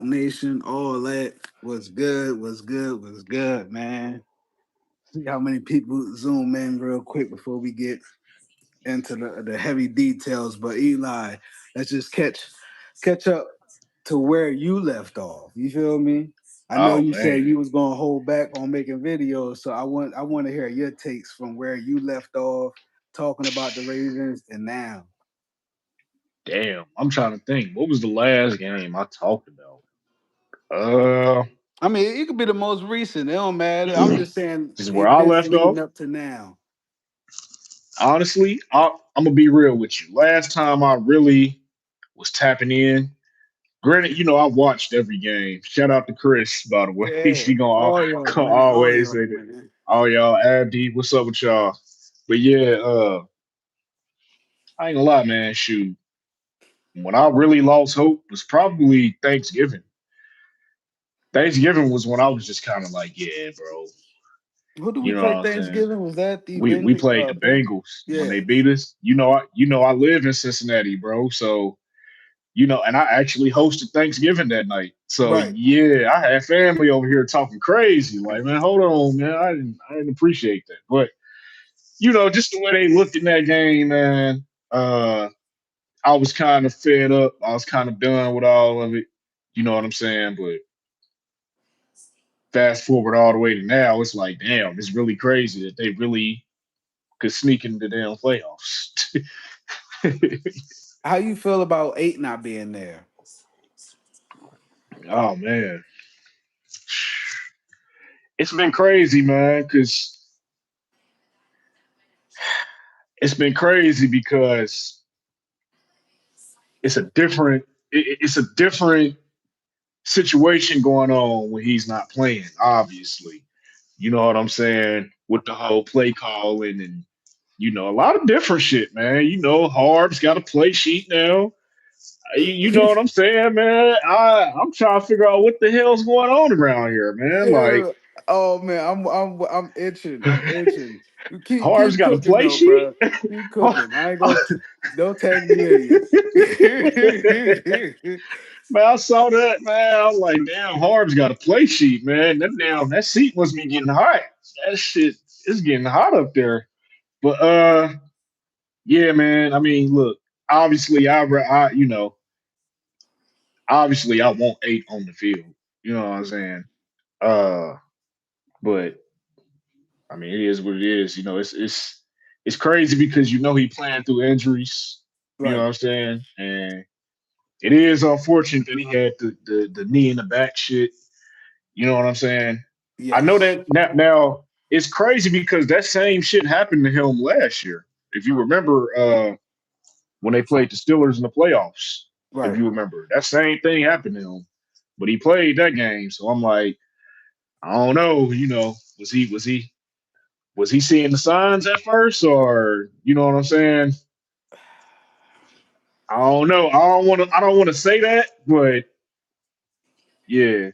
Nation, all that was good, was good, man. See how many people zoom in real quick before we get into the heavy details. But Eli, let's just catch up to where you left off. You feel me? I know Oh you said man, you was gonna hold back on making videos, so I want to hear your takes from where you left off talking about the Ravens and now. damn. I'm trying to think. What was the last game I talked about? Uh, I mean, it could be the most recent. It don't matter. I'm just saying this is where I events left leading off. up to now. Honestly, I'm gonna be real with you. Last time I really was tapping in. Granted, I watched every game. Shout out to Chris, by the way. Yeah, She gonna, all y'all, gonna man, all always y'all, say that. man. Oh y'all, Abdi, what's up with y'all? But yeah, I ain't gonna lie, man. Shoot, when I really lost hope was probably Thanksgiving. Thanksgiving was when I was just kind of like, yeah, bro. Who do we You know what play I'm saying? Thanksgiving? Was that the We played the Bengals when Yeah, they beat us. I live in Cincinnati, bro. So and I actually hosted Thanksgiving that night. So right. yeah, I had family over here talking crazy. Like, man, hold on, man. I didn't appreciate that. But just the way they looked in that game, man. I was kind of fed up. I was kind of done with all of it. You know what I'm saying? But fast forward all the way to now, it's like, damn, it's really crazy that they really could sneak into the damn playoffs. How you feel about eight not being there? Oh man, it's been crazy, man. Because it's been crazy because it's a different it's a different situation going on when he's not playing. Obviously, you know what I'm saying, with the whole play calling and a lot of different shit, man. Harb's got a play sheet now. You know what I'm saying, man? I'm trying to figure out what the hell's going on around here, man. Like, Yeah. Oh man, I'm itching. I'm itching. You Harb's keep got a cooking play though, sheet. bro. Keep cooking. I ain't gonna don't tag me in you. Man, I saw that, man. I was like, damn, Harb's got a play sheet, man. That seat must be getting hot. That shit is getting hot up there. But yeah, man. I mean, look, obviously, obviously, I want 8 on the field. You know what I'm saying? Uh, but I mean, it is what it is. It's crazy because he playing through injuries. You know Right. what I'm saying? And it is unfortunate that he had the knee in the back shit. You know what I'm saying? I know Yes. that now it's crazy because that same shit happened to him last year. If you remember, when they played the Steelers in the playoffs, if Right. you remember, that same thing happened to him. But he played that game, so I'm like, I don't know. Was he seeing the signs at first, or you know what I'm saying? I don't know. I don't want to say that, but yeah.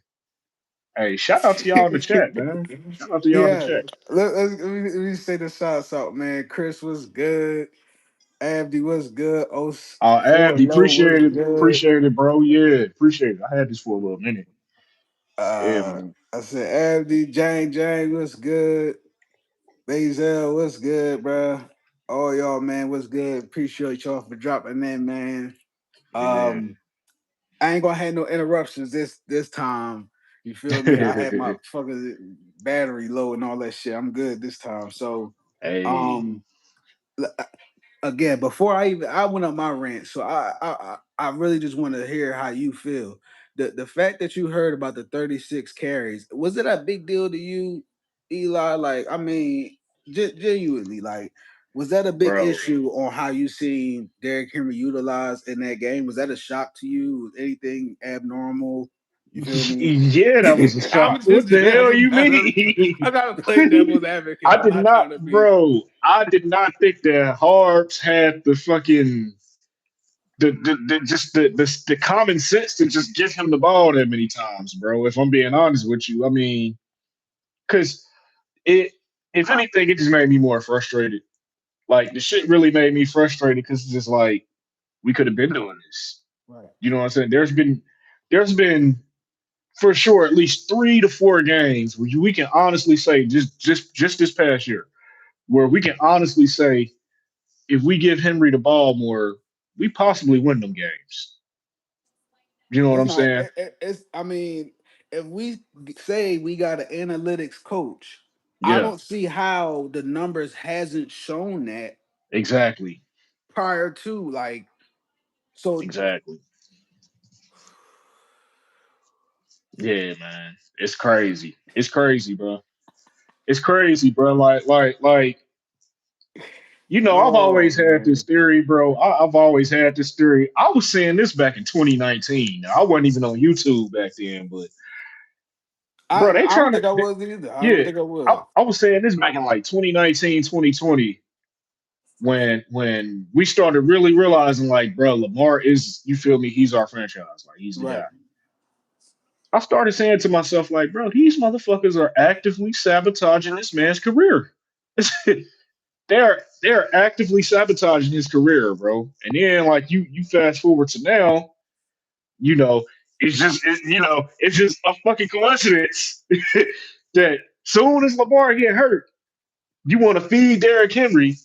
Hey, shout out to y'all in the chat, man. Shout out to y'all in the Yeah. chat. Let me say the shots out, man. Chris was good. Abdi was good. Oh, Abdi, Low was appreciate it, good. appreciate it, bro. Yeah, appreciate it. I had this for a little minute. Yeah, man. I said Abdi, Jang was good. Bazel was good, bro. All y'all, man, was good. Appreciate y'all for dropping in, man. Yeah. Um, I ain't gonna have no interruptions this time. You feel me? I had my fucking battery low and all that shit. I'm good this time. So, Hey, um, again, before I went up my rant, so I really just want to hear how you feel. The fact that you heard about the 36 carries, was it a big deal to you, Eli? Like, I mean, genuinely, like, was that a big bro. issue on how you seen Derrick Henry utilized in that game? Was that a shock to you? Was anything abnormal? You feel me? Yeah, that was a I'm shock. What just the hell you I'm mean? not playing devil's advocate. I I'm did not not, trying to be. bro. I did not think that Harbs had the fucking the common sense to just give him the ball that many times, bro. If I'm being honest with you, I mean, because it, if anything, it just made me more frustrated. Like the shit really made me frustrated because it's just like we could have been doing this. Right. You know what I'm saying? There's been for sure at least 3 to 4 games where we can honestly say just this past year where we can honestly say if we give Henry the ball more, we possibly win them games. You know what It's I'm not. saying? It's. I mean, if we say we got an analytics coach, I Yeah, don't see how the numbers hasn't shown that exactly, prior to like. So exactly. Yeah, man, it's crazy. It's crazy, bro. It's crazy, bro. Like. I've oh always had this man, theory, bro. I've always had this theory. I was saying this back in 2019. Now, I wasn't even on YouTube back then, but bro, they I don't trying to, think I was either. I don't yeah. think I I, was. I was saying this back in like 2019, 2020, when we started really realizing, like, bro, Lamar is, you feel me? He's our franchise, like he's the guy. Right. I started saying to myself, like, bro, these motherfuckers are actively sabotaging this man's career. They're actively sabotaging his career, bro. And then like you fast forward to now, you know, it's just a fucking coincidence that soon as Lamar get hurt, you want to feed Derrick Henry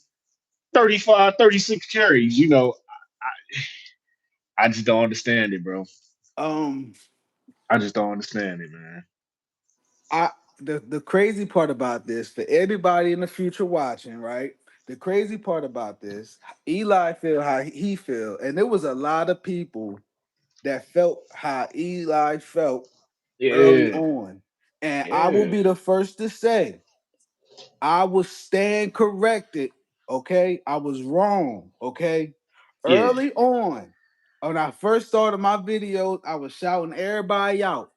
35, 36 carries. I just don't understand it, bro. Um. I just don't understand it, man. I the crazy part about this for everybody in the future watching, right? The crazy part about this, Eli feel how he feel, and there was a lot of people that felt how Eli felt early Yeah, on, and I will yeah, be the first to say I was stand corrected. Okay, I was wrong. Okay, yeah, early on, when I first started my videos, I was shouting everybody out.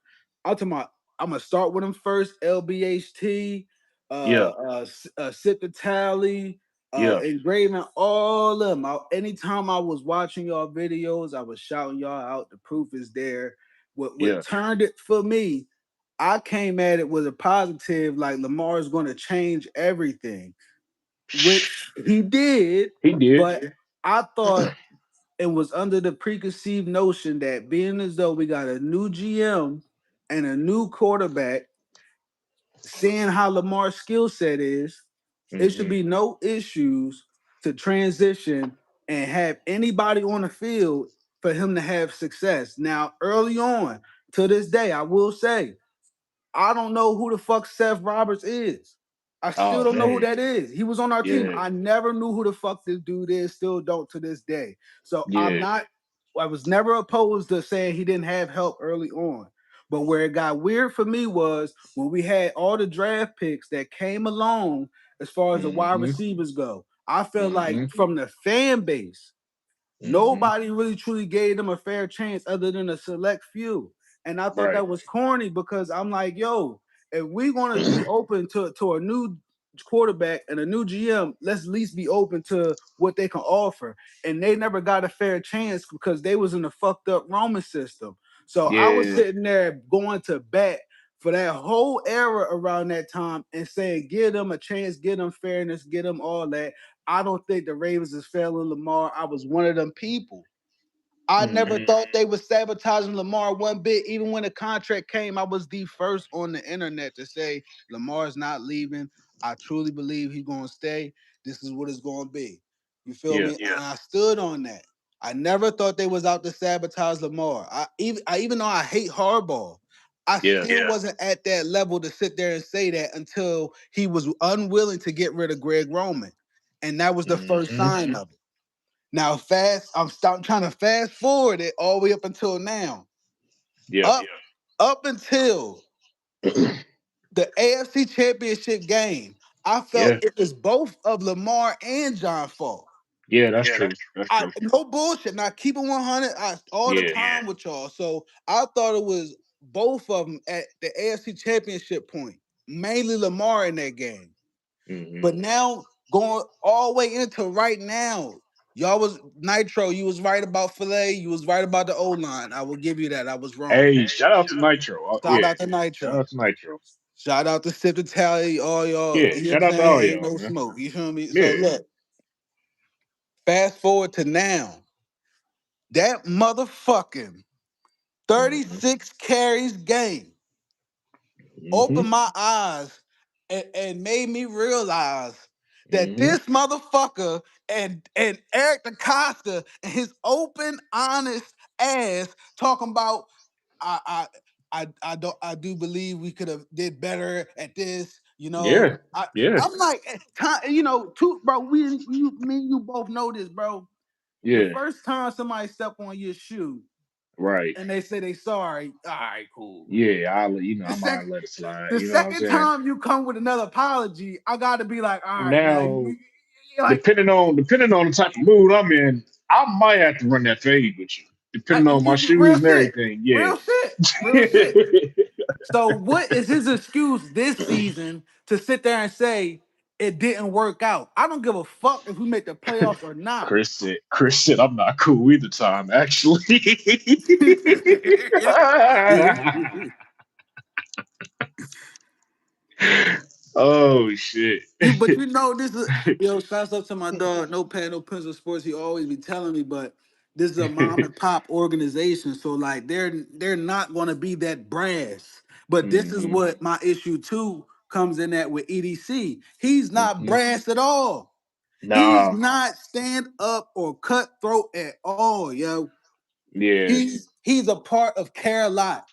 I'm talking about. I'm gonna start with them first. LBHT, yeah, Sip the Tally, yeah, engraving all of them. Anytime I was watching y'all videos, I was shouting y'all out. The proof is there. What yeah. turned it for me, I came at it with a positive, like Lamar is going to change everything, which he did. He did. But I thought it was under the preconceived notion that being as though we got a new GM and a new quarterback, seeing how Lamar's skill set is, it should Hmm. be no issues to transition and have anybody on the field for him to have success. Now, early on, to this day, I will say I don't know who the fuck Seth Roberts is. I still Oh don't know who man, that is. He was on our team. yeah, I never knew who the fuck this dude is. Still don't to this day. So I'm yeah. not. I was never opposed to saying he didn't have help early on. But where it got weird for me was when we had all the draft picks that came along as far as the wide Hmm. receivers go. I felt like Hmm. from the fan base, Hmm. nobody really truly gave them a fair chance other than a select few. And I thought Right. that was corny because I'm like, yo, if we're gonna be open to a new quarterback and a new GM, let's at least be open to what they can offer. And they never got a fair chance because they was in a fucked up Roman system. So I was Yeah. sitting there going to bat for that whole era around that time and saying, give them a chance, give them fairness, give them all that. I don't think the Ravens is failing Lamar. I was one of them people. I never Hmm. thought they was sabotaging Lamar one bit. Even when the contract came, I was the first on the internet to say Lamar's not leaving. I truly believe he's gonna stay. This is what it's gonna be. You feel Yeah. me? And I stood on that. I never thought they was out to sabotage Lamar. Even though I hate hardball, I Yeah. still wasn't at that level to sit there and say that until he was unwilling to get rid of Greg Roman. And that was the first Hmm. sign of it. Now, I'm trying to fast forward it all the way up until now. Yeah. Up up until the AFC Championship game, I felt Yeah. it was both of Lamar and John fault. Yeah. That's true. That's I true. no bullshit. Now keep it 100 all the Yeah. time with y'all. So I thought it was both of them at the AFC Championship point, mainly Lamar in that game. Hmm. But now going all the way into right now, y'all was Nitro. You was right about Filet. You was right about the O line. I will give you that. I was wrong. Hey, shout out to Nitro. Shout Yeah. out to Shout out Nitro. to Nitro. Shout out to Sip the Tally. All y'all. Yeah. You know what I'm Shout out to all saying? Ain't y'all, no man. smoke. You feel me? So Yeah. look, fast forward to now. That motherfucking 36 carries game opened Mm-hmm. my eyes and made me realize that Mm-hmm. this motherfucker and Eric DaCosta and his open, honest ass talking about I I I do believe we could have did better at this. You know, Yeah. Yeah. I'm like, you know, too, bro. Me, and you both know this, bro. The Yeah. first time somebody step on your shoe Right. and they say they sorry, all right, cool. Yeah. The I might second, let it slide. the You know what I'm second saying? time you come with another apology, I got to be like, all right, now Now, you're like, depending on the type of mood I'm in, I might have to run that fade with you. Depending on my shoes real and shit, everything. Yeah. real shit. So, what is his excuse this season to sit there and say it didn't work out? I don't give a fuck if we make the playoffs or not. Chris said I'm not cool either time, actually. Oh shit. But you know, this is shouts out to my dog, no pad, no pencil sports. He always be telling me, but this is a mom and pop organization. So like they're not gonna be that brass. But this is Hmm. what my issue too comes in at with EDC. He's not Hmm. brass at all. He's Nah. not stand up or cutthroat at all, yo. Yeah. He's a part of care a lot.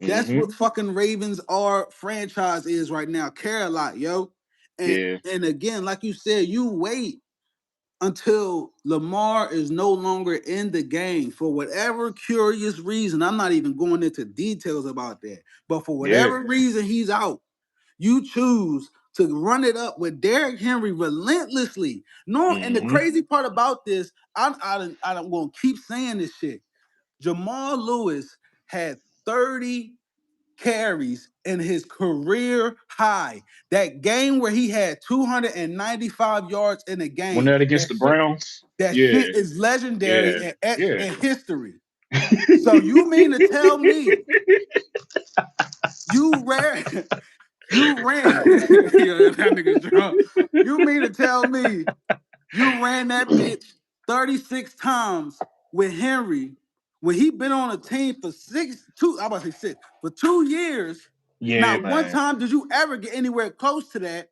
That's Hmm. what fucking Ravens are franchise is right now. Care a lot, yo. And Yeah. and again, like you said, you wait until Lamar is no longer in the game for whatever curious reason. I'm not even going into details about that, but for Yeah. whatever reason he's out, you choose to run it up with Derrick Henry relentlessly. No, and the Hmm. crazy part about this, I'm gonna keep saying this shit. Jamal Lewis had 30 carries in his career high. That game where he had 295 yards in a When game. that against the Browns? That Yeah. shit is legendary Yeah. and etched Yeah. in history. So you mean to tell me you ran you ran yeah, that nigga's drunk. You mean to tell me you ran that bitch 36 times with Henry when he been on a team for I'm about to say six, for 2 years. Yeah, Not one man. time did you ever get anywhere close to that,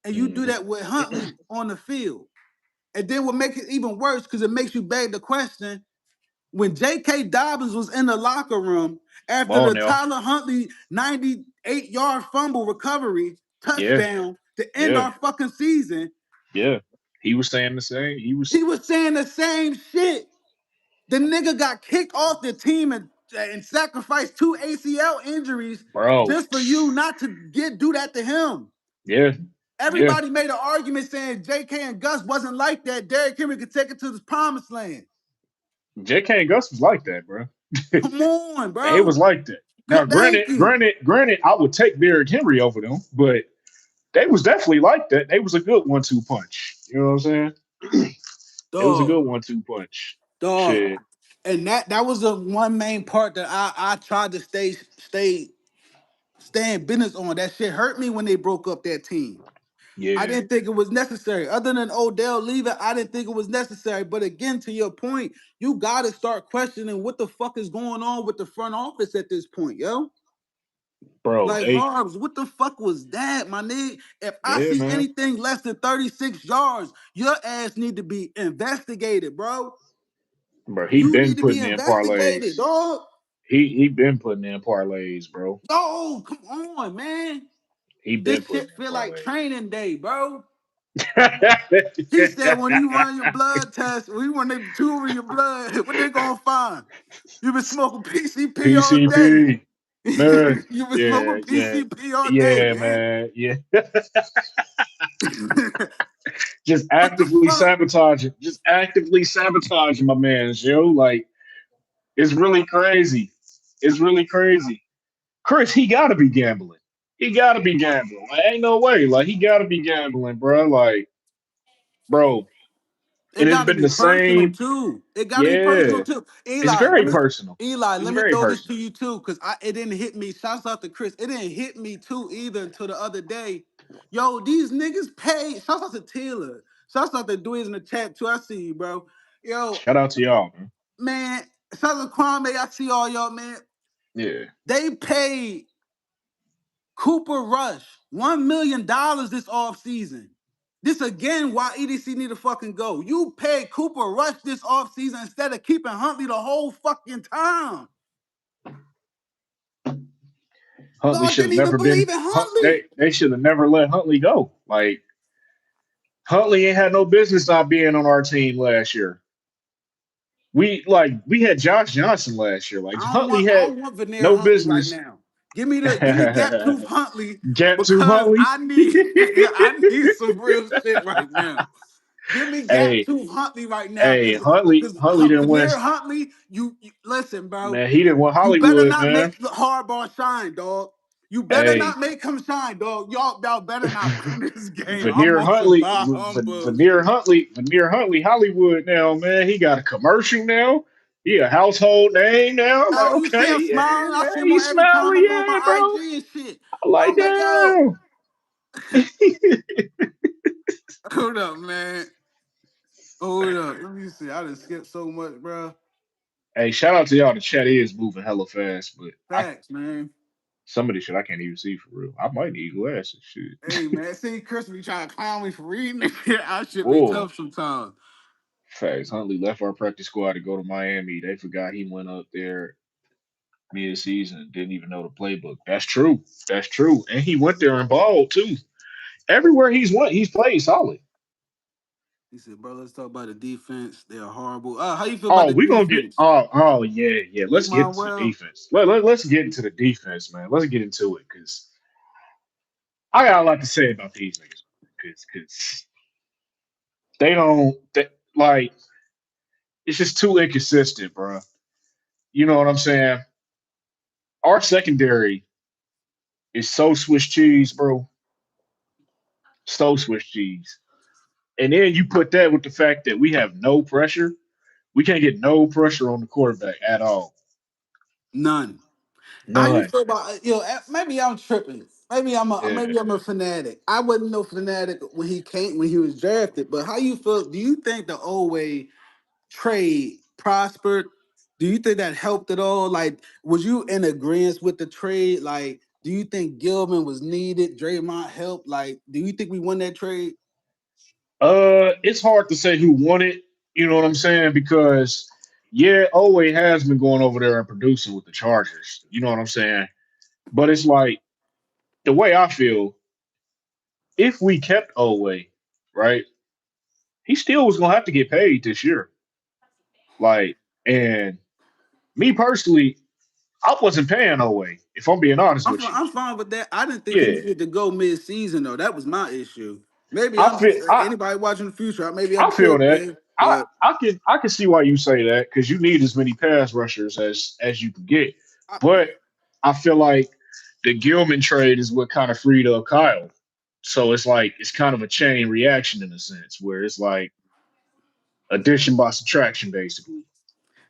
and you do Hmm. that with Huntley on the field. And then what makes it even worse, because it makes you beg the question, when J.K. Dobbins was in the locker room Come after on the now. Tyler Huntley 98-yard fumble recovery Yeah. touchdown to end Yeah. our fucking season, Yeah. He was saying the same. He he was, was saying the same shit. The nigga got kicked off the team and sacrificed 2 ACL injuries bro. just for you not to do that to him. Yeah. Yeah. Everybody made an argument saying JK and Gus wasn't like that. Derrick Henry could take it to the promised land. JK and Gus was like that, bro. Come on, It bro. was like that. Now, Thank you. granted, I would take Derrick Henry over them, but they was definitely like that. They was a good 1-2 punch. You know what I'm saying? It was a Dog. good 1-2 punch. Dog. Shit. And that was the one main part that I tried to stay in business on. That shit hurt me when they broke up that team. I Yeah, didn't think it was necessary. Other than Odell leaving, I didn't think it was necessary. But again, to your point, you got to start questioning what the fuck is going on with the front office at this point, yo. bro. Like, Harbs, what the fuck was that, my nigga? If I Yeah, see man, anything less than 36 yards, your ass need to be investigated, bro. bro. He You been need to be putting in investigated, parlays. dog. He been putting in parlays, bro. No, come on, man. He been This putting shit in feel like parlays. training day, bro. He said when you run your blood test, when you run they tumor in your blood, what they gonna find? You been smoking PCP all day. PCP, man. You been Yeah, smoking yeah, PCP all day, yeah, man. man. Yeah. Just What the actively fuck? sabotaging. Just actively sabotaging my man's, yo. Like it's really crazy. It's really crazy. Chris, he gotta be gambling. He gotta be gambling. Like, ain't no way. Like, he gotta be gambling, bro. Like, bro, It it has gotta been be the personal same. too. It gotta be personal Yeah. too. It's very personal. Eli, It's let me very throw this to personal. you too, because it didn't hit me. Shouts out to Chris. It didn't hit me too either until the other day. Yo, these niggas pay. Shouts out to Taylor. Shouts out to Dweez in the chat too. I see you, bro. Yo, Shout out to y'all, man. man, Southern Kwame, I see all y'all, man. Yeah. They paid Cooper Rush $1 million this offseason. This again why EDC need to fucking go. You paid Cooper Rush this offseason instead of keeping Huntley the whole fucking time. Huntley Y'all should didn't have even never been. believe in Huntley. They should have never let Huntley go. Like Huntley ain't had no business not being on our team last year. We had Josh Johnson last year. Like Huntley I had don't want Veneer no Huntley right business. now. Give me Gap Tooth Huntley Gap to because Huntley. I need I need some real shit right now. Give me Gap Hey, Tooth Huntley right now, hey, because Huntley didn't win. Veneer Huntley, you listen, bro. Man, he didn't win You better Hollywood, not man. make the hardball shine, dog. You better Hey, not make him shine, dog. Y'all better not win this game. I'm Veneer on some Huntley, bah humbug Veneer shit. Huntley, Veneer Huntley, Hollywood now, man. He got a commercial now. He a household name now. Like, You see okay, him yeah, smiling. I man, see him on he's every time smiling, I'm on yeah, my bro. IG and shit. I like I'm like, yo, that. hold up, man. Hold up. Let me see. I done skipped so much, bro. Hey, shout out to y'all. The chat is moving hella fast, but Facts, man. some of this shit I can't even see for real. I might need glasses. Hey, Shit. man. See, Chris be trying to clown me for reading this shit. I should be Whoa. tough sometimes. Facts. Huntley left our practice squad to go to Miami. They forgot he went up there mid-season, didn't even know the playbook. That's true. That's true. And he went there and balled too. Everywhere he's went, he's played solid. He said, bro, let's talk about the defense. They're horrible. How you feel about Oh, the we gonna get defense? oh yeah, yeah. You Let's get mind into the well? defense. Let's get into the defense, man. Let's get into it because I got a lot to say about these niggas. Because they don't like it's just too inconsistent, bro. You know what I'm saying? Our secondary is so Swiss cheese, bro. So Swiss cheese. And then you put that with the fact that we have no pressure. We can't get no pressure on the quarterback at all. None. How you None. feel about maybe I'm tripping. Yeah. Maybe I'm a fanatic. I wasn't no fanatic when he was drafted. But how you feel? Do you think the Owe trade prospered? Do you think that helped at all? Like, was you in agreement with the trade? Like, do you think Gilman was needed? Draymond helped? Like, do you think we won that trade? It's hard to say who won it. You know what I'm saying? Because yeah, Owe has been going over there and producing with the Chargers. You know what I'm saying? But it's like the way I feel, if we kept Owe, right, he still was gonna have to get paid this year. Like, and me personally, I wasn't paying Owe, if I'm being honest with you. I'm fine with that. I didn't think he Yeah. needed to go mid-season though. That was my issue. Maybe I I'm feel I anybody watching the future. Maybe I'm I feel that. tripping, but I can see why you say that because you need as many pass rushers as you can get. I, But I feel like the Gilman trade is what kind of freed up Kyle. So it's like it's kind of a chain reaction in a sense where it's like addition by subtraction basically.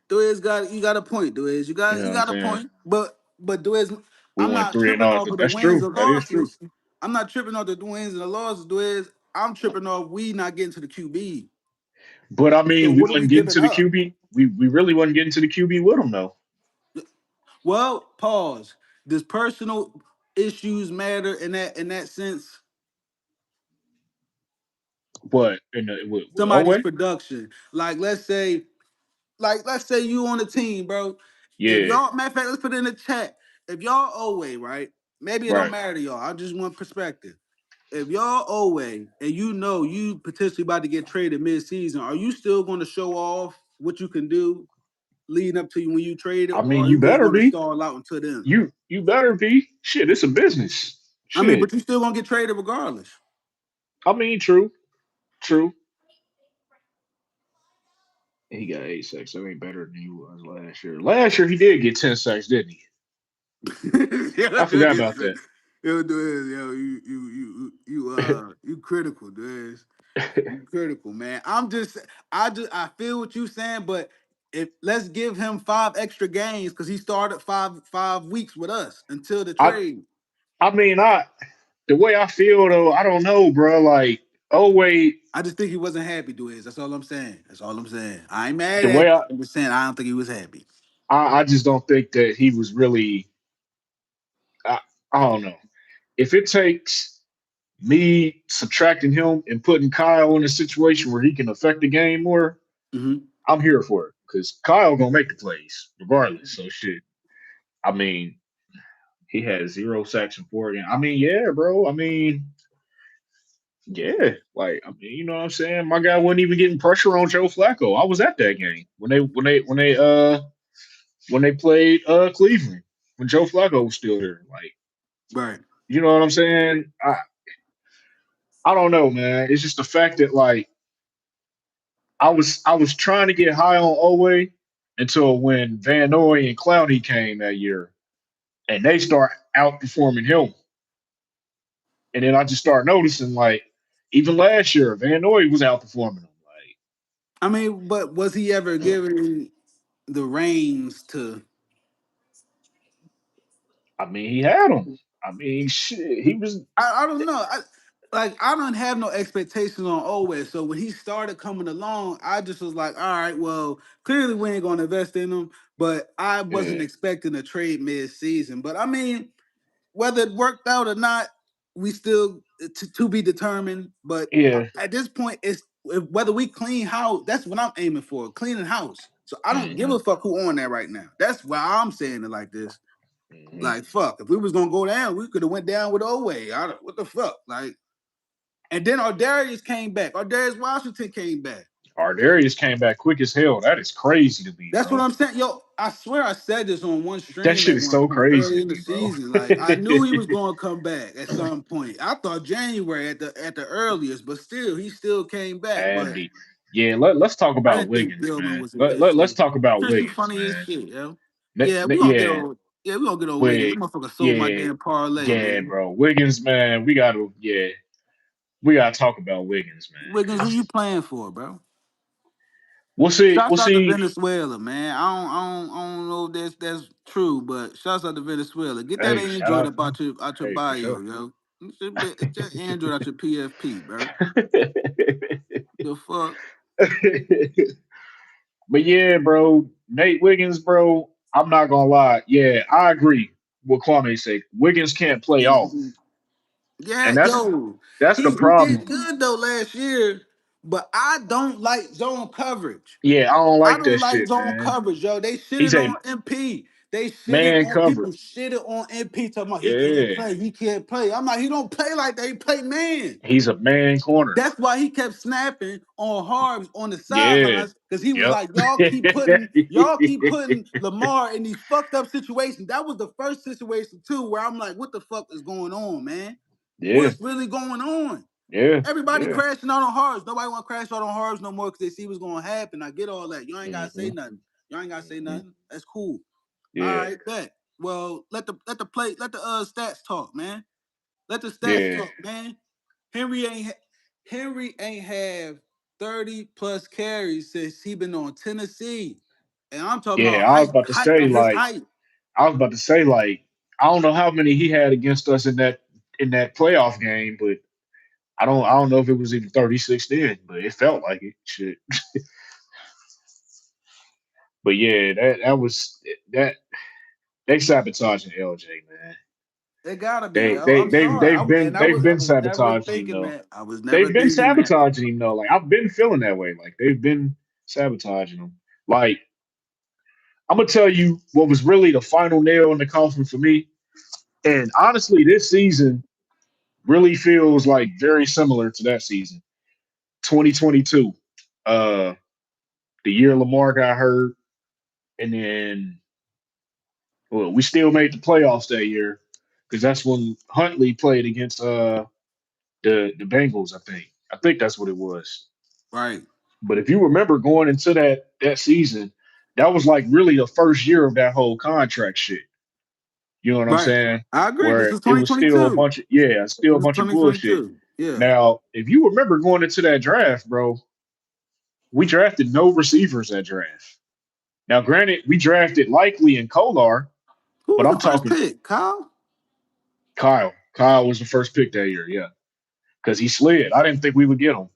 Duez got you got a point, Duez. You know You what I'm got a saying? point. But Duez, We I'm went not 3-0 tripping off after. of the That's wins true. or That is true. losses. I'm not tripping off the wins and the losses, Duez. I'm tripping off we not getting to the QB. But I So mean, we what are we wasn't getting giving to the up? QB. We really wasn't getting to the QB with him though. Well, pause. Does personal issues matter in that sense? But in with Somebody's Owe, production. Let's say you on the team, bro. If yeah, y'all, matter of fact, let's put it in the chat. If y'all Owe, right? Maybe it don't right. matter to y'all. I just want perspective. If y'all Owe and you know you potentially about to get traded mid-season, are you still going to show off what you can do leading up to you when you trade it, I or mean, are you you just better going to be. stall out until then? You better be. Shit, it's a business. I mean, Shit. but you still gonna get traded regardless. I mean, true, true. He got 8 sacks. That ain't better than he was last year. Last year he did get 10 sacks, didn't he? Yeah, I forgot about that. yo, dude, yo, you critical, dude. You critical, man. I feel what you saying, but if let's give him 5 extra games because he started five weeks with us until the I trade. I mean, the way I feel though, I don't know, bro. Like Oh wait, I just think he wasn't happy, Dwayne. That's all I'm saying. That's all I'm saying. I ain't mad the at way you. I'm just saying I don't think he was happy. I just don't think that he was really. I, I don't know if it takes me subtracting him and putting Kyle in a situation where he can affect the game more. Hmm. I'm here for it because Kyle gonna make the plays regardless. So shit. I mean, he had 0 sacks in 4 games. I mean, yeah, bro. I mean, yeah. Like, I mean, you know what I'm saying? My guy wasn't even getting pressure on Joe Flacco. I was at that game when they played Cleveland when Joe Flacco was still there. Like, Right. you know what I'm saying? I don't know, man. It's just the fact that like I was trying to get high on Owe until when Van Noy and Clowney came that year and they start outperforming him. And then I just start noticing like even last year, Van Noy was outperforming him. I mean, but was he ever given the reins to? I mean, he had him. I mean, shit, he was. I don't know. I don't have no expectations on always. So when he started coming along, I just was like, all right, well, clearly we ain't gonna invest in him. But I wasn't Yeah, expecting a trade mid-season. But I mean, whether it worked out or not, we still to be determined. But yeah. at this point, it's whether we clean house. That's what I'm aiming for, cleaning house. So I don't give Hmm. a fuck who on there right now. That's why I'm saying it like this. Hmm. Like fuck, if we was gonna go down, we could have went down with Owe. What the fuck, like? And then our Darius came back. Our Darius Washington came back. Ardarius came back quick as hell. That is crazy to me, That's what bro. I'm saying. Yo, I swear I said this on one That stream shit at is one so point crazy early to in the me, bro. season. Like I knew he was going to come back at some point. I thought January at the earliest, but still, he still came back. And But the yeah, let's talk I about didn't think Wiggins, Gilman man. was a Let, good let, let's fit. talk about Tristan Wiggins, funny as man. shit, yo. Yeah, we gonna get Yeah, on. Yeah, we gonna get on Wiggins. That Wig, motherfucker sold my yeah, damn parlay, yeah, man. bro. Wiggins, man. We gotta talk about Wiggins, Wiggins, man. who you playing for, bro? We'll see. We'll Shouts out to see. Venezuela, man. I don't know if that's true, but shouts out to Venezuela. Get that Hey, shout Android out up to him. out your Hey, for bio, sure. yo. Get that Android out your PFP, bro. The fuck? But yeah, bro, Nate Wiggins, bro. I'm not gonna lie. Yeah, I agree with Kwame say. Wiggins can't play off, Yeah, and yo. that's the He did problem. good though last year, but I don't like zone coverage. Yeah, I don't I like don't that like shit, zone man. coverage, yo. They He's shitted a on MP. They shitted man on people. cover. Shitted on MP. Talking about he can't Yeah, play. He can't play. I'm like, he don't play like that. He play man. he's a man corner. That's why he kept snapping on Harbs on the Yeah. sidelines because he was Yep. like, y'all keep putting Lamar in these fucked up situations. That was the first situation too where I'm like, what the fuck is going on, man? Yeah. What's really going on? Yeah. Everybody Yeah. crashing out on Harbs. Nobody want to crash out on Harbs no more because they see what's going to happen. I get all that. You ain't gotta say Hmm. nothing. Y'all ain't gotta say Hmm. nothing. That's cool. All Yeah. right, bet. Well, let the stats talk, man. Let the stats Yeah. talk, man. Henry ain't Henry ain't have 30 plus carries since he been on Tennessee. And I'm talking Yeah. about I was about to height say, of his like, height. I don't know how many he had against us in that playoff game, but I don't know if it was even 36 then, but it felt like it. Shit. But yeah, that was that they sabotaging LJ, man. It gotta be, yo. I'm sorry. They've I been was never sabotaging him thinking though. that. I was never They've been thinking that. sabotaging him though. Like I've been feeling that way. Like they've been sabotaging him. Like I'm gonna tell you what was really the final nail in the coffin for me. And honestly, this season really feels like very similar to that season, 2022. Uh, the year Lamar got hurt, and then well, we still made the playoffs that year because that's when Huntley played against the Bengals. I think that's what it was. Right. But if you remember going into that season, that was like really the first year of that whole contract shit. You know what I'm Right. saying? I agree. This Where is it was still a 2022. bunch of yeah, It still a was bunch of bullshit. 2022. Yeah. Now, if you remember going into that draft, bro, we drafted no receivers that draft. Now, granted, we drafted Likely and Kolar, Who but was I'm the first talking pick? Kyle? Kyle. Kyle was the first pick that year, yeah. because he slid. I didn't think we would get him.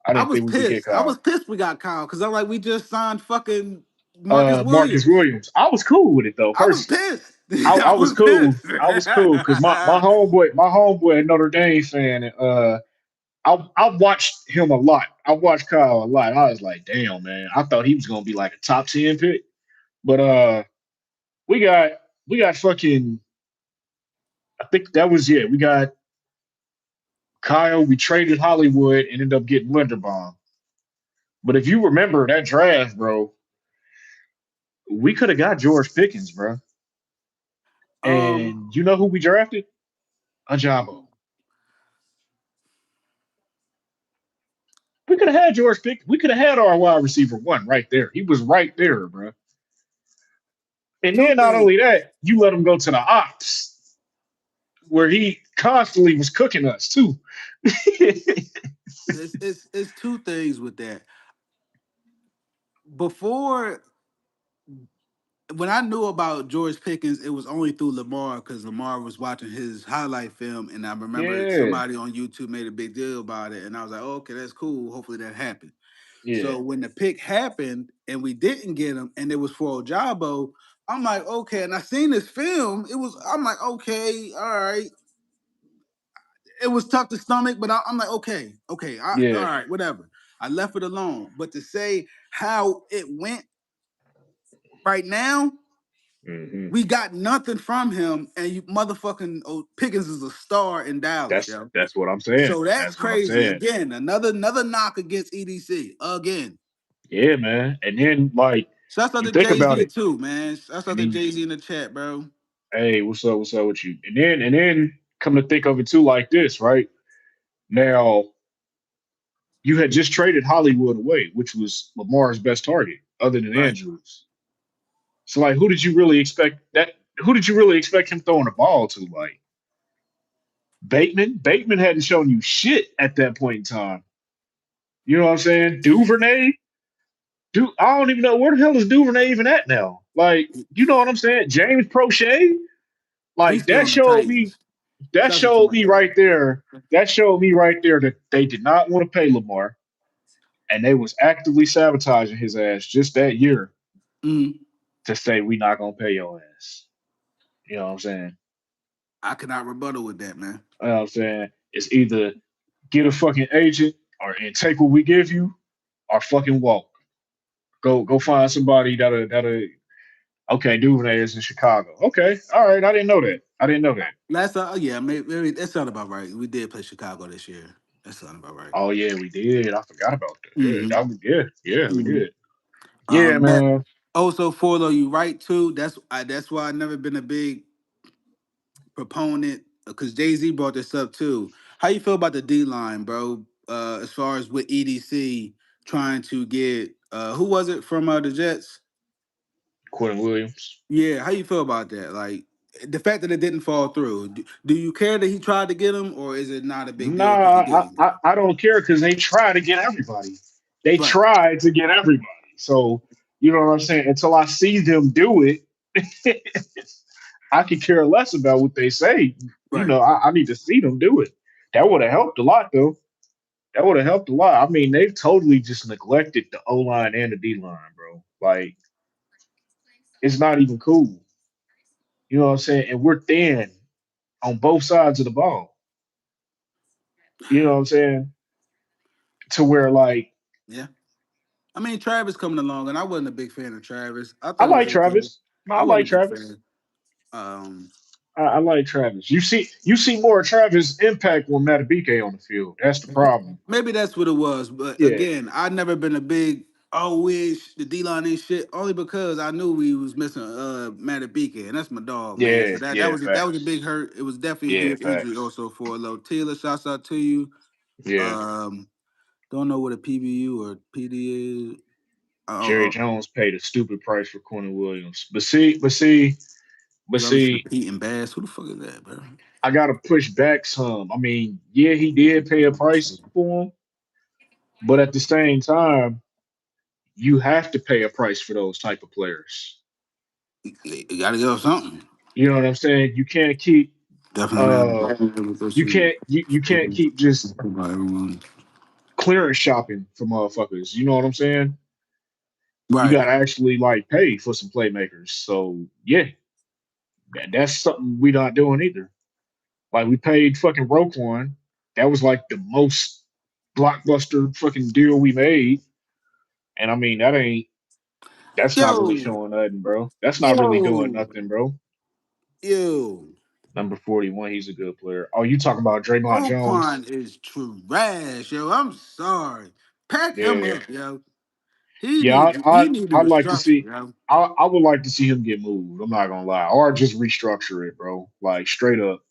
I I didn't was think we would get pissed. I was Kyle. pissed we got Kyle because I'm like, we just signed fucking Marcus Marcus Williams. Williams. I was cool with it though. I was Personally, pissed. I I was was cool. pissed. I was cool because my homeboy, a Notre Dame fan. I watched him a lot. I watched Kyle a lot. I was like, damn man, I thought he was gonna be like a top 10 pick, but we got we got fucking. I think that was it. We got Kyle. We traded Hollywood and ended up getting Linderbaum. But if you remember that draft, bro, we could have got George Pickens, bro. um, And you know who we drafted? Ajabo. We could have had George Pickens. We could have had our wide receiver one right there. He was right there, bro. And two then not things. only that, you let him go to the ops where he constantly was cooking us too. It's two things with that. Before, when I knew about George Pickens, it was only through Lamar because Lamar was watching his highlight film, and I remember Yeah, somebody on YouTube made a big deal about it, and I was like, oh, okay, that's cool. Hopefully that happened. yeah, So when the pick happened and we didn't get him, and it was for Ojabo, I'm like, okay. And I seen this film. I'm like, okay, all right. It was tough to stomach, but I'm like, okay, okay, all yeah. right, whatever. I left it alone. But to say how it went right now, Hmm. we got nothing from him, and you motherfucking Pickens is a star in Dallas, That's yo. that's what I'm saying. So that's That's what I'm crazy. saying. Again, another knock against EDC. Again. Yeah, man. And then like Shouts out you to think Jay about Z it, too, man. Shouts out and to then Jay Z in the chat, bro. hey, what's up? What's up with you? And then come to think of it too, like this, right? Now you had just traded Hollywood away, which was Lamar's best target, other than Right. Andrews. So like, who did you really expect that? Who did you really expect him throwing the ball to? Like Bateman? Bateman hadn't shown you shit at that point in time. You know what I'm saying? Duvernay? Dude, I don't even know where the hell is Duvernay even at now. Like, you know what I'm saying? James Prochet? He's Like still that on the showed me Titans. that Shouts out to showed my me dog. right there. That showed me right there that they did not want to pay Lamar and they was actively sabotaging his ass just that year Mm, to say we not gonna pay your ass. You know what I'm saying? I cannot rebuttal with that, man. You know what I'm saying? It's either get a fucking agent or and take what we give you or fucking walk. Go find somebody that'll okay, Duvernay is in Chicago. Okay, all right. I didn't know that. I didn't know that. Last time, yeah, maybe that sounded about right. We did play Chicago this year. That sounded about right. Oh yeah, we did. I forgot about that. Yeah, Mm-hmm. yeah, we Mm-hmm. did. Yeah, Matt, man. also Forlo, you right too. That's why I've never been a big proponent because Jay Z brought this up too. How you feel about the D line, bro? As far as with EDC trying to get who was it from the Jets? Quentin Williams. Yeah, how you feel about that? Like the fact that it didn't fall through. Do you care that he tried to get him, or is it not a big deal because he Nah, didn't? I don't care because they try to get everybody. They Right, try to get everybody. So you know what I'm saying. Until I see them do it, I could care less about what they say. You right. know, I need to see them do it. That would have helped a lot, though. That would have helped a lot. I mean, they've totally just neglected the O line and the D line, bro. Like, it's not even cool. You know what I'm saying? And we're thin on both sides of the ball. You know what I'm saying? To where like Yeah. I mean, Travis coming along, and I wasn't a big fan of Travis. I I thought it was like okay. Travis. No, I I wasn't like a big Travis. fan. Um, I like Travis. You see more of Travis impact when Matabike on the field. That's the problem. Maybe that's what it was. But Yeah, again, I've never been a big wish the D line ain't shit only because I knew we was missing Matabika, and that's my dog, man. So yeah, that yeah. was a big Facts. hurt. It was definitely a Yeah, huge injury facts. also for Lotila. Shouts out to you. Yeah. Um, don't know what a PBU or PD is. Jerry Oh, Jones paid a stupid price for Quentin Williams. But see, Jefferson Pete and Bass. Who the fuck is that, bro? I gotta push back some. I mean, yeah, he did pay a price for him, but at the same time, you have to pay a price for those type of players. You gotta give up something. You know what I'm saying? You can't keep. Definitely. Uh, you can't keep just Everyone. clearance shopping for motherfuckers. You know what I'm saying? You Right. got to actually like pay for some playmakers. So yeah, that's something we not doing either. Like we paid fucking Roquan. That was like the most blockbuster fucking deal we made. And I mean that's not really Yo, showing nothing, bro. That's not really doing yo, nothing, bro. yo. Number 41, he's a good player. Oh, you talking about Draymond Jones? Roquan is trash, yo. I'm sorry. Pack him Yeah. up, yo. Yeah, He need to I'd like to restructure, see yo. I would like to see him get moved. I'm not gonna lie. Or just restructure it, bro. Like straight up.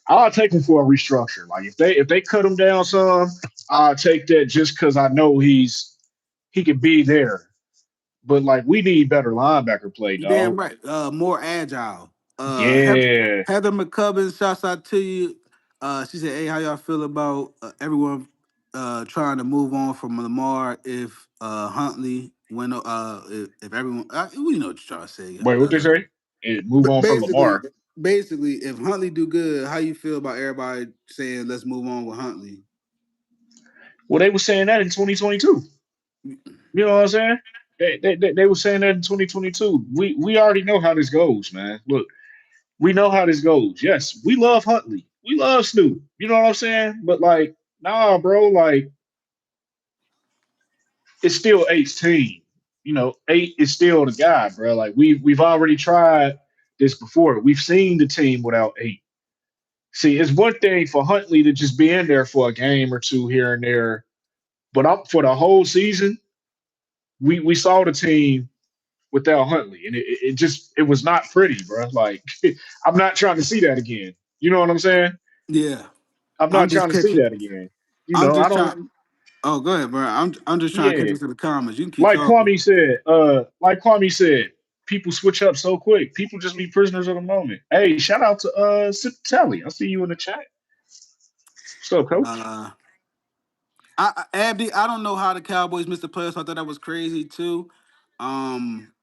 I'll take him for a restructure. Like if they cut him down some, I'll take that just because I know he could be there. But like we need better linebacker play, You damn dog. right. More agile. Yeah. Heather McCubbin, shouts out to you. She said, "Hey, how y'all feel about everyone trying to move on from Lamar if Huntley went? If everyone, we know what you're trying to say. Wait, what they say? Move But on from basically, Lamar. if Huntley do good, how you feel about everybody saying let's move on with Huntley? Well, they were saying that in 2022. You know what I'm saying? They were saying that in 2022. We already know how this goes, man. Look, we know how this goes. Yes, we love Huntley. We love Snoop. You know what I'm saying? But like, nah, bro, like it's still 18. You know, 8 is still the guy, bro. Like we've already tried this before. We've seen the team without 8. See, it's one thing for Huntley to just be in there for a game or two here and there, but up for the whole season, we saw the team without Huntley, and it just it was not pretty, bro. Like I'm not trying to see that again. You know what I'm saying? Yeah, I'm I'm not just trying to see catching. that again. You I'm know, I just trying. don't. Oh, go ahead, bro. I'm just trying to catch Yeah, up to the comments. You can keep like talking. Kwame said, people switch up so quick. People just be prisoners of the moment. Hey, shout out to Tally. I see you in the chat. What's up, Coach? Uh, Abdi, I don't know how the Cowboys missed the playoffs. I thought that was crazy too. Um,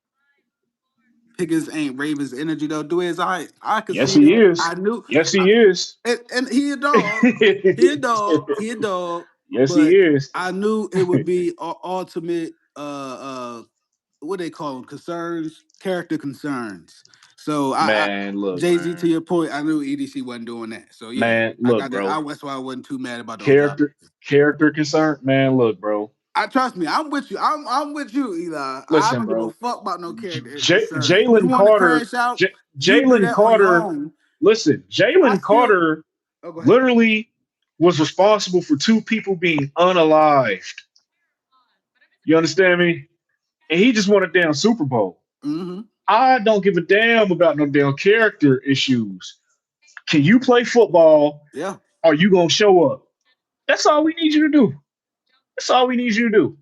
Pickens ain't Ravens energy though. Do is I could Yes, see he that. is. I knew, Yes, I, he is. and he a dog. He a dog. He a dog. Yes, he But is. I knew it would be ultimate. What they call them? Concerns, character concerns. So Man, look, Jay Z, to man. your point, I knew EDC wasn't doing that. So yeah, Man, I look, got that. bro. That's why I wasn't too mad about the Ojabo. Character character concern, man, look, bro. I trust me. I'm with you. I'm with you, Eli. I Listen, don't give a bro. fuck about no character concerns. If you Jalen want to Carter, crash out, you do Jalen that on your Carter. own. Listen, I Jalen still. Carter Oh, go ahead. literally was responsible for 2 people being unalived. You understand me? And he just won a damn Super Bowl. Mm-hmm. I don't give a damn about no damn character issues. Can you play football? Yeah, Are you gonna show up? That's all we need you to do. That's all we need you to do.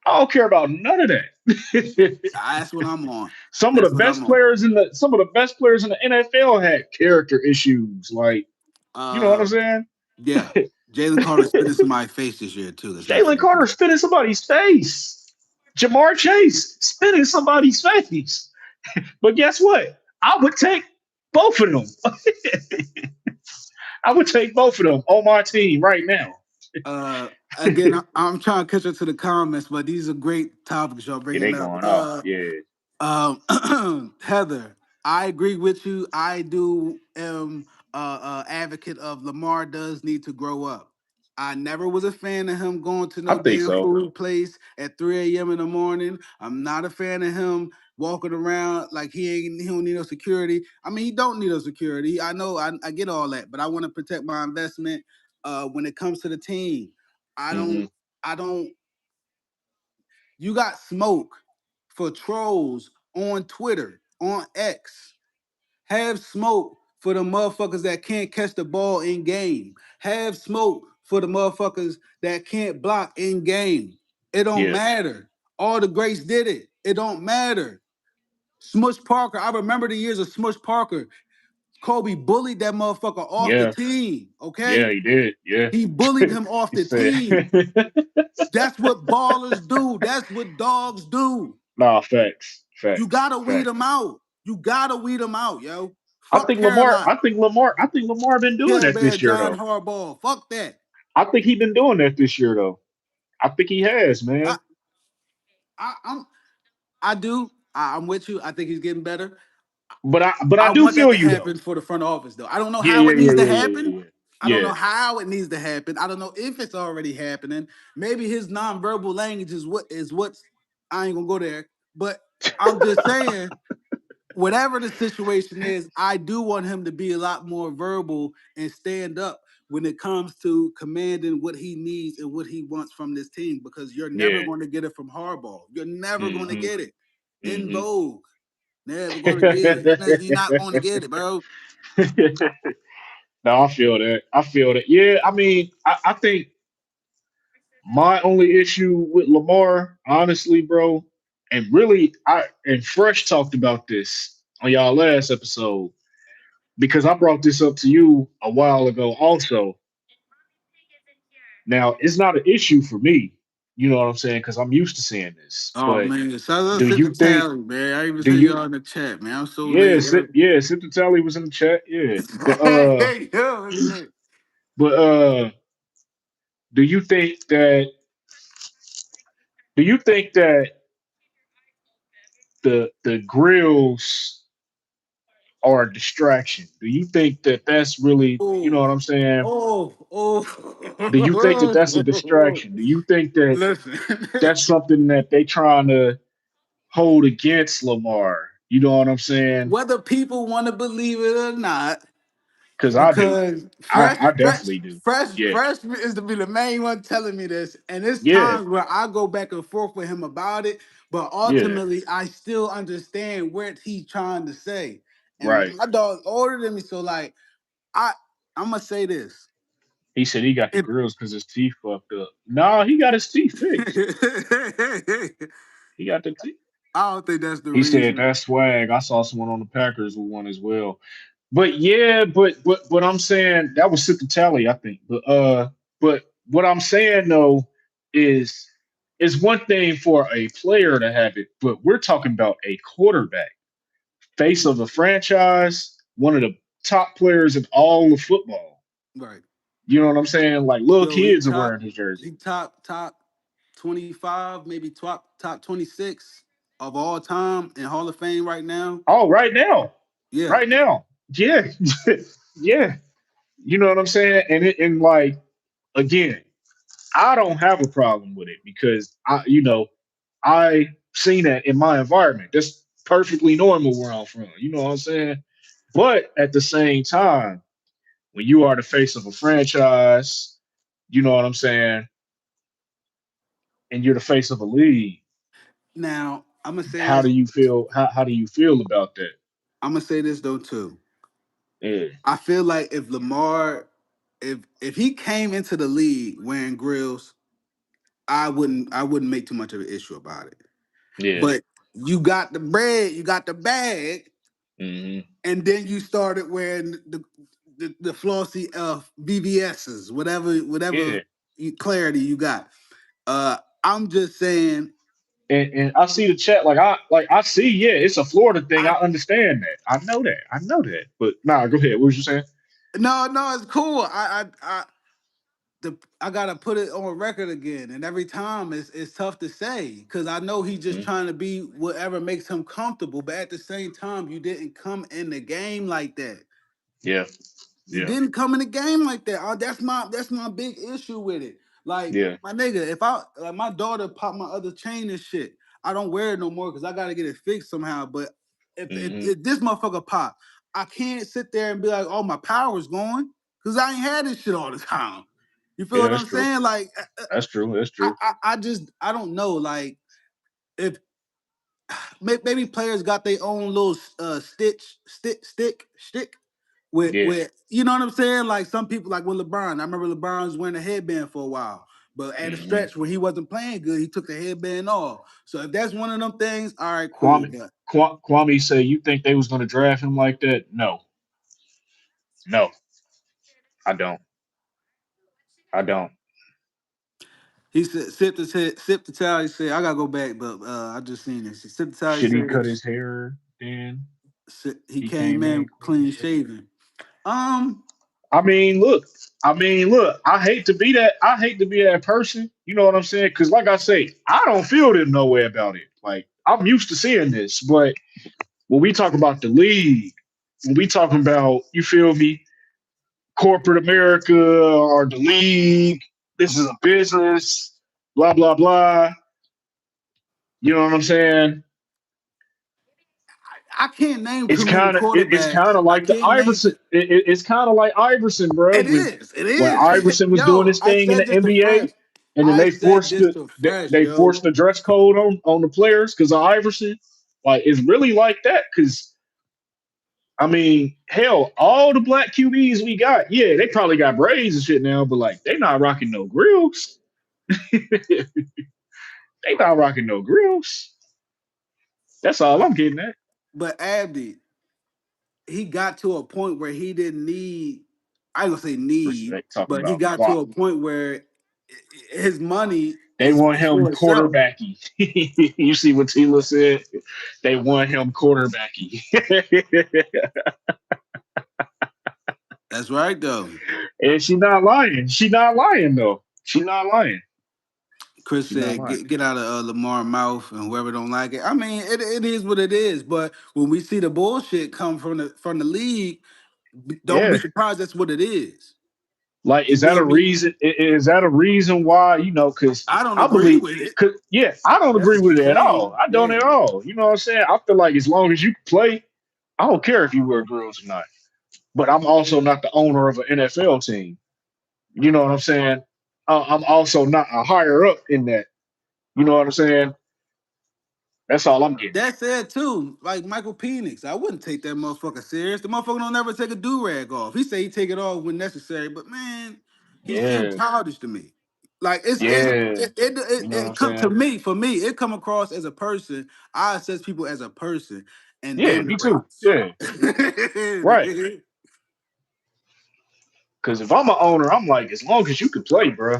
I don't care about none of that. that's what I'm on. some of That's the what I'm best on. players in the some of the best players in the NFL had character issues. Like, you know what I'm Uh, saying? yeah. Jalen Carter spit in somebody's face this year too. Let's not Jalen forget Carter that. spit in somebody's face. Jamar Chase spit in somebody's face. But guess what? I would take both of them. I would take both of them on my team right now. Again, I'm trying to catch up to the comments, but these are great topics y'all Yeah, bringing they up. going off. Yeah. Heather, I agree with you. I do am advocate of Lamar does need to grow up. I never was a fan of him going to I no think damn so. food place at 3 a.m. in the morning. I'm not a fan of him walking around like he don't need no security. I mean, he don't need no security. I know I get all that, but I want to protect my investment when it comes to the team. I Hmm. don't I don't you got smoke for trolls on Twitter, on X. Have smoke for the motherfuckers that can't catch the ball in game. Have smoke for the motherfuckers that can't block in game. It don't Yeah. matter. All the greats did it. It don't matter. Smush Parker, I remember the years of Smush Parker. Kobe bullied that motherfucker off the Yeah. team, Yeah, okay? he did. Yeah. He bullied him off He the said, team. That's what ballers do. That's what dogs do. nah, facts. You Facts. gotta weed them Facts. out. You gotta weed them out, yo. I Fuck think Lamar. Carolina. I think Lamar. I think Lamar been doing Care that Bear, this year John though. Harbaugh. Fuck that. I think he been doing that this year though. I think he has, I, man. I'm I do. I'm with you. I think he's getting better. But I I do want that feel to you though. happen for the front office, though. I don't know Yeah, how yeah, it yeah, needs to yeah, yeah, yeah, happen. yeah. I don't Yeah. know how it needs to happen. I don't know if it's already happening. Maybe his nonverbal language is what's. I ain't gonna go there, but I'm just saying, whatever the situation is, I do want him to be a lot more verbal and stand up when it comes to commanding what he needs and what he wants from this team. Because you're never Yeah. going to get it from Harbaugh. You're never going to Mm-hmm. get it in Mm-hmm. Vogue. Never gonna get it. You're not gonna get it, bro. No, I feel that. I feel that. Yeah, I mean, I think my only issue with Lamar, honestly, bro, and really, I and Fresh talked about this on y'all last episode because I brought this up to you a while ago. Also, now it's not an issue for me. You know what I'm saying? Because I'm used to seeing this. Oh But man, shout out do to you the think? tally, man. I even Do see you? y'all in the chat, man. I'm so Yeah, late. sit. Yeah, sit the tally was in the chat. Yeah, Hey, yo, it's lit. but do you think that? Do you think that the grills are a distraction? Do you think that that's really, you know Oh, what I'm saying? Do you think that that's a oh. distraction? Do you think that Listen, that's something that they trying to hold against Lamar? You know what I'm saying? whether people want to believe it or not, Because I do. because I definitely do. Yeah. fresh is to be the main one telling me this, and it's Yeah. times where I go back and forth with him about it, but Yeah. ultimately I still understand what he's trying to say. And Right. my dog older than me, so like I I'm gonna say this. He said he got the If grills because his teeth fucked up. No, he got his teeth fixed. I He got the teeth. don't think that's the He said reason. that's swag. I saw someone on the Packers with one as well. But yeah, but I'm saying that was Sip the Tally, I think. But what I'm saying though is it's one thing for a player to have it, but we're talking about a quarterback, face of a franchise, one of the top players in all of football. Right. You know what I'm saying? Like little Yo, he kids are top wearing his jersey. he top 25, maybe top 26 of all time in Hall of Fame right now. Oh, right now. Yeah. Right now. Yeah. Yeah. You know what I'm saying? And like again, I don't have a problem with it because I seen that in my environment. That's perfectly normal where I'm from. You know what I'm saying? But at the same time, when you are the face of a franchise, you know what I'm saying, and you're the face of a league, Now, I'm gonna say how this. do you feel? How do you feel about that? I'm gonna say this though too. Yeah, I feel like if Lamar, if he came into the league wearing grills, I wouldn't make too much of an issue about it. yeah, But you got the bread, you got the bag, hmm and then you started wearing the flossy BBSs, whatever yeah. clarity you got. I'm just saying, And I see the chat like I see, yeah, it's a Florida thing. I I understand that. I know that. I know that. But nah, go ahead. What was you saying? no, it's cool. I gotta put it on record again, and every time it's tough to say because I know he's just Mhm. trying to be whatever makes him comfortable, but at the same time, you didn't come in the game like that. Yeah, You yeah, didn't come in the game like that. That's my big issue with it. Like yeah. my nigga, if I like my daughter popped my other chain and shit, I don't wear it no more because I gotta get it fixed somehow. But hmm if this motherfucker pop, I can't sit there and be like, oh, my power's gone because I ain't had this shit all the time. You feel Yeah, what that's I'm true. saying? Like That's true. That's I true. I, I just I don't know. Like if maybe players got their own little stick Yeah. with you know what I'm saying? Like some people like with LeBron. I remember LeBron was wearing a headband for a while. But at a hmm stretch when he wasn't playing good, he took the headband off. So if that's one of them things, all right, cool. Kwame But Kwame say you think they was gonna draft him like that? No, no, I don't. I don't. he said, sip the towel. He said, I gotta go back, but I just seen this. Sip the towel. He Should he said, cut his hair then? He He came came in in clean clean shaven. shaven. Um, I mean, look. I mean, look. I hate to be that. I hate to be that person. You know what I'm saying? Because, like I say, I don't feel this no way about it. Like I'm used to seeing this, but when we talk about the league, when we talking about, you feel me, corporate America or the league, this is a business, blah blah blah. You know what I'm saying? I can't name It's too many kind of it's kind quarterbacks. of I like the can't name. Iverson. It's kind of like Iverson, bro. It is. It When is. Iverson was doing Yo, his I thing in said the this to Fresh. NBA, and then I said this to Fresh, they yo. forced the dress code on the players because of Iverson. Like it's really like that because I mean, hell, all the black QBs we got, yeah, they probably got braids and shit now, but like they not rocking no grills. They not rocking no grills. That's all I'm getting at. But Abdi, he got to a point where he didn't need. I ain't gonna say need, Respect talking but he about got to clock. a point where his money They want is him for itself. quarterbacky. You see what Tila said? They want him quarterbacky. That's right, though. And she not lying. She not lying though. She not lying. Chris She not said, lying. get out of Lamar mouth, and whoever don't like it. I mean, it is what it is. But when we see the bullshit come from the league, don't be Yeah. surprised. That's what it is. Like, You is that feel a me? reason? Is that a reason why? You know, because I don't I agree believe, with it. cause yeah, I don't That's agree just with it at shame. all. I don't Yeah. at all. You know what I'm saying? I feel like as long as you can play, I don't care if you wear grills or not. But I'm also not the owner of an NFL team. You know what I'm saying? I'm also not a higher up in that. You know what I'm saying? That's all I'm getting at. That said too, like Michael Penix, I wouldn't take that motherfucker serious. The motherfucker don't never take a do rag off. He say he take it off when necessary, but man, he's still Yeah, childish to me. Like yeah. You know what I'm it come to saying? me for me. It come across as a person. I assess people as a person, and Yeah, then the me too. race. Yeah, right. Because if I'm an owner, I'm like, as long as you can play, bro,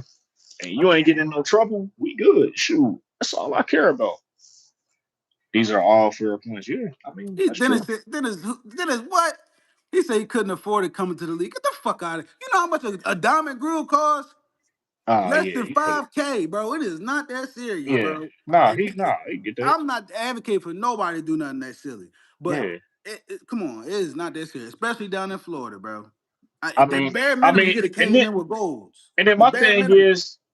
and you ain't getting in no trouble, we good. Shoot, that's all I care about. These are all fair points. Yeah, I mean that's Dennis true. said, Dennis what? He said he couldn't afford it coming to the league. Get the fuck out of here. You know how much a diamond grill costs? Oh Less yeah, than he could have. 5K, bro. It is not that serious, Yeah, bro. nah, And he nah, he get that. I'm not advocating for nobody to do nothing that silly, but Yeah, come on, it is not that serious, especially down in Florida, bro. I The mean, bare I minimum, you mean, could have and came then in with goals. and then The bare minimum.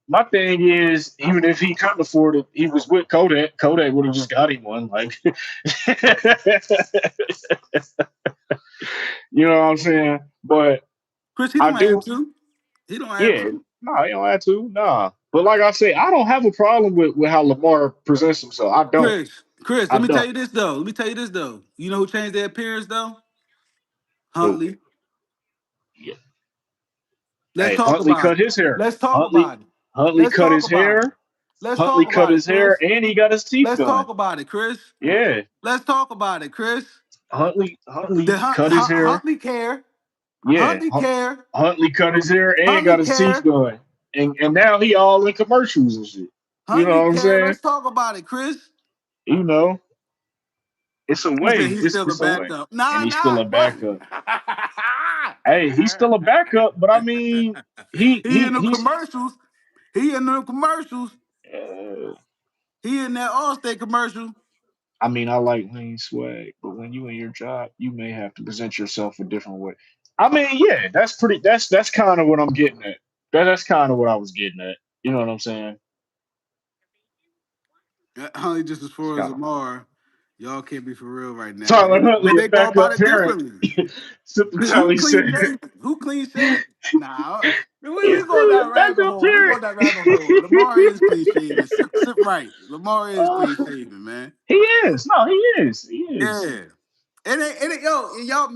my thing is, even if he couldn't afford it, he was with Kodak. Kodak would have just got him one. Like, you know what I'm saying? But Chris, he I don't have do, to. He don't have yeah. to. Nah, you don't have to. Nah. But like I say, I don't have a problem with how Lamar presents himself. I don't. Chris, I let me tell don't. you this though. Let me tell you this though. You know who changed their appearance though? Who? Huntley. Yeah. Let's Hey, talk Huntley about cut it. his hair. Let's talk Huntley about it. Huntley Let's cut talk his about it. hair. Let's Huntley talk cut about it, his hair, Chris. and he got his teeth Let's done. talk about it, Chris. Yeah. Let's talk about it, Chris. Huntley cut his hair. Huntley care. Yeah. Huntley care. Huntley cut his hair and Huntley got his teeth care. done. And now he all in commercials and shit. You know Huntley what I'm care. saying? Let's talk about it, Chris. You know, it's a He said way. he's still a It's a way. backup. And Nah, he's still nah. a What? backup. Hey, he's still a backup, but I mean, He in the he's commercials. He in the commercials. uh, He in that Allstate commercial. I mean, I like lean swag, but when you in your job, you may have to present yourself a different way. I mean, yeah, that's pretty. That's kind of what I'm getting at. That's kind of what I was getting at. You know what I'm saying? Huntley just as It's far as kind of Lamar. Y'all can't be for real right now. Tyler Huntley, Maybe a they go about backup it parent. differently. Sipping Who Kelly clean said, shaven? Who clean shaven? Nah, we "He's going still down a rabbit backup hole. We parent." going down rabbit hole. Lamar is clean shaven. Sit right. Lamar is clean shaven, man. He is. No, he is. He is. Yeah. Yo, and y'all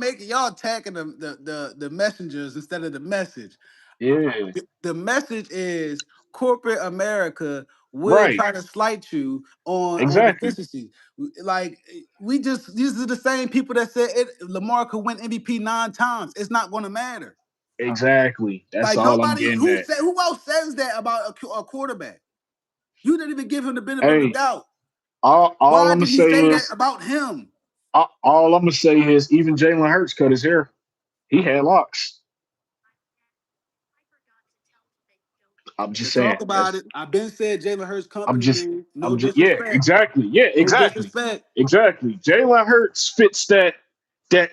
attacking the messengers instead of the message. Yeah. The message is corporate America will Right. try to slight you on Exactly. deficiency. Like we just these are the same people that said Lamar could win MVP 9 times. It's not going to matter. Exactly. That's Like all I'm nobody getting at. who else says that about a quarterback? You didn't even give him the benefit of the Hey, doubt. all Why I'm gonna did he say say that is, about him? All I'm gonna say is even Jalen Hurts cut his hair. He had locks. I'm just Let's saying. talk about That's it. I've been said Jalen Hurts I'm company just man. No I'm just yeah, disrespect. exactly. Yeah, No exactly. disrespect. Exactly. Jalen Hurts fits that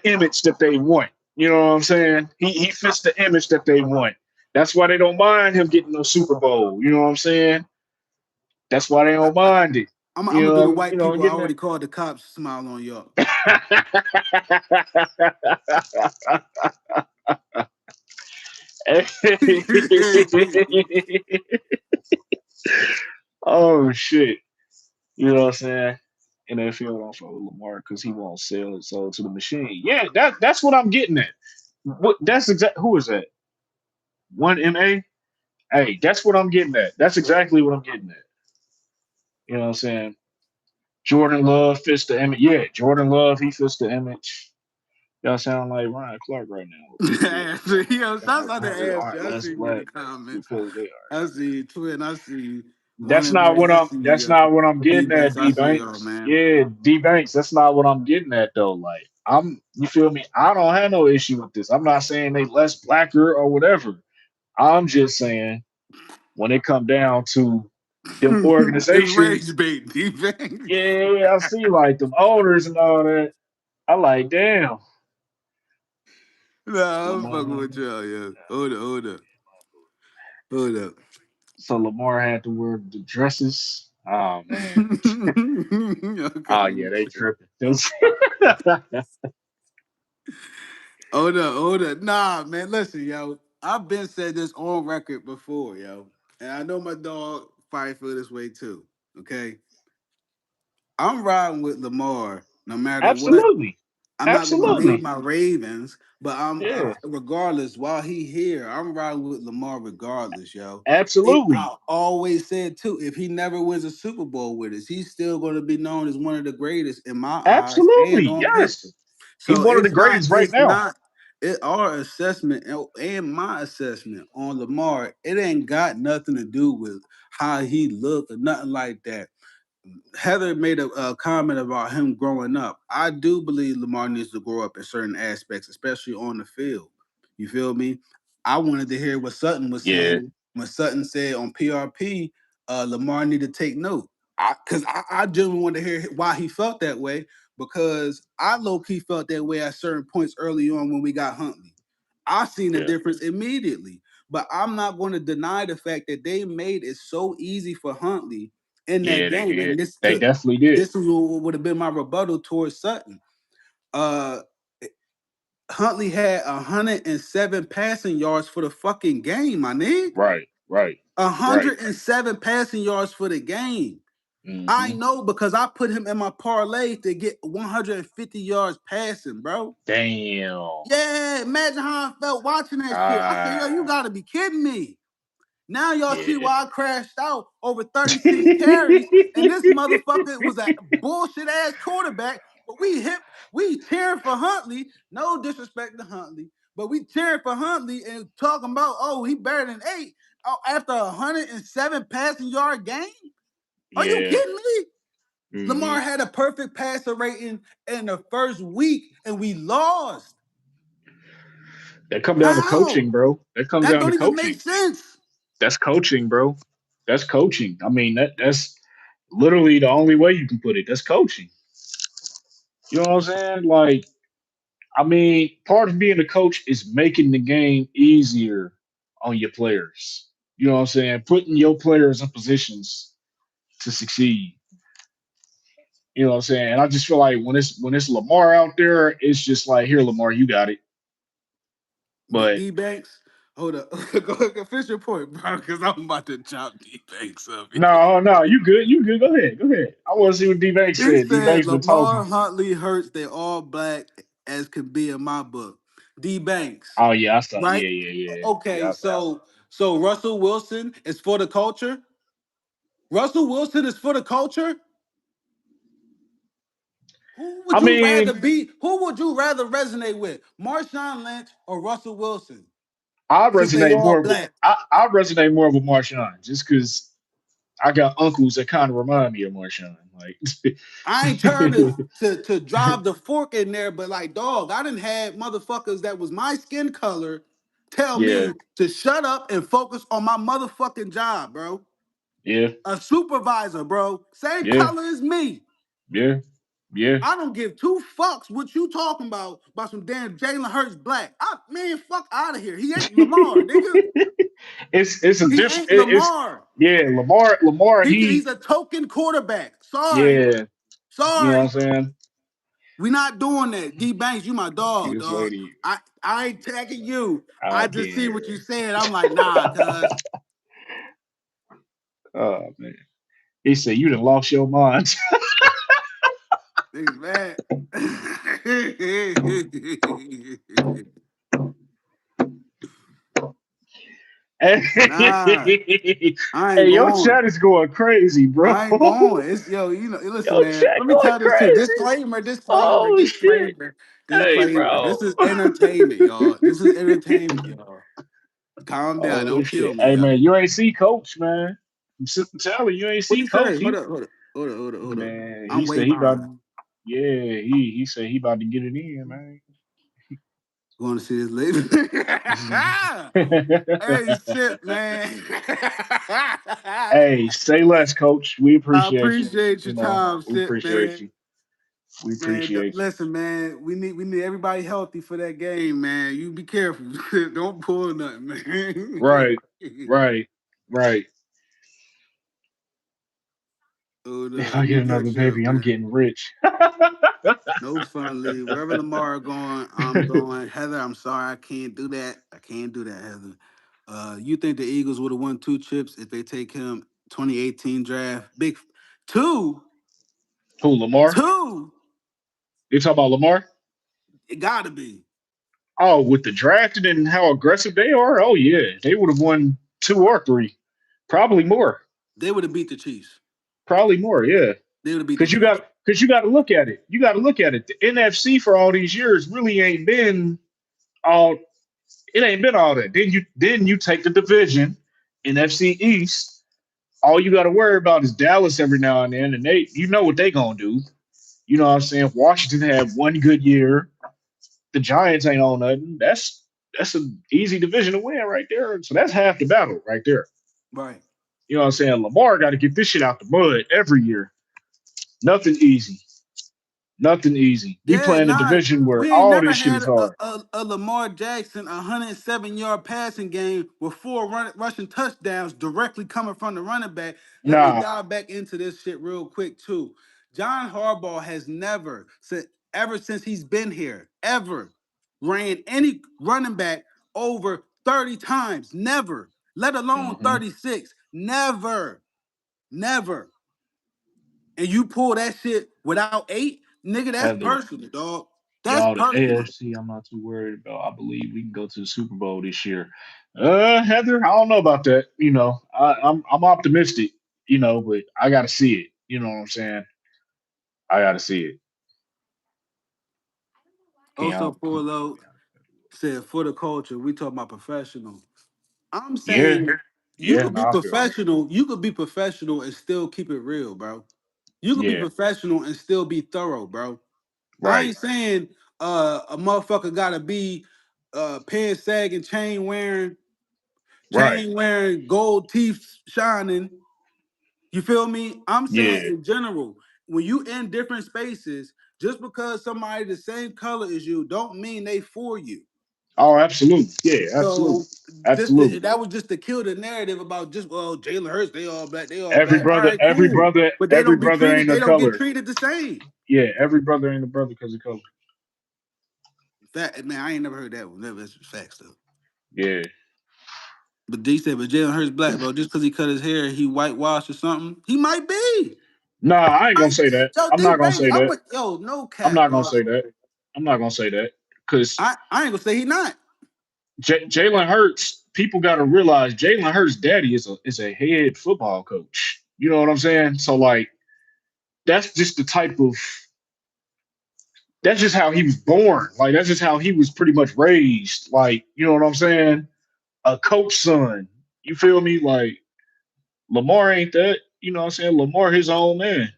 image that they want. You know what I'm saying? He fits the image that they want. That's why they don't mind him getting no Super Bowl. You know what I'm saying? That's why they don't mind it. I'm gonna do the white You know, people. I getting already that. called the cops. Smile on y'all. Oh shit. You know what I'm saying? NFL don't follow Lamar because he won't sell it sold to the machine. Yeah, that's what I'm getting at. What that's exact who is that? One MA? Hey, that's what I'm getting at. That's exactly what I'm getting at. You know what I'm saying? Jordan Love fits the image. Yeah, Jordan Love, he fits the image. Y'all sound like Ryan Clark right now. Yeah. Yo, shouts out to All Ashley. right, I let's see you in the relax comments. because they I see you, twin. I see you. One That's and not Ray. what I I'm. see That's you. not what I'm D getting at, Banks. I D see y'all, Banks. man. Yeah, D Banks. That's not what I'm getting at though. Like I'm. You feel me? I don't have no issue with this. I'm not saying they less blacker or whatever. I'm just saying when it come down to them It's rage organizations. bait, D Banks. Yeah, I see like them owners and all that. I like damn. Nah, I'm fucking Lamar. with y'all, yeah. Hold up. So Lamar had to wear the dresses. Oh man. Okay, Oh let yeah, me they chill. tripping. Hold up. Nah, man, listen, yo. I've been said this on record before, yo. And I know my dog fight for this way too. Okay. I'm riding with Lamar no matter what. Absolutely. I'm not gonna name Absolutely. my Ravens, but I'm Yeah. regardless. While he here, I'm riding with Lamar regardless, yo. Absolutely. I always said too, if he never wins a Super Bowl with us, he's still going to be known as one of the greatest in my eyes Absolutely. and on paper. Yes. He's So one of the greatest right it's now. not our assessment and my assessment on Lamar. It ain't got nothing to do with how he look or nothing like that. Heather made a comment about him growing up. I do believe Lamar needs to grow up in certain aspects, especially on the field. You feel me? I wanted to hear what Sutton was Yeah. saying when Sutton said on PRP, Lamar needed to take note. I genuinely wanted to hear why he felt that way because I low key felt that way at certain points early on when we got Huntley. I seen the Yeah. difference immediately, but I'm not going to deny the fact that they made it so easy for Huntley in that Yeah, they game. did. And this They could definitely did. this is what would have been my rebuttal towards Sutton. Uh Huntley had 107 passing yards for the fucking game, my nigga. Right. Right. Right. 107 passing yards for the game. I Hmm. know because I put him in my parlay to get 150 yards passing, bro. Damn. Yeah, imagine how I felt watching that shit. I said, yo, you Ah. gotta be kidding me. Now y'all see Yeah. why I crashed out over 36 carries, and this motherfucker was a bullshit ass quarterback. But we cheering for Huntley. No disrespect to Huntley, but we cheering for Huntley and talking about, oh, he better than 8 after a 107 passing yard game. Are you Yeah. kidding me? Hmm. Lamar had a perfect passer rating in the first week, and we lost. That come down to How? coaching, bro. That comes That down to don't even make coaching. sense. That's coaching, bro. That's coaching. I mean, that's literally the only way you can put it. That's coaching. You know what I'm saying? Like, I mean, part of being a coach is making the game easier on your players. You know what I'm saying? Putting your players in positions to succeed. You know what I'm saying? And I just feel like when it's Lamar out there, it's just like, here, Lamar, you got it. But D Banks. Hold up. Go ahead, finish your point, bro, because I'm about to chop D Banks up. no, no, you good, you good. Go ahead, go ahead. I want to see what D Banks He said. D said Banks been Lamar talking. Huntley Hurts, they all black as can be in my book. D Banks, Oh yeah, I saw. right? Yeah, yeah, yeah, yeah. Okay, I saw. so Russell Wilson is for the culture. Russell Wilson is for the culture. Who I would you rather mean, be? Who would you rather resonate with? Marshawn Lynch or Russell Wilson? I Since they resonate all more with black. I resonate more with Marshawn just because. I got uncles that kind of remind me of Marshawn. Like, I ain't trying to drive the fork in there, but like, dog, I done had motherfuckers that was my skin color tell yeah, me to shut up and focus on my motherfucking job, bro. yeah, A supervisor, bro, same yeah, color as me. yeah, yeah. I don't give two fucks what you talking about some damn Jalen Hurts black. Man, fuck out of here. He ain't Lamar, nigga. It's a He different. ain't Lamar. Yeah. Lamar. He's a token quarterback. Sorry, Yeah. You know what I'm sorry. saying? We not doing that. D Banks, you my dog, This dog. lady, I ain't tagging you. I I just can't see hear what you her. said. I'm like, nah, cuz. Oh man. He said you done lost your mind. Niggas mad. Hey, Nah, I ain't your going. chat is going crazy, bro. I ain't going. It's yo, you know, listen, Your man. chat Let me going tell this too. crazy. Disclaimer, disclaimer, Oh shit. disclaimer, Hey, disclaimer. bro. This is entertainment, y'all. This is entertainment, y'all. Calm down. Oh Don't kill shit. me, Hey y'all. man, you ain't see coach, man. I'm telling you, ain't What see you say? coach. Hold up, hold up, hold up, hold up, hold up. Man, he I'm way said he about. behind. Yeah, he said he about to get it in, man. Going to see this lady. Hey, shit, man. Hey, say less, coach. We I appreciate you. appreciate You your know, time, we shit, appreciate man. you. We Man, appreciate you. listen, man. We need everybody healthy for that game, man. You be careful. Don't pull nothing, man. Right, right, right. Hold If up, I let me get another catch up, baby, I'm man. getting rich. No fun league. Wherever Lamar going, I'm going. Heather, I'm sorry, I can't do that. I can't do that, Heather. You think the Eagles would have won two chips if they take him 2018 draft? Big two, Who, Lamar? two. You talking about Lamar? It gotta be. Oh, with the drafted and how aggressive they are, oh yeah, they would have won two or three, probably more, They would have beat the Chiefs. probably more. Yeah, They would have beat the because Chiefs. you got to look at it. You got to look at it. The NFC for all these years really ain't been all. It ain't been all that. Then you take the division, NFC East. All you got to worry about is Dallas every now and then, and they, you know what they gonna do. You know what I'm saying? Washington had one good year. The Giants ain't on nothing. That's an easy division to win right there. So that's half the battle right there. Right. You know what I'm saying? Lamar got to get this shit out the mud every year. Nothing easy. Nothing easy. We Yeah, playing a nah. division where We ain't all never this shit had is hard. a Lamar Jackson 107-yard passing game with four rushing touchdowns directly coming from the running back. Let me Nah. dive back into this shit real quick too. John Harbaugh has never, ever since he's been here, ever ran any running back over 30 times. Never. Let alone Mm-hmm. 36. Never. Never. And you pull that shit without eight, nigga, that's Heather, personal, dog. That's y'all, the personal. AFC, I'm not too worried about. I believe we can go to the Super Bowl this year. Heather, I don't know about that. You know, I'm optimistic. You know, but I got to see it. You know what I'm saying? I got to see it. Can Also, y'all? for low said for the culture, we talk about professional. I'm Yeah, saying you yeah. could No, be I feel you. professional. You could be professional and still keep it real, bro. You could be Yeah, professional and still be thorough, bro. I right, ain't saying a motherfucker gotta be pants sagging, right. chain wearing, gold teeth shining. You feel me? I'm saying Yeah. in general, when you in different spaces, just because somebody the same color as you, don't mean they for you. Oh, absolutely. Yeah, absolutely, So absolutely. that was just to kill the narrative about just Jalen Hurts, they all black, they all black. All right, cool. But they Every don't be brother treated, ain't a they don't get color. treated the same. Yeah, every brother ain't a brother because of color. That man, I ain't never heard that one. That's facts though. Yeah. But D said, but Jalen Hurts black, bro. Just because he cut his hair, he whitewashed or something. He might be. Nah, I ain't gonna say that. Yo, I'm D not gonna Banks, say that. no I'm cap, not gonna dog. say that. I'm not gonna say that because I ain't gonna say he not. Jalen Hurts. People got to realize Jalen Hurts' daddy is a head football coach. You know what I'm saying? So like, that's just the type of that's just how he was born. Like that's just how he was pretty much raised. Like, you know what I'm saying? A coach son. You feel me? Like Lamar ain't that. you know what I'm saying, Lamar his own man.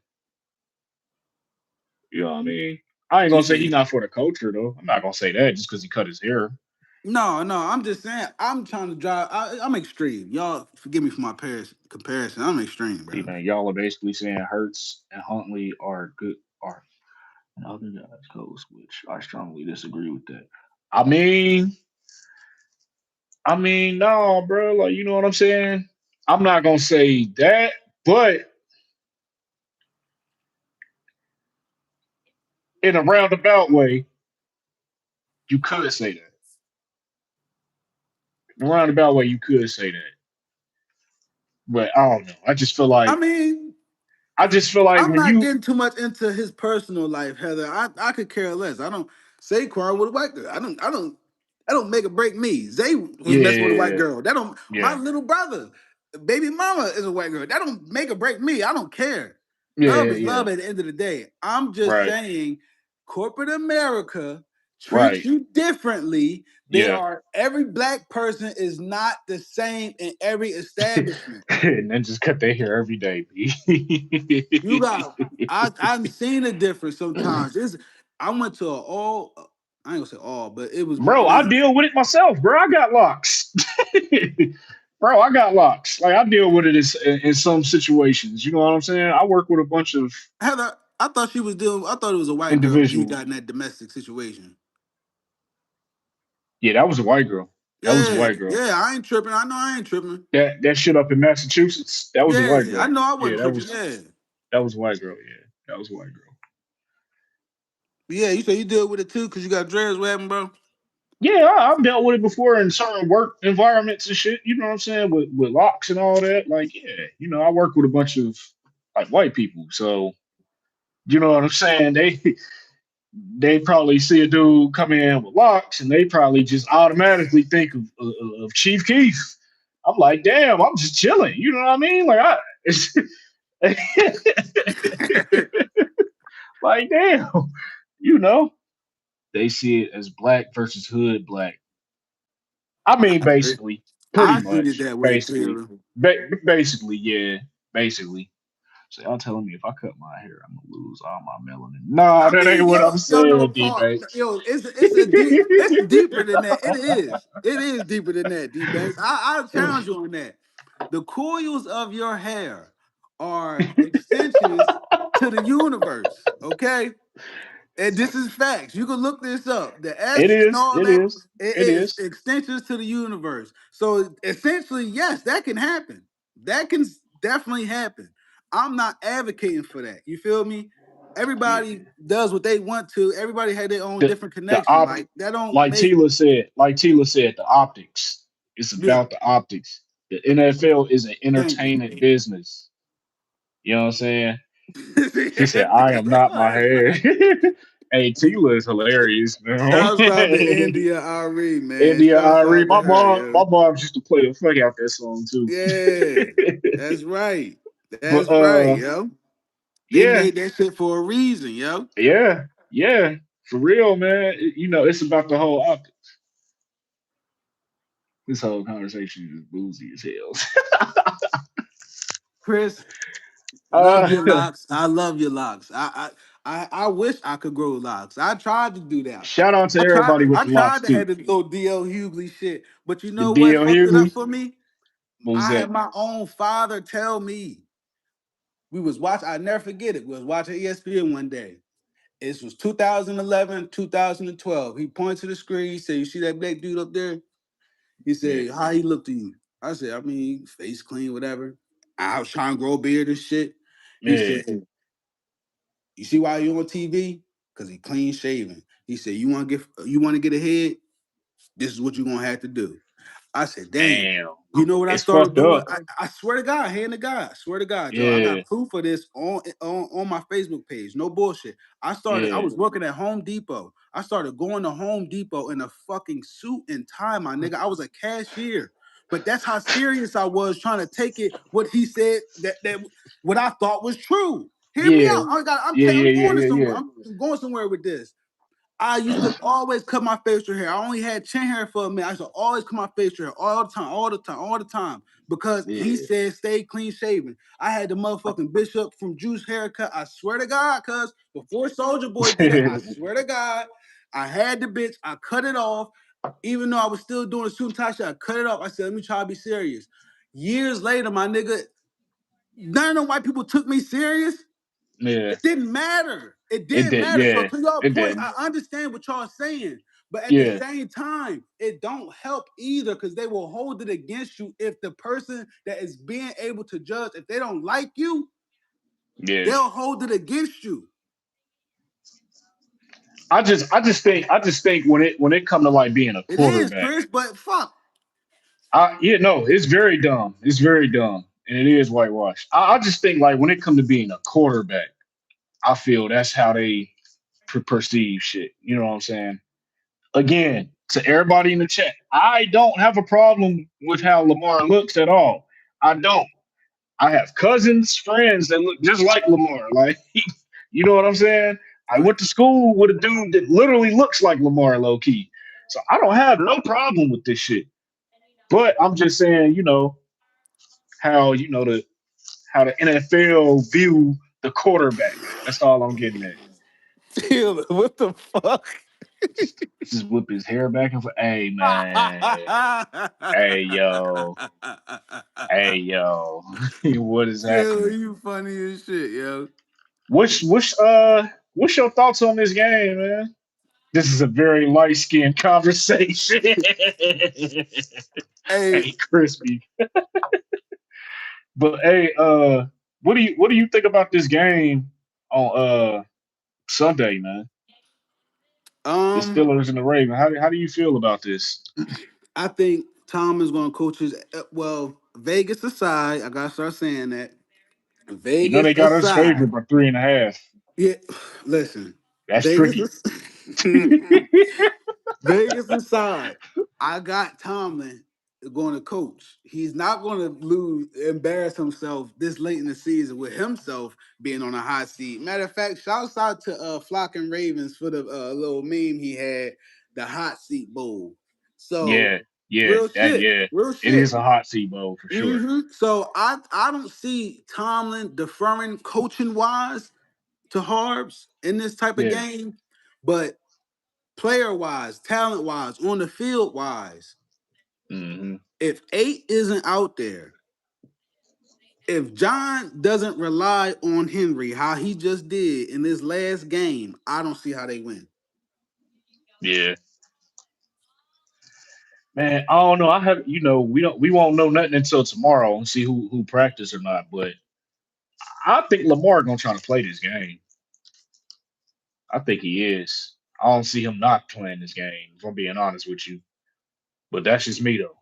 You know what I mean? I ain't gonna say Yeah. he's not for the culture though. I'm not gonna say that just because he cut his hair. No, no, I'm just saying. I'm trying to drive. I'm extreme. Y'all forgive me for my Paris comparison. I'm extreme, See, bro. man, y'all are basically saying Hurts and Huntley are good, are and other guys coast, which I strongly disagree with that. I mean, no, bro. Like, you know what I'm saying? I'm not gonna say that, but in a roundabout way, you could say that. In a roundabout way, you could say that. But I don't know. I mean, I just feel like I'm when not you, getting too much into his personal life, Heather. I could care less. I don't Saquon with a white girl. I don't make or break me. Zay was messing with a white yeah, girl. That don't my yeah, little brother, baby mama is a white girl. That don't make or break me. I don't care. Love yeah, is yeah, love at the end of the day. I'm just right, saying corporate America treats right, you differently. They yeah. are every black person is not the same in every establishment. And then just cut their hair every day, B. You got I've seen a difference sometimes. I went to a all I ain't gonna say all, but Bro, it I was deal with it myself, bro. I got locks. Bro, I got locks. Like I deal with it in some situations. You know what I'm saying? I work with a bunch of Heather. I thought it was a white girl that he got in individuals. that domestic situation. Yeah, that was a white girl. That was a Yeah, white girl. yeah, I ain't tripping. I know I ain't tripping. That shit up in Massachusetts, that was a white Yeah, I girl. know I Yeah, wasn't tripping. Yeah. that was a white girl. Yeah, that was a white girl. Yeah, you say you deal with it too because you got dreads. What happened, bro? Yeah, I've dealt with it before in certain work environments and shit. You know what I'm saying? With locks and all that. Like, yeah, I work with a bunch of like white people, so you know what I'm saying? They probably see a dude come in with locks, and they probably just automatically think of Chief Keef. I'm like, damn, I'm just chilling. You know what I mean? Like, it's like, damn, you know, they see it as black versus hood black. I mean, basically, pretty I see it much, that way, Taylor. basically, yeah, basically. So y'all telling me if I cut my hair, I'm gonna lose all my melanin? Nah, I that ain't mean, what I'm no, saying, D Paul, Banks. it's a deep, it's deeper than that. It is deeper than that, D Banks. I challenge you on that. The coils of your hair are extensions to the universe. Okay, and this is facts. You can look this up. The It S and is, all it that, is, it it is is. extensions to the universe. So essentially, yes, that can happen. That can definitely happen. I'm not advocating for that. You feel me? Yeah. Everybody does what they want to. Everybody had their own The different the connection. op Like that don't like make Tila said, the optics. It's yeah. about the optics. The NFL is an Thank you. entertainment business. You know what I'm saying? She said, I am not my hair. Hey, Tila is hilarious, man. Shouts out to India Ari, man. India Shouts Irie. out to her, yo. My mom used to play the fuck out that song too. Yeah, that's right. That's But right, yo. They yeah, made that shit for a reason, yo. yeah, yeah. For real, man. It's about the whole optics. This whole conversation is boozy as hell. Chris, love uh, your locks. I love your locks. I wish I could grow locks. I tried to do that. Shout out to everybody with I the locks tried to too. have this little DL Hughley shit, but you The know what DL fucked it up Hughley. for me? What was I that? had my own father tell me. We was watching, I never forget it. We was watching ESPN one day. It was 2011, 2012. He pointed to the screen. He said, "You see that black dude up there?" He Yeah, said, "How he look to you?" I said, "I mean, face clean, whatever." I was trying to grow a beard and shit. He yeah, said, "You see why you on TV? Because he clean shaven." He said, you want to get ahead? This is what you're gonna have to do." I said, "Damn." damn, You know what I it's started fucked doing? up. I swear to God, hand to God, I swear to God, Joe. I Yeah, got proof of this on my Facebook page. No bullshit. I yeah, was working at Home Depot. I started going to Home Depot in a fucking suit and tie, my nigga. I was a cashier. But that's how serious I was trying to take it, what he said, that what I thought was true. Hear me yeah, out. yeah, I'm yeah, going to yeah, somewhere. yeah, I'm going somewhere with this. I used to always cut my facial hair. I only had chin hair for a minute. I used to always cut my facial hair all the time, all the time, all the time. Because he Yeah. said stay clean shaven. I had the motherfucking Bishop from Juice haircut. I swear to God, cuz before Soldier Boy did it, I swear to God, I had the bitch. I cut it off. Even though I was still doing the suit and tie shit, I cut it off. I said, let me try to be serious. Years later, my nigga, none of the white people took me serious. Yeah. It didn't matter. It It didn't did. matter. So Yeah. to your It point, didn't. I understand what y'all saying, but at the Yeah. same time, it don't help either because they will hold it against you if the person that is being able to judge, if they don't like you, Yeah. they'll hold it against you. I just think when it come to like being a It is, quarterback, Chris, but fuck. yeah, no, it's very dumb. It's very dumb, and it is whitewashed. I just think like when it come to being a quarterback, I feel that's how they perceive shit. You know what I'm saying? Again, to everybody in the chat, I don't have a problem with how Lamar looks at all. I don't. I have cousins, friends that look just like Lamar. Like, you know what I'm saying? I Right. went to school with a dude that literally looks like Lamar low key. So I don't have no problem with this shit. But I'm just saying, how the NFL view the quarterback. That's all I'm getting at. Taylor, what the fuck? Just whip his hair back and forth. Hey man. Hey yo. Hey yo. What is Taylor, happening? you funny as shit, yo. What's your thoughts on this game, man? This is a very light skinned conversation. Hey, Hey, crispy. But hey, what do you think about this game on Sunday, man? The um, Steelers and the Ravens. How do you feel about this? I think Tom is going to coach his. Well, Vegas aside, I gotta start saying that. You know Vegas they got us aside, favored by 3.5. yeah. Listen, That's Vegas tricky. is Vegas aside. I got Tomlin going to coach. He's not going to embarrass himself this late in the season with himself being on a hot seat. Matter of fact, shouts out to Flock and Ravens for the little meme he had, the hot seat bowl. So Yeah, yeah, real shit, yeah. real It shit. is a hot seat bowl for sure. So I don't see Tomlin deferring coaching wise to Harbs in this type of Yeah. game, but player wise, talent wise, on the field wise, Hmm. if 8 isn't out there, if John doesn't rely on Henry how he just did in this last game, I don't see how they win. Yeah. Man, I don't know. I have we won't know nothing until tomorrow and see who practice or not. But I think Lamar gonna try to play this game. I think he is. I don't see him not playing this game, if I'm being honest with you. But that's just me though.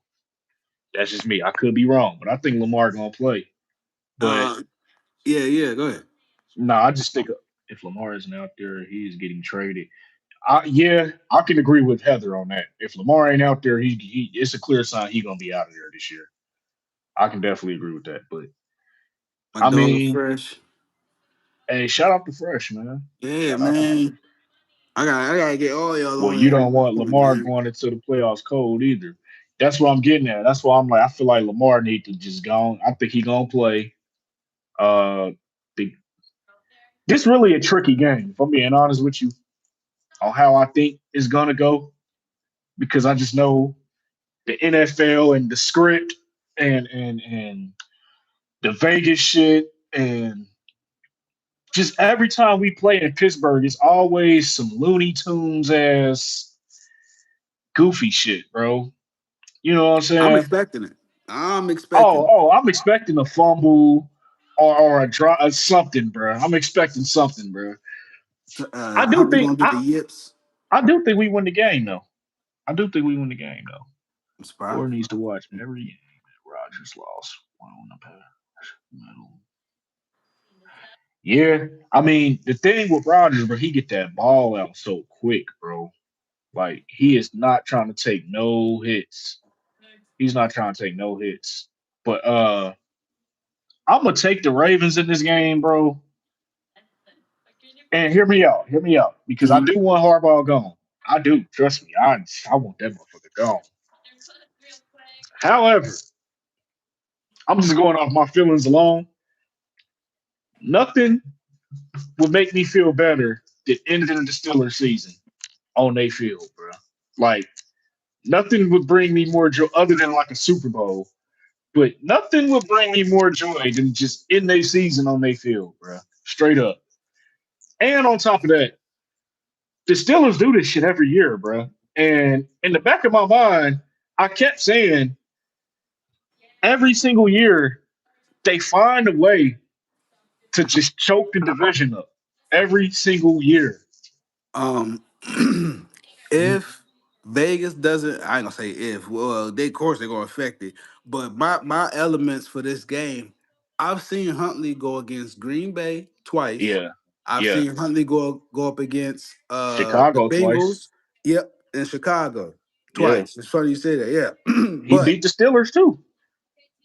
That's just me. I could be wrong, but I think Lamar gonna play. But Uh, yeah, go ahead. no, I just think if Lamar isn't out there, he is getting traded. Yeah, I can agree with Heather on that. If Lamar ain't out there, he it's a clear sign he gonna be out of there this year. I can definitely agree with that. But My I dog mean, fresh. hey, shout out to Fresh, man. Yeah, Shout out to Fresh. man. I gotta get all y'all Well, on you here don't at this want point, Lamar man. going into the playoffs cold either. That's what I'm getting at. That's why I'm like, I feel like Lamar need to just go on. I think he gonna play. Uh, the, this really a tricky game. If I'm being honest with you, on how I think it's gonna go, because I just know the NFL and the script and the Vegas shit and just every time we play in Pittsburgh, it's always some Looney Tunes ass goofy shit, bro. You know what I'm I'm saying? expecting it. I'm Oh, expecting oh, I'm expecting a fumble or a draw something, bro. I'm expecting something, bro. it. I I do hope you're think gonna get the I yips. I do think we win the game though. I do think we win the game though. I'm surprised. Or needs to watch every game that Rogers lost. One on the pass. Middle. Yeah, I mean the thing with Rogers, bro, he get that ball out so quick, bro. Like he is not trying to take no hits. He's not trying to take no hits. But I'm gonna take the Ravens in this game, bro. And hear me out, because I Hmm. do want Harbaugh gone. I do, trust me. I want that motherfucker gone. However, I'm just going off my feelings alone. Nothing would make me feel better than ending the Steelers season on their field, bro. Like nothing would bring me more joy other than like a Super Bowl. But nothing would bring me more joy than just end their season on their field, bro. Straight up. And on top of that, the Steelers do this shit every year, bro. And in the back of my mind, I kept saying every single year they find a way to just choke the division up. Every single year. Um, if Vegas doesn't, I ain't gonna say if. Well, they of course they're gonna affect it. But my elements for this game, I've seen Huntley go against Green Bay twice. Yeah. I've Yeah. seen Huntley go up against the Chicago twice. Bengals. Yep, in Chicago Yeah. twice. It's funny you say that. Yeah, He but beat the Steelers too.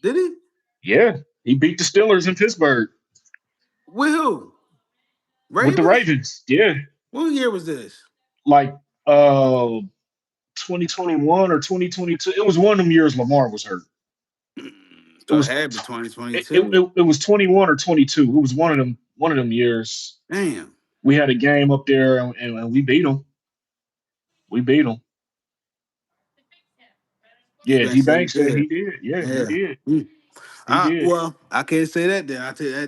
did he? Yeah. He beat the Steelers in Pittsburgh With who? with the Ravens? Ravens. Yeah. What year was this? Like uh 2021 or 2022. It was one of them years Lamar was hurt. It So it was had to be it, it, 2022. it, it was 21 or 22. It was one of them years. Damn. We had a game up there and we beat them. We beat them. Yeah, Smash D said he Banks said he did. did. Yeah, he Yeah. did. Mm. He did. Well, I can't say that then. I tell you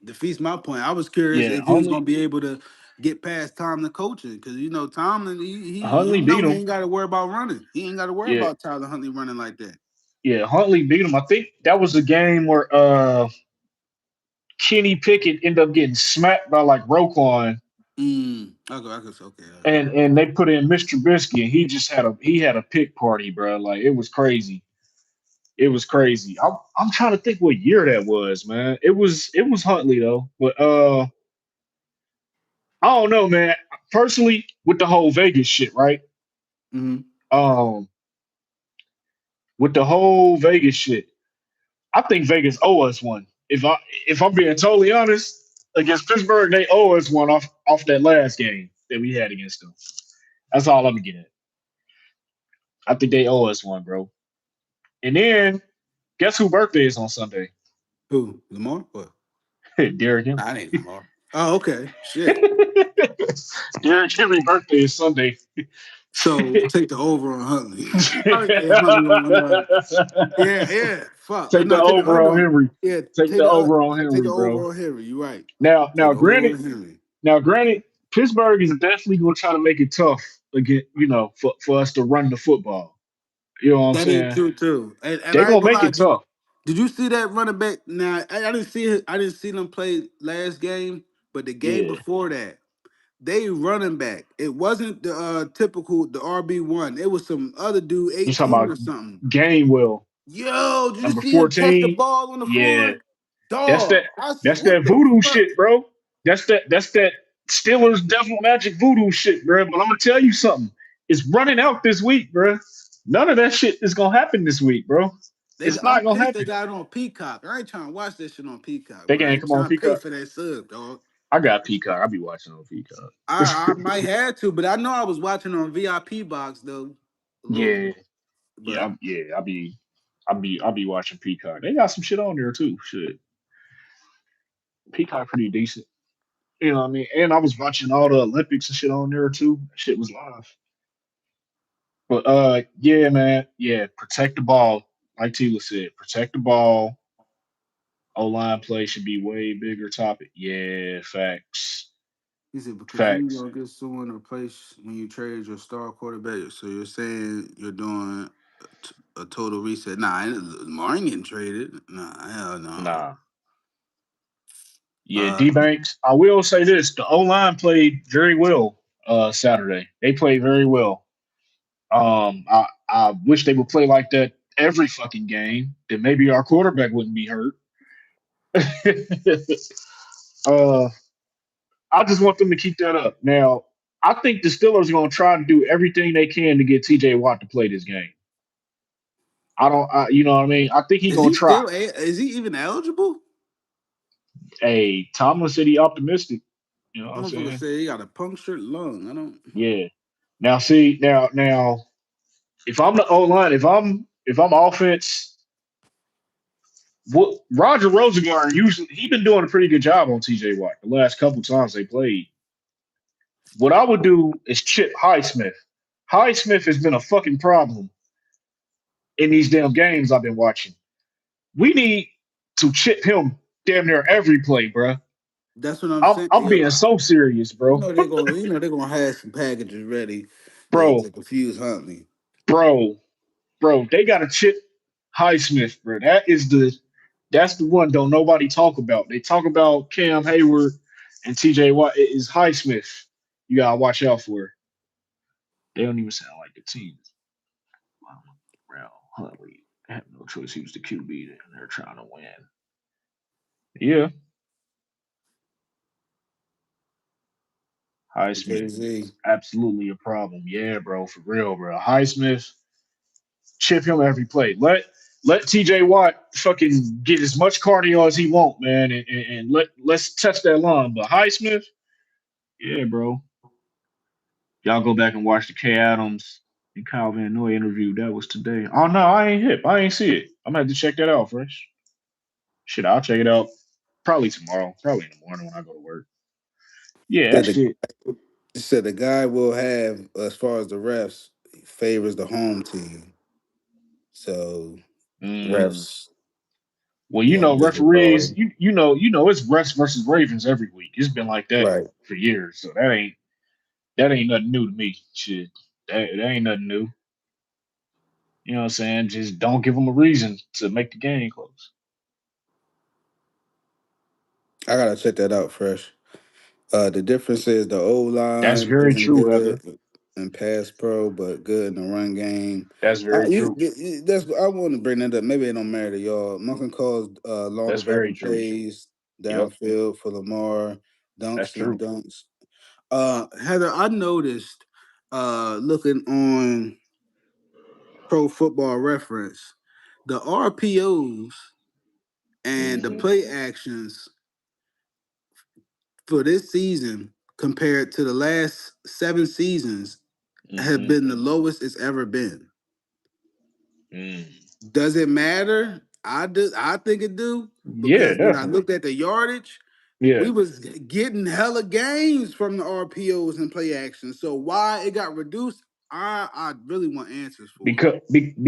defeats my point. I was curious Yeah, if he was gonna be able to get past Tomlin coaching because Tomlin Huntley you know beat he him. ain't got to worry about running. He ain't got to worry Yeah, about Tyler Huntley running like that. yeah, Huntley beat him. I think that was a game where Kenny Pickett ended up getting smacked by like Roquan, Okay, okay. and they put in Mr. Trubisky, and he had a pick party, bro. Like it was crazy. It was crazy. I'm trying to think what year that was, man. It was Huntley though, but I don't know, man. Personally, with the whole Vegas shit, right? Mm-hmm. Um, with the whole Vegas shit, I think Vegas owe us one. If I'm being totally honest, against Pittsburgh, they owe us one off that last game that we had against them. That's all I'm gonna get at. I think they owe us one, bro. And then guess who birthday is on Sunday? Who Lamar? What? Derrick Henry. I ain't Lamar. Oh, okay. Shit. Derrick Henry birthday is Sunday. So Take take the over on Huntley. Yeah, Huntley on. Yeah. Fuck. the No, take the over on under. Henry. Yeah, Take the over on take Henry, the bro. over on Henry. You right. Now, Take now, the over granted, on Henry. now, granted, Pittsburgh is definitely going to try to make it tough again. For us to run the football. You know what I'm That is saying? true too. And They're I ain't gonna gonna make lie. it tough. Did you see that running back? Now I didn't see it. I didn't see them play last game, but the game Yeah. before that, they running back. It wasn't the typical the RB1. It was some other dude, You talking 18 about or something. Gainwell, Yo, did you number see him catch the 14? ball on the Yeah. floor? That's that Dog, I said, that's what that the voodoo fuck? shit, bro. That's that Steelers devil magic voodoo shit, bro. But I'm gonna tell you something. It's running out this week, bro. None of that shit is gonna happen this week, bro. It's I'm not gonna pissed they happen. got it on Peacock. I ain't trying to watch that shit on Peacock, They bro. I can't ain't come on trying to pay Peacock. for that sub, dog. I got Peacock. I'll be watching on Peacock. I might have to, but I know I was watching on VIP box though, a little Yeah, bit. But yeah. I'll be watching Peacock. They got some shit on there too. Shit, Peacock pretty decent. You know what I mean? And I was watching all the Olympics and shit on there too. That shit was live. But yeah, man, yeah, protect the ball. Like Tila said, protect the ball. O line play should be way bigger topic. Yeah, facts. he said because you Facts. gonna get someone to replace when you trade your star quarterback. So you're saying you're doing a total reset? Nah, Lamar ain't getting traded. Nah, hell no. Nah. Yeah, Uh, D Banks. I will say this: the O line played very well Saturday. They played very well. I wish they would play like that every fucking game. Then maybe our quarterback wouldn't be hurt. uh, I just want them to keep that up. Now, I think the Steelers are going to try to do everything they can to get T.J. Watt to play this game. You know what I mean? I think he's is going he to try. is he even eligible? Hey, Tomlin said he optimistic. You know what I'm Motherfucker saying? say he got a punctured lung. I don't. Yeah. Now see, now if I'm the O line, if I'm offense, what Roger Rosengarten usually he been doing a pretty good job on TJ Watt the last couple times they played. What I would do is chip Highsmith. Highsmith has been a fucking problem in these damn games I've been watching. We need to chip him damn near every play, bro. That's what I'm I'm saying. I'm Yo, being so serious, bro. they're gonna have some packages ready Bro, to confuse Huntley. bro, bro. They got to chip Highsmith, bro. That's the one don't nobody talk about. They talk about Cam Hayward and TJ Watt. It is Highsmith. You gotta watch out for. They don't even sound like the team. Wow, Brown, Huntley. I have no choice. He was the QB, and they're trying to win. Yeah, Highsmith Jay Z. is absolutely a problem. Yeah, bro, for real, bro. Highsmith, chip him every play. Let TJ Watt fucking get as much cardio as he want, man, and let's test that line. But Highsmith, yeah, bro. Y'all go back and watch the K Adams and Kyle Van Noy interview. That was today. Oh no, I ain't hip. I ain't see it. I'm gonna have to check that out, fresh. Shit, I'll check it out probably tomorrow, probably in the morning when I go to work. Yeah, that Said the shit. said the guy will have as far as the refs favors the home team. So Mm. refs Well, gonna give the referees, ball. it's refs versus Ravens every week. It's been like that Right. for years. So that ain't nothing new to me. Shit, that ain't nothing new. You know what I'm saying? Just don't give them a reason to make the game close. I gotta check that out fresh. The difference is the O That's line very isn't true, Heather. good in pass pro, but good in the run game. That's very true. That's I want to bring that up. Maybe it don't matter to y'all. Monken calls long That's very developing true. plays Yep, downfield for Lamar, that's dunks and true. dunks. Heather, I noticed looking on Pro Football Reference, the RPOs and the Hmm. play actions for this season compared to the last 7 seasons have Hmm. been the lowest it's ever been. Mm. Does it matter? I do. I think it do Yeah, because when I definitely. looked at the yardage, Yeah, we was getting hella gains from the RPOs and play action. So why it got reduced, I really want answers for.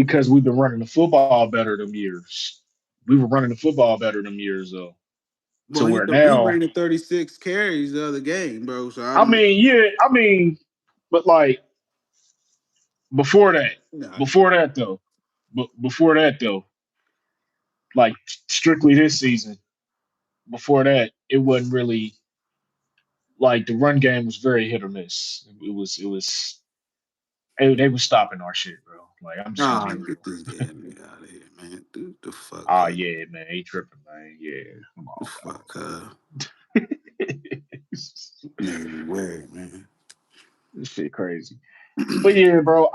because we've been running the football better them years. We were running the football better them years though. To Well, where he now, ran the 36 carries the other game, bro. So I I'm mean, yeah, I mean, but like before that, nah. before that though, but before that though, like strictly this season. Before that, it wasn't really like the run game was very hit or miss. It was they was stopping our shit, bro. Like I'm just gonna be real. Get this game out of here, man. Dude, the fuck Ah, up. yeah, man, he tripping, man. Yeah, come The on, fuck dog. up. Nigga, weird, man. This shit crazy. But yeah, bro,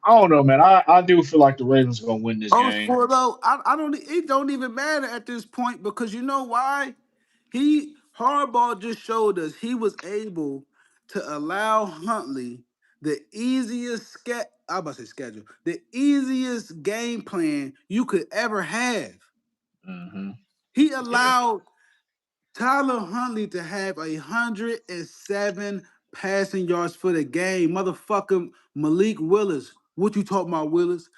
I don't know, man. I do feel like the Ravens gonna win this Oh, game. for though, I don't. It don't even matter at this point because you know why? He Harbaugh just showed us he was able to allow Huntley the easiest I'm about to say schedule, the easiest game plan you could ever have. Hmm. He Yeah, allowed Tyler Huntley to have 107 passing yards for the game. Motherfucker Malik Willis. What you talking about, Willis?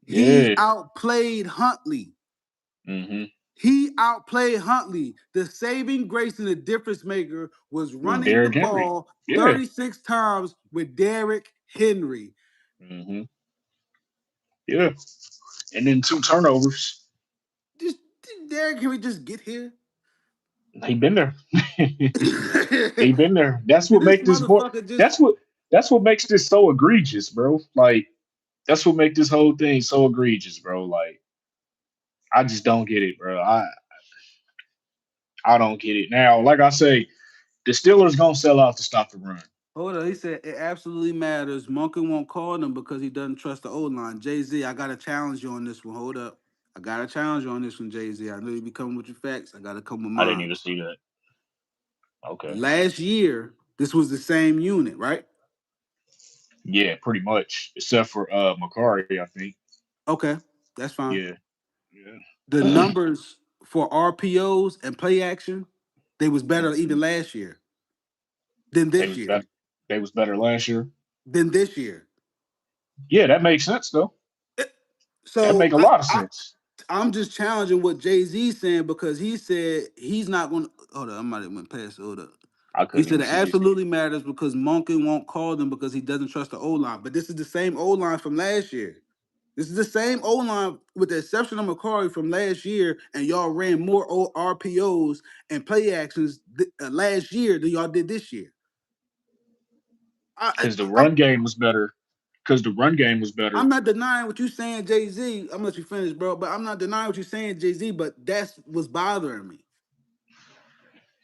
He yeah. outplayed Huntley. Hmm. He outplayed Huntley. The saving grace and the difference maker was Was running the Derrick Henry? ball Yeah. 36 times with Derrick Henry. Hmm. Yeah. And then 2 turnovers. Just did Derrick Henry just get here? He been there. Did He been there. That's what this make this more. motherfucker just That's what. That's what makes this so egregious, bro. Like that's what make this whole thing so egregious, bro. Like I just don't get it, bro. I don't get it. Now, like I say, the Steelers gonna sell out to stop the run. hold on? He said it absolutely matters. Monken won't call them because he doesn't trust the O line. Jay Z, I gotta challenge you on this one. Hold up. I gotta challenge you on this one, Jay Z. I know you be coming with your facts. I gotta come with I didn't mine. even see that. Okay. Last year, this was the same unit, right? Yeah, pretty much. Except for Makari, I think. Okay, that's fine. Yeah. The Yeah. numbers for RPOs and play action, they was better Mhm. even last year than They this was year. better. They was better last year. Than this year. Yeah, that makes sense though. That So make a lot of sense. I'm just challenging what Jay Z saying because he said he's not going to. Hold on, I might have went past. Hold up. I He couldn't said even it see it. absolutely matters because Monken won't call them because he doesn't trust the O line. But this is the same O line from last year. This is the same O line with the exception of McCarry from last year, and y'all ran more RPOs and play actions last year than y'all did this year. I, Because the I, run game was better. Because the run game was I'm better. not denying what you're saying, Jay Z. I'm gonna let you finish, bro. But I'm not denying what you're saying, Jay Z. But that's what's bothering me.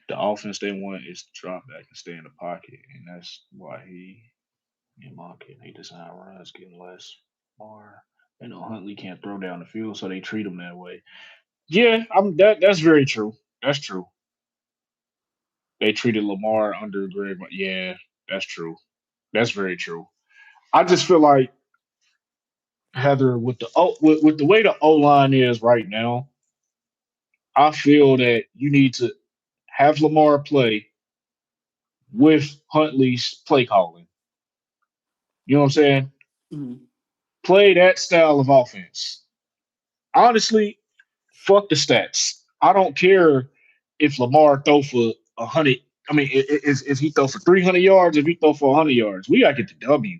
The offense they want is to drop back and stay in the pocket, and that's why in my opinion, he designed runs getting less more. You know, Huntley can't throw down the field, so they treat him that way. Yeah, that's very true. That's true. They treated Lamar under Greg. Yeah, that's true. That's very true. I just feel like Heather with the way the O line is right now, I feel that you need to have Lamar play with Huntley's play calling. You know what I'm saying? Mhm. Play that style of offense. Honestly, fuck the stats. I don't care if Lamar throw for 100. I mean, if he throw for 300 yards, if he throw for 100 yards, we gotta get the W.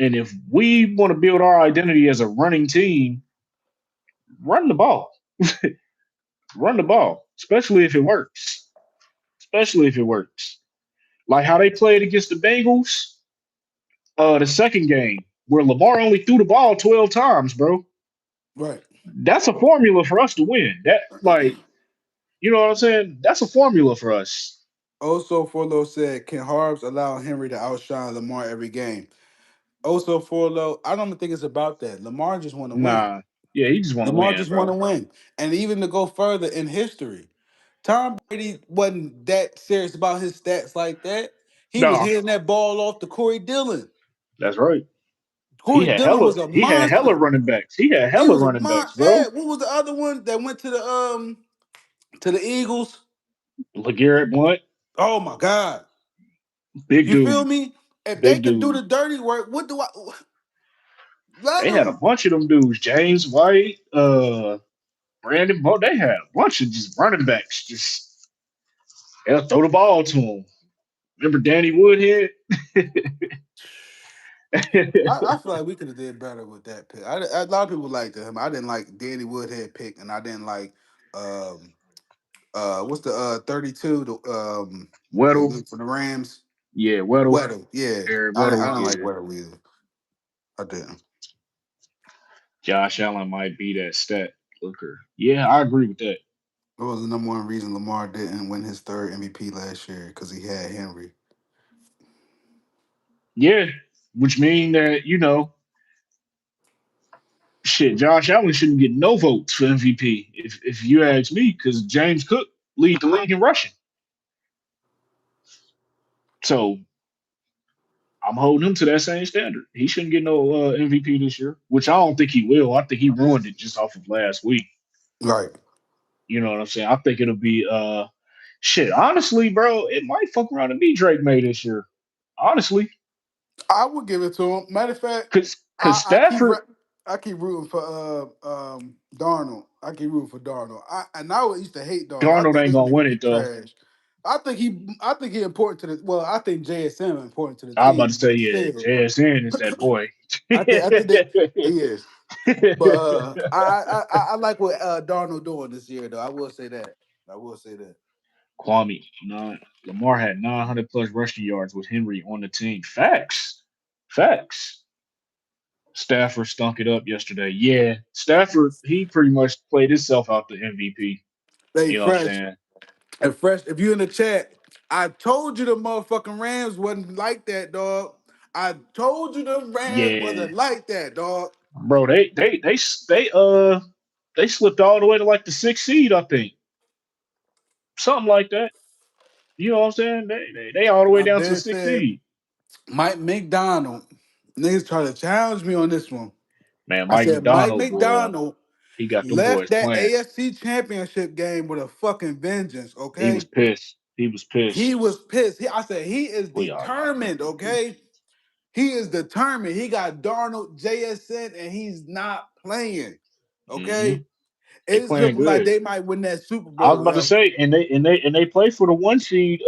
And if we want to build our identity as a running team, run the ball. Run the ball, especially if it works. Especially if it works. Like how they played against the Bengals, the second game, where Lamar only threw the ball 12 times, bro. Right. That's a formula for us to win. That like, you know what I'm saying? That's a formula for us. Also, Forlo said, "Can Harbs allow Henry to outshine Lamar every game?" Also, Forlo, I don't think it's about that. Lamar just want to win. Nah. Yeah, he just want to Lamar win, just want to bro. win, and even to go further in history, Tom Brady wasn't that serious about his stats like that. He was No, handing that ball off to Corey Dillon. that's right. Corey Dillon was a He had hella monster. running backs. He had He hella was a running mon. backs, bro. Yeah, what was the other one that went to the Eagles? LeGarrette Blunt, Oh my God! big You feel dude, me? If they big can do dude. the dirty work, what do I let They had a them? bunch of them dudes. James White, Brandon Bo. They had a bunch of just running backs. Just they'll throw the ball to him. Remember Danny Woodhead? I feel like we could have did better with that pick. A lot of people liked him. I didn't like Danny Woodhead pick, and I didn't like um what's the 32 the Weddle, dude for the Rams. yeah, Weddle, Weddle, yeah. Aaron I Weddle, don't like yeah. Weddle either. I didn't. Josh Allen might be that stat looker. Yeah, I agree with that. It was the number one reason Lamar didn't win his third MVP last year because he had Henry. Yeah, which mean that shit, Josh Allen shouldn't get no votes for MVP if you ask me, because James Cook lead the league in rushing. So I'm holding him to that same standard. He shouldn't get no MVP this year, which I don't think he will. I think he ruined it just off of last week. Right. You know what I'm saying? I think it'll be shit. Honestly, bro, it might fuck around and be Drake May this year. Honestly, I would give it to him. Matter of fact, cause I keep Stafford I keep rooting for Darnold. I keep rooting for Darnold. I used to hate Darnold. I Darnold think ain't this gonna win nigga be it though. trash. I think he important to the I think JSM important to the I was about to team, say but yeah, still, JSN is that boy. I think that he is. But I like what Darnold doing this year though. I will say that. I will say that. Kwame, Lamar had 900 plus rushing yards with Henry on the team. Facts, facts. Stafford stunk it up yesterday. Yeah, Stafford, he pretty much played himself out the MVP. Hey, You know what I'm fresh. saying? And fresh, if you in the chat, I told you the motherfucking Rams wasn't like that, dog. I told you the Rams Yeah, wasn't like that, dog. bro, they slipped all the way to like the sixth seed, I think, something like that. You know what I'm saying? They all the way I've down to been six said seed. Mike McDonald. Niggas try to challenge me on this one. Man, I Mike said Mike McDonald, boy, McDonald he got them boys left that playing. AFC championship game with a fucking vengeance, He was okay? pissed. He was He pissed. was pissed. I said he is We all know. determined, okay? He is determined. He got Darnold, JSN, and he's not playing. Hmm. Okay? They It's playing looking like good. they might win that Super I was Bowl, about to yo. say, and they play for the one seed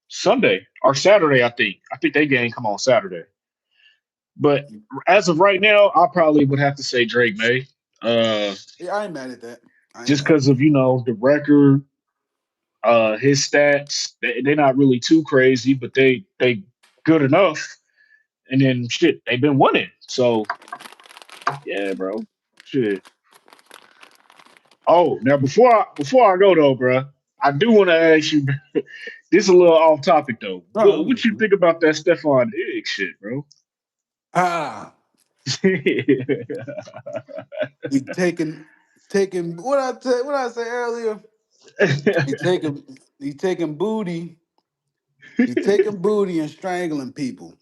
Sunday or Saturday, I think. I think they game come on Saturday. But as of right now, I probably would have to say Drake May. Uh Yeah, I ain't mad at that. I ain't just mad at because of, the record, his stats, they're not really too crazy, but they good enough. And then shit, they've been winning. So yeah, bro. Shit. Oh, now before I go though, bro, I do want to ask you. This is a little off topic though. that. What you think about that Stephon Diggs shit, bro? Ah, he taking what I say earlier. He taking he taking booty. He taking booty and strangling people.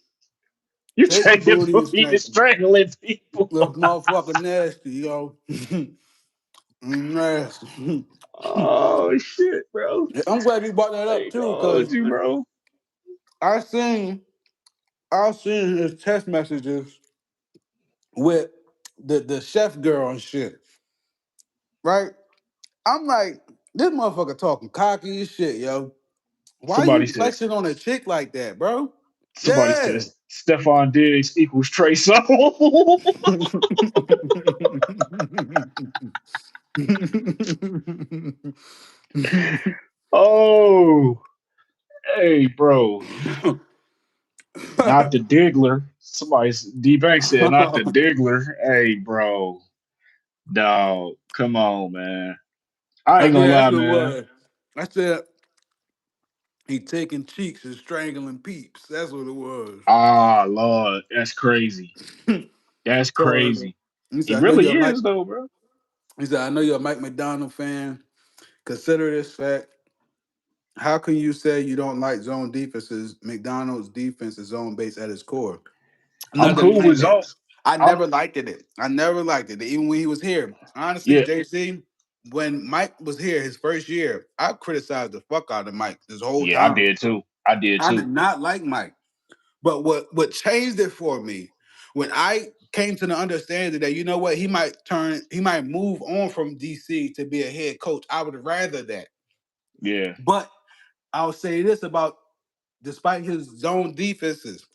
You Taking taking booty and you strangling. strangling people. This motherfucker nasty, yo. Nasty. Oh shit, bro. I'm glad you brought that I up ain't too, gonna because hold you, bro. I seen I seen his text messages with the chef girl and shit. Right? I'm like, this motherfucker talking cocky as shit, yo. Why Somebody you said flexing on a chick like that, bro? somebody Yeah. says Stephon Diggs equals Trey Songz. Oh, hey, bro. Not the Diggler. Somebody's D Bank said not the Diggler. Hey, bro. Dog. Come on, man. I I ain't gonna said that's lie, what it man. was. I said he taking cheeks and strangling peeps. That's what it was. Ah, Lord. That's crazy. That's So crazy. he He said, I know really you're a Mike. is though, bro. He said, I know you're a Mike McDonald fan. Consider this fact. How can you say you don't like zone defenses? McDonald's defense is zone based at its core. I'm I'm not cool with denying zone. that. I I'm never liked it. I never liked it. Even when he was here. Honestly, yeah, JC, when Mike was here his first year, I criticized the fuck out of Mike this whole yeah, I time. did too. I did I too. did not like Mike. But what changed it for me when I came to the understanding that you know what he might move on from DC to be a head coach. I would rather that. Yeah, But I'll say this about despite his zone defenses,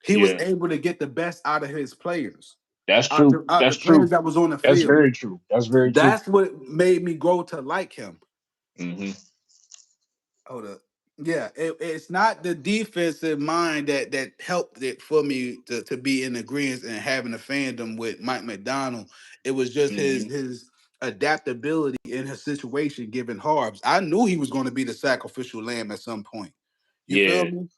he was yeah. able to get the best out of his players, That's true. out the That's players true. that was on the That's field. very true. That's very true. That's what made me grow to like him. Hmm. Hold up. Yeah, it's not the defensive mind that helped it for me to be in agreement and having a fandom with Mike McDonald. It was just Hmm. his adaptability in his situation given Harbs. I knew he was going to be the sacrificial lamb at some point. You feel Yeah. me?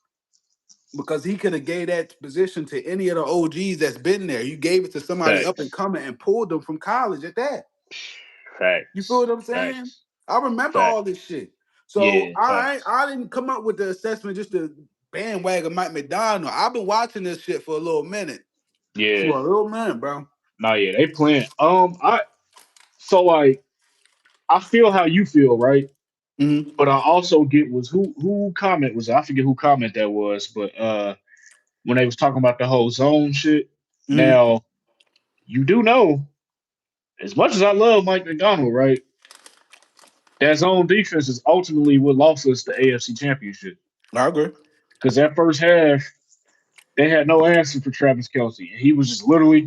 Because he could have gave that position to any of the OGs that's been there. You gave it to somebody up and Facts. coming and pulled them from college at that. You feel Facts. what I'm saying? Facts. I remember all Facts. this shit. So Yeah. I Facts. I didn't come up with the assessment just to bandwagon Mike McDonald. I've been watching this shit for a little minute. Yeah. For a little minute, bro. No, yeah, they playing. I so like I feel how you feel, right? Hmm. But I also get was who comment was I forget who comment that was, but when they was talking about the whole zone shit. Hmm. Now you do know, as much as I love Mike McDonald, right? That zone defense is ultimately what lost us the AFC Championship I agree. because that first half they had no answer for Travis Kelsey, and he was just literally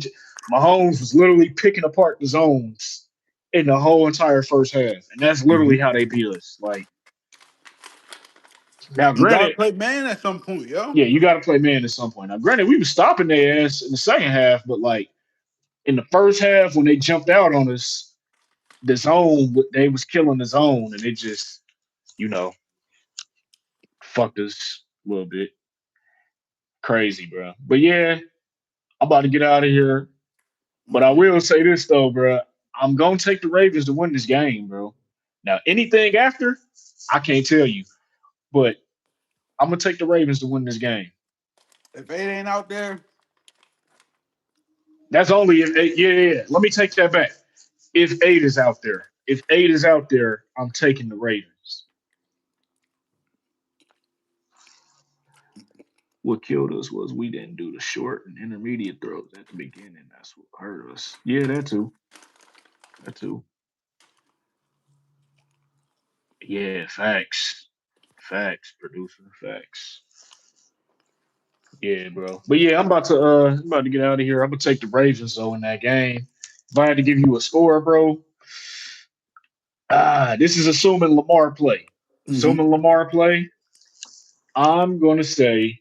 Mahomes was literally picking apart the zones in the whole entire first half, and that's literally Hmm. how they beat us. Like now, You gotta granted, play man at some point, yo. yeah, you got to play man at some point. Now, granted, we were stopping their ass in the second half, but like in the first half when they jumped out on us, the zone they was killing the zone, and it just you know fucked us a little bit. Crazy, bro. But yeah, I'm about to get out of here. But I Mhm. will say this though, bro. I'm gonna take the Ravens to win this game, bro. Now, anything after, I can't tell you. but I'm gonna take the Ravens to win this game. If eight ain't out there, That's only if eight, yeah. Let me take that back. If eight is out there, if eight is out there, I'm taking the Ravens. What killed us was we didn't do the short and intermediate throws at the beginning. That's what hurt us. Yeah, that too. That too. Yeah, facts. Facts, producer. Facts. Yeah, bro. But yeah, I'm about to get out of here. I'm gonna take the Ravens though in that game. If I had to give you a score, bro, this is assuming Lamar play. mm-hmm. Assuming Lamar play, I'm gonna say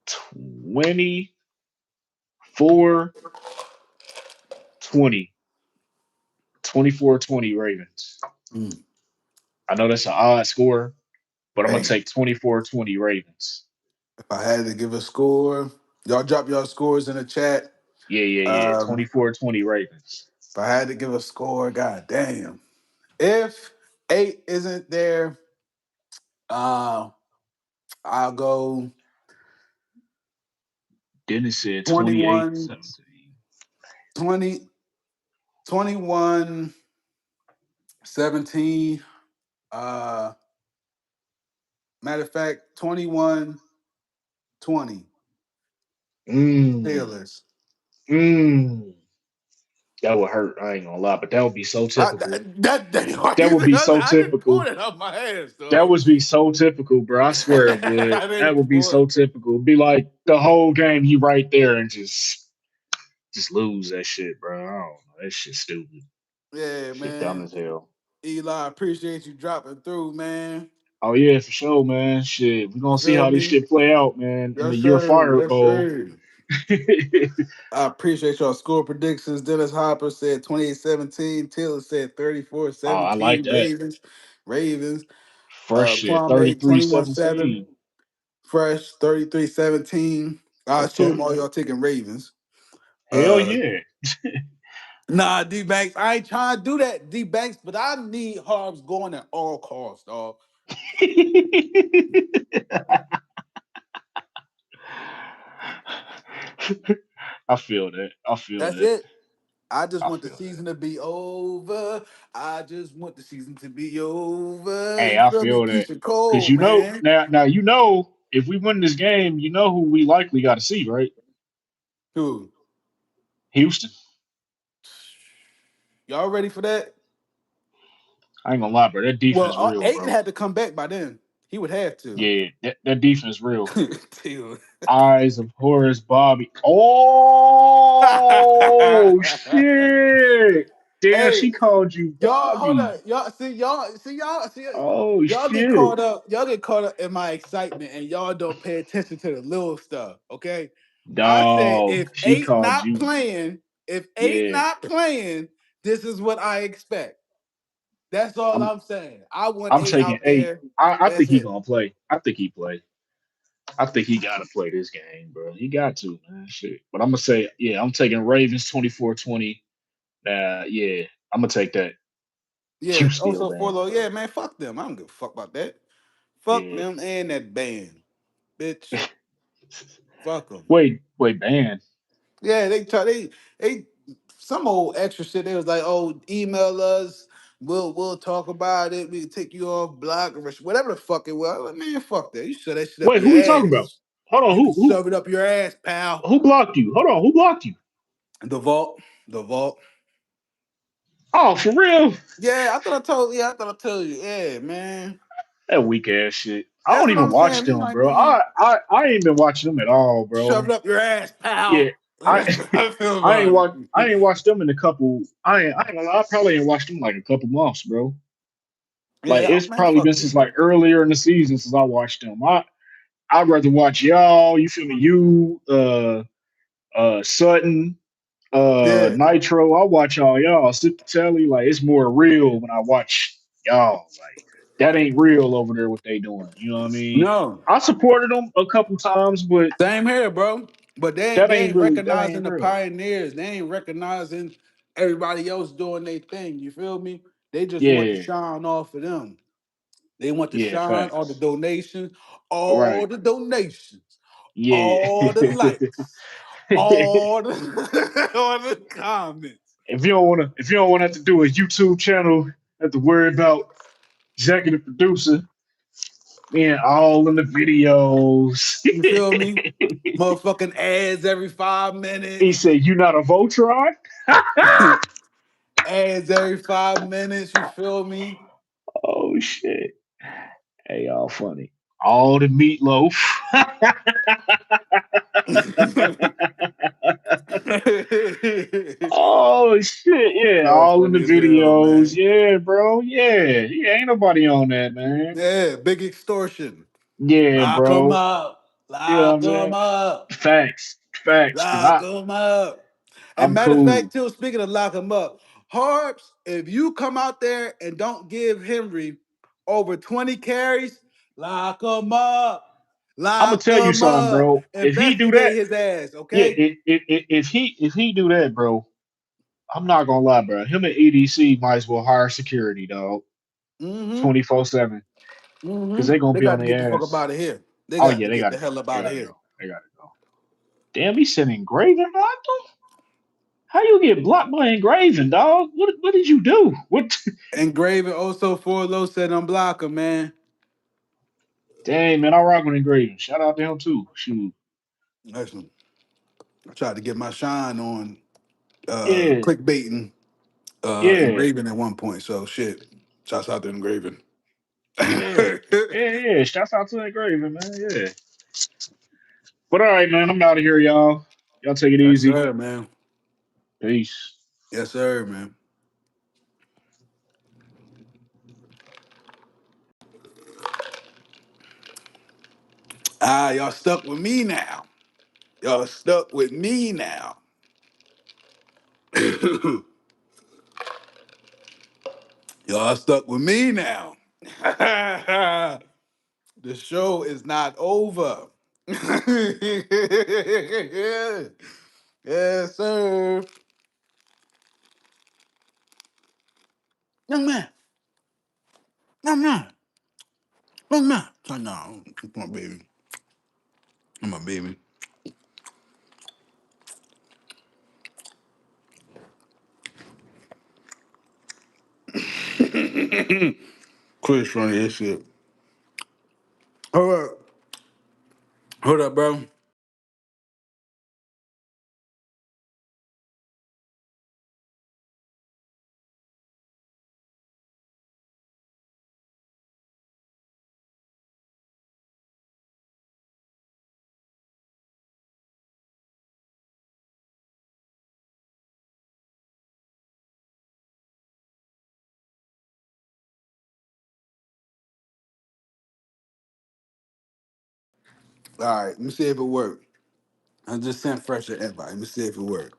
24 20. 24-20 Ravens. Mm. I know that's an odd score, but I'm gonna Hey, take 24-20 Ravens. if I had to give a score, y'all drop your scores in the chat. Yeah, yeah, yeah. Um, 24-20 Ravens. if I had to give a score, god damn. If eight isn't there, uh, I'll go Dennis said 28 21, 17. 20, 21, 17. Uh, matter of fact, 21, 20. Mm, Steelers. mm. That would hurt. I ain't gonna lie, but that would be so I, typical. why That you would think be so I didn't pull typical. that out my ass, That dog. would be so typical, bro. I swear it would. I That didn't would be pull it. so typical. It'd be like the whole game, you right there and just lose that shit, bro. I don't know. That shit stupid. Yeah, Shit dumb man. as hell. Eli, appreciate you dropping through, man. Oh yeah, for sure, man. Shit, we You gonna see feel how this me? shit play out, man. In the Yes, year sir. fire Yes, bowl. sir. I appreciate y'all score predictions. Dennis Hopper said 28-17. Taylor said Oh, I like 34-17. that. Ravens. Ravens. Fresh shit. Kwame 21-7. 33-17. Fresh 33-17. I Okay. assume all y'all taking Ravens. Hell Uh yeah. Nah, D Banks. I ain't trying to do that, D Banks, but I need Harbs going at all costs, dog. I feel that. I feel That's that. it. I just I want the feel that. season to be over. I just want the season to be over. Hey, You I feel me? feel that. Keisha Cause Cole, you know man. now you know if we win this game, you know who we likely gotta see, right? Dude, Houston. y'all ready for that? I ain't gonna lie, bro. That Well, defense real, Aiden bro. had to come back by then. He would have to. Yeah, that defense real. Dude. Eyes of Horace Bobby. Oh shit! Damn, Hey, she called you y'all, hold Bobby. on. Y'all see, Oh y'all get shit, caught up. Y'all get caught up in my excitement, and y'all don't pay attention to the little stuff. Okay, I said dog. if She eight called not you. playing, Yeah, this is what I expect. That's all I'm. I'm saying. I want I'm eight taking out eight. there. I think That's he it. gonna play. I think he play. I think he gotta play this game, bro. He got to, man. Shit. But I'm gonna say, yeah, I'm taking Ravens 24-20. Yeah, I'm gonna take that. Yeah. You still Also, bad, Forlo. bro. Yeah, man. Fuck them. I don't give a fuck about that. Fuck Yeah. them and that band, bitch. Fuck them. Wait, man. Yeah, they some old extra shit. They was like, oh, email us. We'll talk about it. We can take you off block or whatever the fuck it was. I was like, man, fuck that. You shove that shit up Wait, your who we talking about? ass. Hold on, You can who shove it up your ass, pal. who blocked you? Hold on, who blocked you? The vault. The vault. Oh, for real? Yeah, I thought I told yeah, I thought I told you. Yeah, man. That weak ass shit. I That's don't what even I'm watch saying. They them, like, bro. man, I ain't been watching them at all, shove bro. it up your ass, Yeah, pal. I That's what I feel I ain't about watch I it. ain't watched them in a couple. I ain't gonna lie, I probably ain't watched them in like a couple months, bro. Like Yeah, it's man, probably been fuck since them. like earlier in the season since I watched them. I'd rather watch y'all. You feel me? You Sutton, Yeah. Nitro. I watch y'all. Sit the telly. Like it's more real when I watch y'all. Like that ain't real over there what they doing. You know what I mean? No. I supported them a couple times, but Same here, bro. But they ain't that ain't recognizing the real. pioneers. They ain't recognizing everybody else doing their thing. You feel me? They just want to Yeah, shine off of them. They want to Yeah, shine all the facts. donations, Right. all the donations, Yeah. all the likes, all the all the comments. If you don't want to have to do a YouTube channel, have to worry about executive producer being all in the videos. You feel me? Motherfucking ads every 5 minutes. He said, "You not a Voltron?" Ads every 5 minutes. You feel me? Oh shit! Hey, y'all funny. All the meatloaf. Oh shit! Yeah, Yo, all in the funny as hell, videos. man. Yeah, bro. Yeah, yeah. Ain't nobody on that, man. Yeah, big extortion. Yeah, Lock 'em bro. up. You know what Lock I'm 'em saying? up. Facts, facts. Cause Lock 'em up. And I'm matter of cool. fact, too, speaking of lock 'em up, Harbs, if you come out there and don't give Henry over 20 carries, lock 'em up. I'm gonna Lock tell you 'em something, up. bro. If he do Investigate that, his ass, yeah. okay? If he do that, bro, I'm not gonna lie, bro. Him and EDC might as well hire security, dog, Mm-hmm. 24/7, because Mm-hmm. they gonna They be got on to get the their fuck up ass. out of here. They Oh got yeah, to they get gotta the go. hell up They out of gotta here. go. They gotta go. Damn, he's sending engraving after. How you get blocked by engraving, dog? What did you do? What? Engraving also for low said unblock him, man. Dang, man, I rock with engraving. Shout out to him too. Shoot. Listen, I tried to get my shine on Yeah, clickbaiting yeah, engraving at one point. So shit. Shouts out to engraving. yeah, yeah, yeah. Shouts out to engraving, man. Yeah. But all right, man, I'm out of here, y'all. Y'all take it Yes, easy. sir, man. Peace. Yes, sir, man. Ah, y'all stuck with me now. Y'all stuck with me now. Y'all stuck with me now. The show is not over. Yes, sir. Young man. Young man. Young man. No, come on, baby. Come on, baby. Chris funny as shit. Hold up. Hold up, bro. All right, let me see if it worked. I just sent Fresh an invite. Let me see if it worked.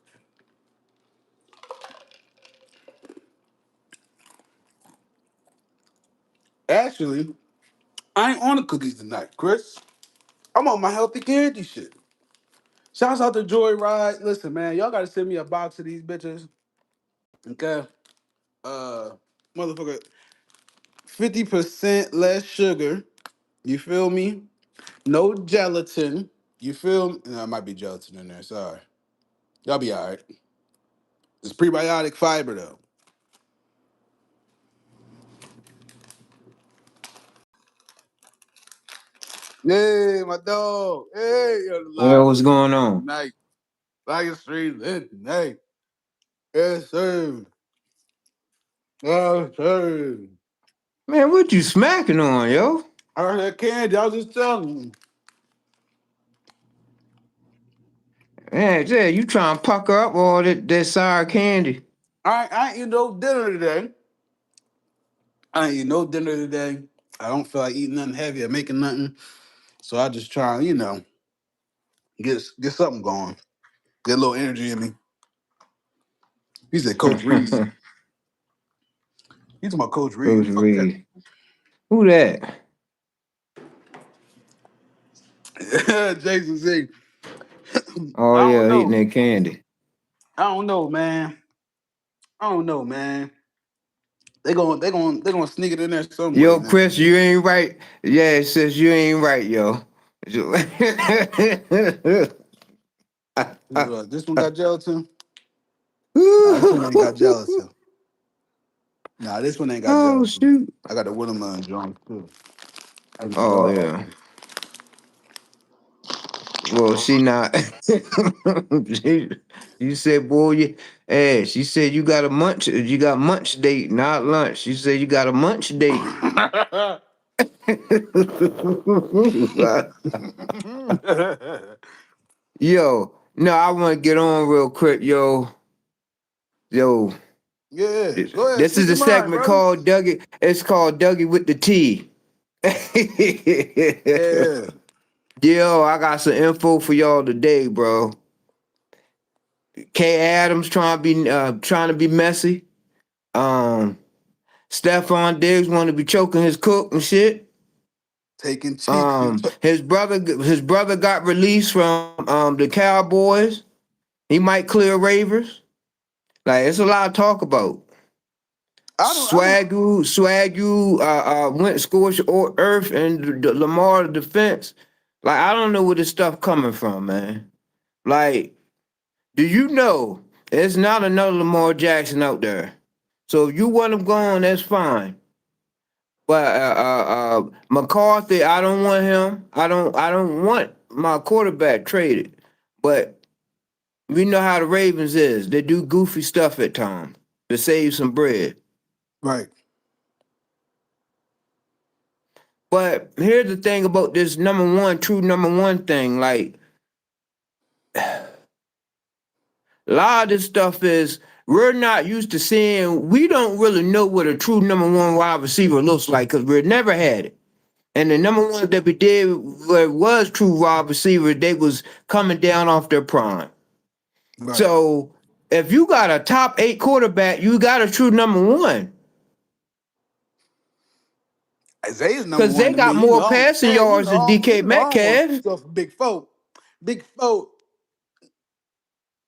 Actually, I ain't on the cookies tonight, Chris. I'm on my healthy candy shit. Shouts out to Joyride. Listen, man, y'all gotta send me a box of these bitches. Okay. Uh motherfucker, 50% less sugar. You feel me? No gelatin. You feel me? No, it might be gelatin in there. Sorry. Y'all be all right. It's prebiotic fiber though. Hey, my dog. Hey, you're the Yo, live what's stream going lit on? tonight. Live stream lit tonight. Yes, sir. Yes, sir. Man, what you smacking on, yo? I heard that candy. I was just telling you. Man, Jay, you trying to pucker up all that sour candy? I ain't eat no dinner today. I ain't eat no dinner today. I don't feel like eating nothing heavy or making nothing. So I just try, get something going. Get a little energy in me. He said Coach Reed. Coach He's talking about Coach Reed. Who the fuck Reed. Who that? that? Jason Z. Oh, I don't yeah, eating know. that candy. I don't know, man. I don't know, man. They gonna sneak it in there some way, Yo, man. Chris, you ain't right. Yeah, sis, you ain't right, yo. This one got gelatin. Nah, this one ain't got gelatin. Nah, this one ain't got Oh gelatin. shoot. I got the watermelon joint too. I can Oh go. yeah. Well, she not. she, you said, boy, hey, she said you got a munch. You got munch date, not lunch. She said you got a munch date. Yo, no, I want to get on real quick, yo. Yeah, go ahead. This Speak is your a mind, segment brother. called Dougie. It's called Dougie with the T. Yeah. Yo, I got some info for y'all today, bro. K. Adams trying to be messy. Um, Stephon Diggs want to be choking his cook and shit. Taking cheap. His brother got released from the Cowboys. He might clear Ravers. Like it's a lot to talk about. I don't. Swagoo went scorched earth and the Lamar defense. Like I don't know where this stuff coming from, man. Like, do you know there's not another Lamar Jackson out there? So if you want him gone, that's fine. But McCarthy, I don't want him. I don't want my quarterback traded. But we know how the Ravens is. They do goofy stuff at times to save some bread. Right. But here's the thing about this true number one thing. Like a lot of this stuff is we're not used to seeing. We don't really know what a true number one wide receiver looks like because we've never had it. And the number one that we did where it was true wide receiver, they was coming down off their prime. Right. So if you got a top 8 quarterback, you got a true number one. Isaiah's number Because one they to me. got more passing yards than DK I don't want to Metcalf. speak off Big Folk. Big Folk.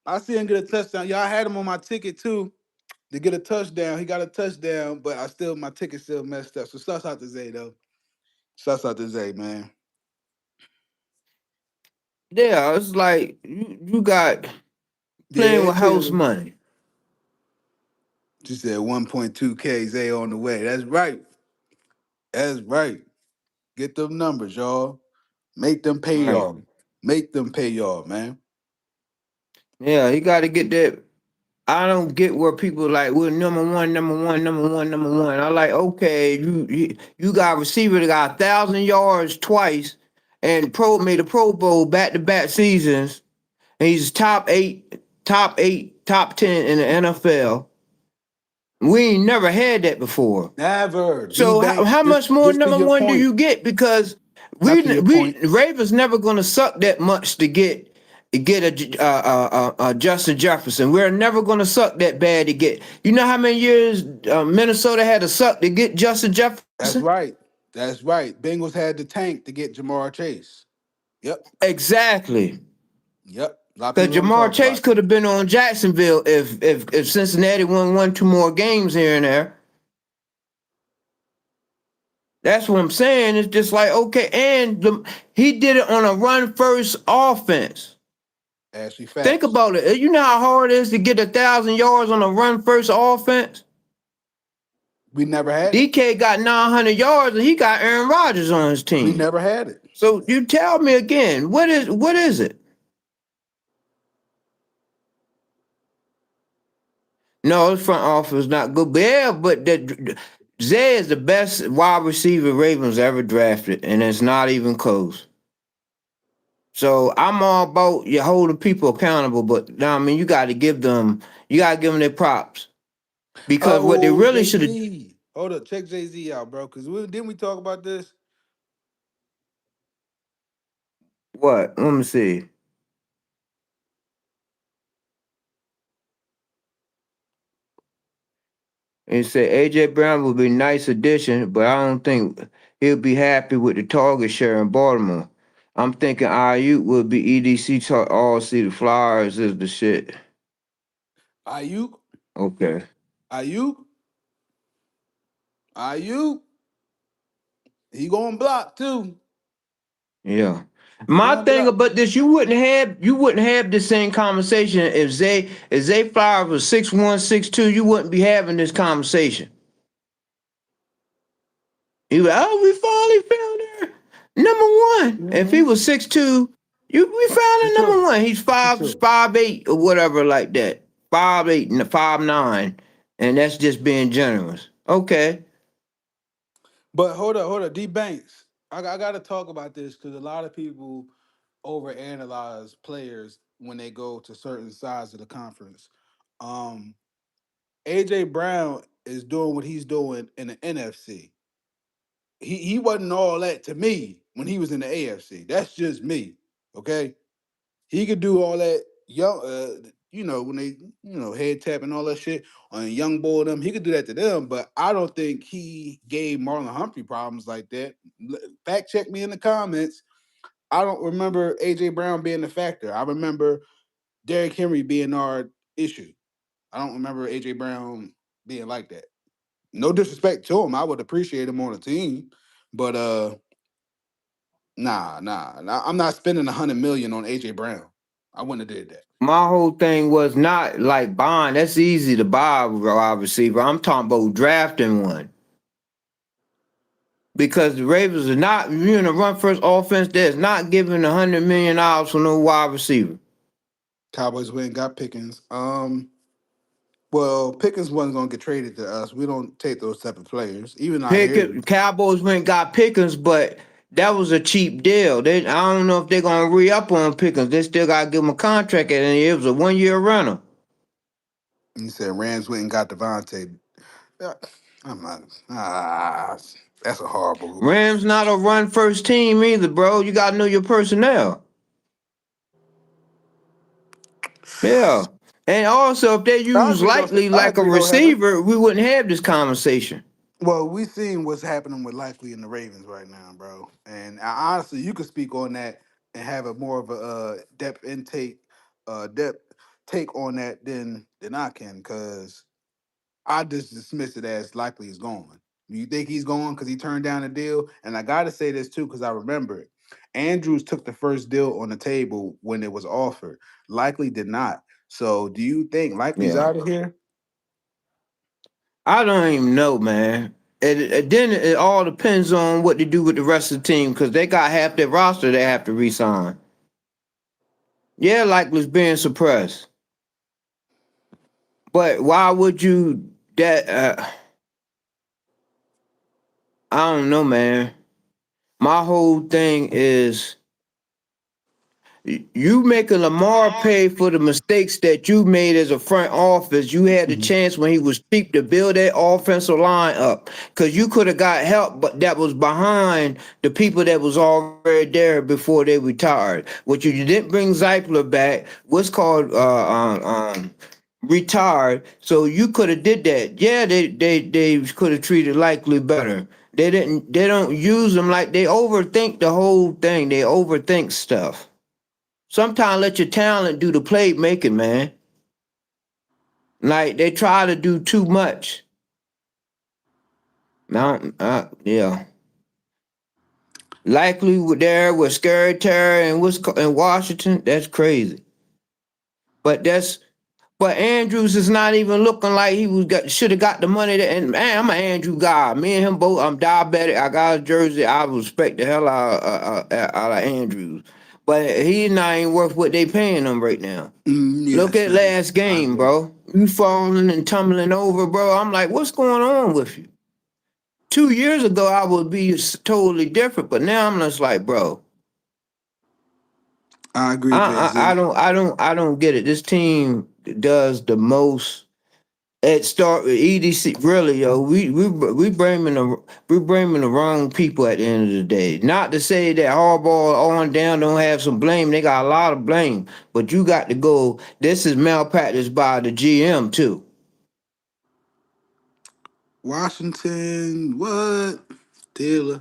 I see him get a touchdown. Y'all had him on my ticket too to get a touchdown. He got a touchdown, but my ticket still messed up. So shouts out to Zay though. Shouts out to Zay, man. Yeah, it's like you got Yeah, playing they with house said money. she said 1.2K Zay on the way. That's right. That's right. Get them numbers, y'all. Make them pay Right. y'all. Make them pay y'all, man. Yeah, he got to get that. I don't get where people like, well, number one, number one, number one, number one. I like, okay, you got a receiver that got 1,000 yards twice and made a Pro Bowl back to back seasons, and he's top 10 in the NFL. We ain't never had that before. Never. D So Bank, how much more just to number your one do point. you get? Because Not we to your we point. Ravens never gonna suck that much to get a Justin Jefferson. We're never gonna suck that bad to get. You know how many years Minnesota had to suck to get Justin Jefferson? That's right. That's right. Bengals had the tank to get Jamar Chase. Yep. Exactly. Yep. A lot of Because people don't Jamar talk Chase about that. could have been on Jacksonville if Cincinnati won 2 more games here and there. That's what I'm saying. It's just like okay, and he did it on a run first offense. Ashley Think facts. about it. You know how hard it is to get 1,000 yards on a run first offense. We never had it. DK got 900 yards and he got Aaron Rodgers on his We team. never had it. So you tell me again, what is it? No, his front office is not good. But yeah, but Zay is the best wide receiver Ravens ever drafted, and it's not even close. So I'm all about you holding people accountable, but now I mean you gotta give them their props because what they Oh, really Jay should have Z. Hold up. Check Jay Z out, bro. Because didn't we talk about this? what? Let me see. And said AJ Brown would be a nice addition, but I don't think he'll be happy with the target share in Baltimore. I'm thinking IU will be EDC all see the Flyers is the shit. Ayuk. Okay. Ayuk. IU, he going block too. Yeah. He My going thing block. about this, you wouldn't have the same conversation if Zay Flowers was 6'1", 6'2", you wouldn't be having this conversation. You like, oh, we finally found her number one. If he Mm-hmm. was 6'2", we found For her number sure. one. He's For five sure. 5'8" or whatever like that. 5'8", 5'9", and that's just being generous. Okay. But hold up. D Banks. I got to talk about this because a lot of people overanalyze players when they go to certain sides of the conference. Um, AJ Brown is doing what he's doing in the NFC. He wasn't all that to me when he was in the AFC. That's just me. Okay. He could do all that young when they, head tap and all that shit on young boy them. He could do that to them, but I don't think he gave Marlon Humphrey problems like that. Fact check me in the comments. I don't remember AJ Brown being the factor. I remember Derrick Henry being our issue. I don't remember AJ Brown being like that. No disrespect to him. I would appreciate him on the team. But nah. I'm not spending 100 million on AJ Brown. I wouldn't have did that. My whole thing was not like buying. That's easy to buy a wide receiver. I'm talking about drafting one. Because the Ravens are not, you're in a run first offense that's not giving $100 million for no wide receiver. Cowboys went and got Pickens. Well, Pickens wasn't gonna get traded to us. We don't take those type of players, even out here. Pickens, Cowboys went and got Pickens, but that was a cheap deal. I don't know if they're gonna re up on Pickens. They still gotta give him a contract, and it was a 1 year rental. And he said Rams went and got Devontae. Yeah, I'm not. That's a horrible. Rams not a run first team either, bro. You gotta know your personnel. Yeah. And also, if they I use agree though. Likely I like a agree though, Heather. receiver, we wouldn't have this conversation. Well, we seen what's happening with Likely and the Ravens right now, bro. And honestly, you could speak on that and have a more of a depth take on that than I can, because I just dismiss it as likely he's going. You think he's going because he turned down a deal? And I got to say this too because I remember it. Andrews took the first deal on the table when it was offered. Likely did not. So do you think Likely's Yeah. out of here? I don't even know, man. Then it all depends on what they do with the rest of the team because they got half their roster they have to resign. Yeah, Likely's being suppressed. But why would you that I don't know, man. My whole thing is you making Lamar pay for the mistakes that you made as a front office. You had the Mhm. chance when he was cheap to build that offensive line up because you could have got help, but that was behind the people that was already there before they retired. What you didn't bring Zeipler back, what's called retired. So you could have did that. Yeah, they could have treated Likely better. They didn't. They don't use them like they overthink the whole thing. They overthink stuff. Sometimes let your talent do the playmaking, man. Like they try to do too much. Now, yeah. Likely there with Scary Terry and in Washington. That's crazy. But Andrews is not even looking like he should have got the money. And man, I'm an Andrew guy. Me and him both. I'm diabetic. I got a jersey. I respect the hell out of Andrews. But he's not even worth what they paying him right now. Look Yes, at last I game, agree. bro. You falling and tumbling over, bro. I'm like, what's going on with you? 2 years ago, I would be totally different, but now I'm just like, bro, I agree, I Busy. don't get it. This team does the most. At start with EDC, really, yo, we blaming the wrong people at the end of the day. Not to say that Harbaugh on down don't have some blame. They got a lot of blame, but you got to go. This is malpractice by the GM too. Washington, what? Taylor.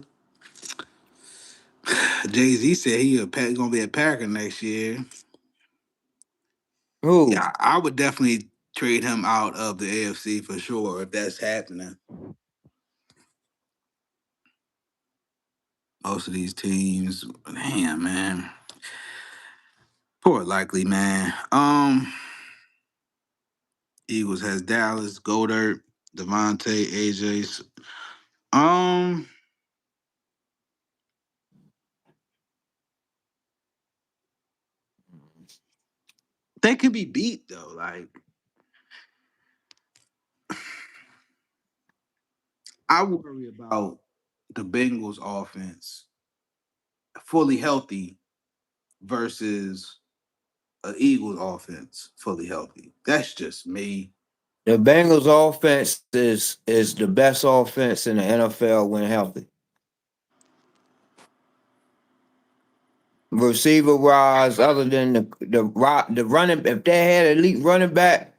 Jay Z said gonna be a Packer next year. Who? Yeah, I would definitely trade him out of the AFC for sure if that's happening. Most of these teams, damn man, poor likely man. Eagles has Dallas, Goddard, Devontae, AJ. Um, they can be beat though. Like I worry about the Bengals offense fully healthy versus an Eagles offense fully healthy. That's just me. The Bengals offense is the best offense in the NFL when healthy. Receiver wise, other than the running, if they had elite running back,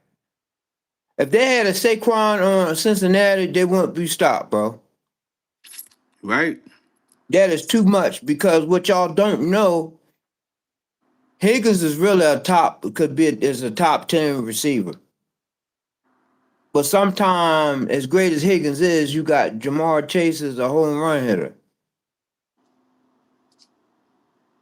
if they had a Saquon on Cincinnati, they wouldn't be stopped, bro. Right? That is too much because what y'all don't know, Higgins is really a top could be is a top 10 receiver. But sometimes, as great as Higgins is, you got Jamar Chase as a home run hitter.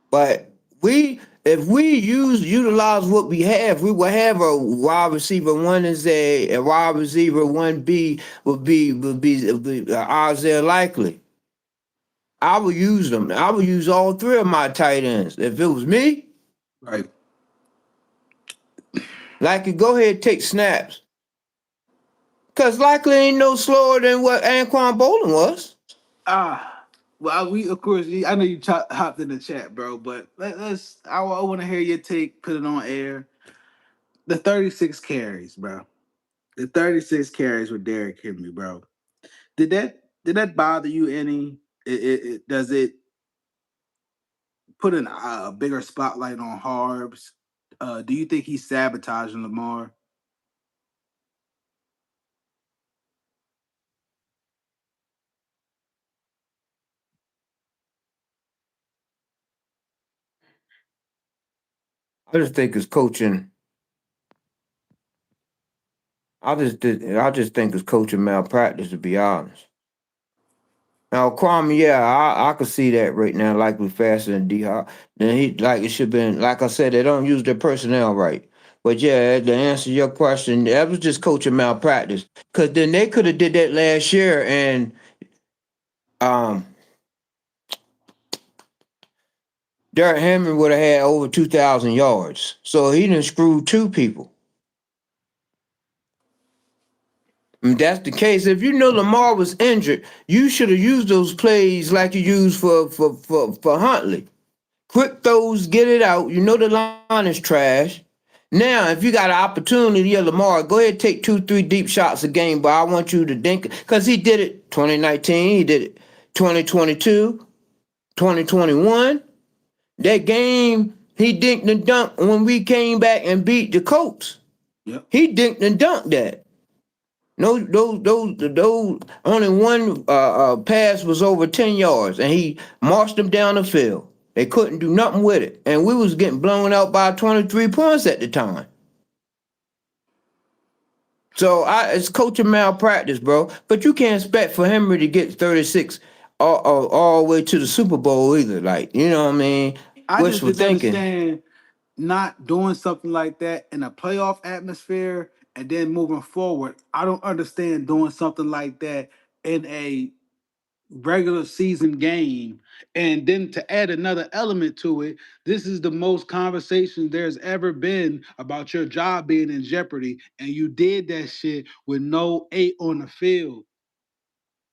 But if we utilize what we have, we will have a wide receiver one is a wide receiver 1B would be Isaiah Likely. I would use them. I would use all three of my tight ends. If it was me, Right. Likely go ahead and take snaps. Cause Likely ain't no slower than what Anquan Bolden was. Ah, well, we of course. I know you hopped in the chat, bro. But let's. I want to hear your take. Put it on air. The 36 carries, bro. The 36 carries with Derrick Henry, bro. Did that bother you any? Does it put a bigger spotlight on Harbs? Do you think he's sabotaging Lamar? I just think it's coaching. I just think it's coaching malpractice, to be honest. Now, Kwame, yeah, I could see that right now, like we faster than D Hop. Then he like it should been like I said, they don't use their personnel right. But yeah, to answer your question, that was just coaching malpractice. Cause then they could have did that last year and um Derrick Henry would have had over 2,000 yards. So he didn't screw two people. If that's the case. If you know Lamar was injured, you should have used those plays like you used for Huntley. Quick throws, get it out. You know the line is trash. Now, if you got an opportunity, yeah, Lamar, go ahead and take 2, 3 deep shots a game, but I want you to think because he did it 2019, he did it 2022, 2021. That game, he dinked and dunked when we came back and beat the Colts. Yep. He dinked and dunked that. No, those only one pass was over 10 yards, and he marched them down the field. They couldn't do nothing with it, and we was getting blown out by 23 points at the time. So it's coaching malpractice, bro. But you can't expect for Henry to get 36 all the way to the Super Bowl either. Like, you know what I mean? I just Wishful didn't thinking. understand not doing something like that in a playoff atmosphere and then moving forward. I don't understand doing something like that in a regular season game. And then to add another element to it, this is the most conversation there's ever been about your job being in jeopardy. And you did that shit with no eight on the field.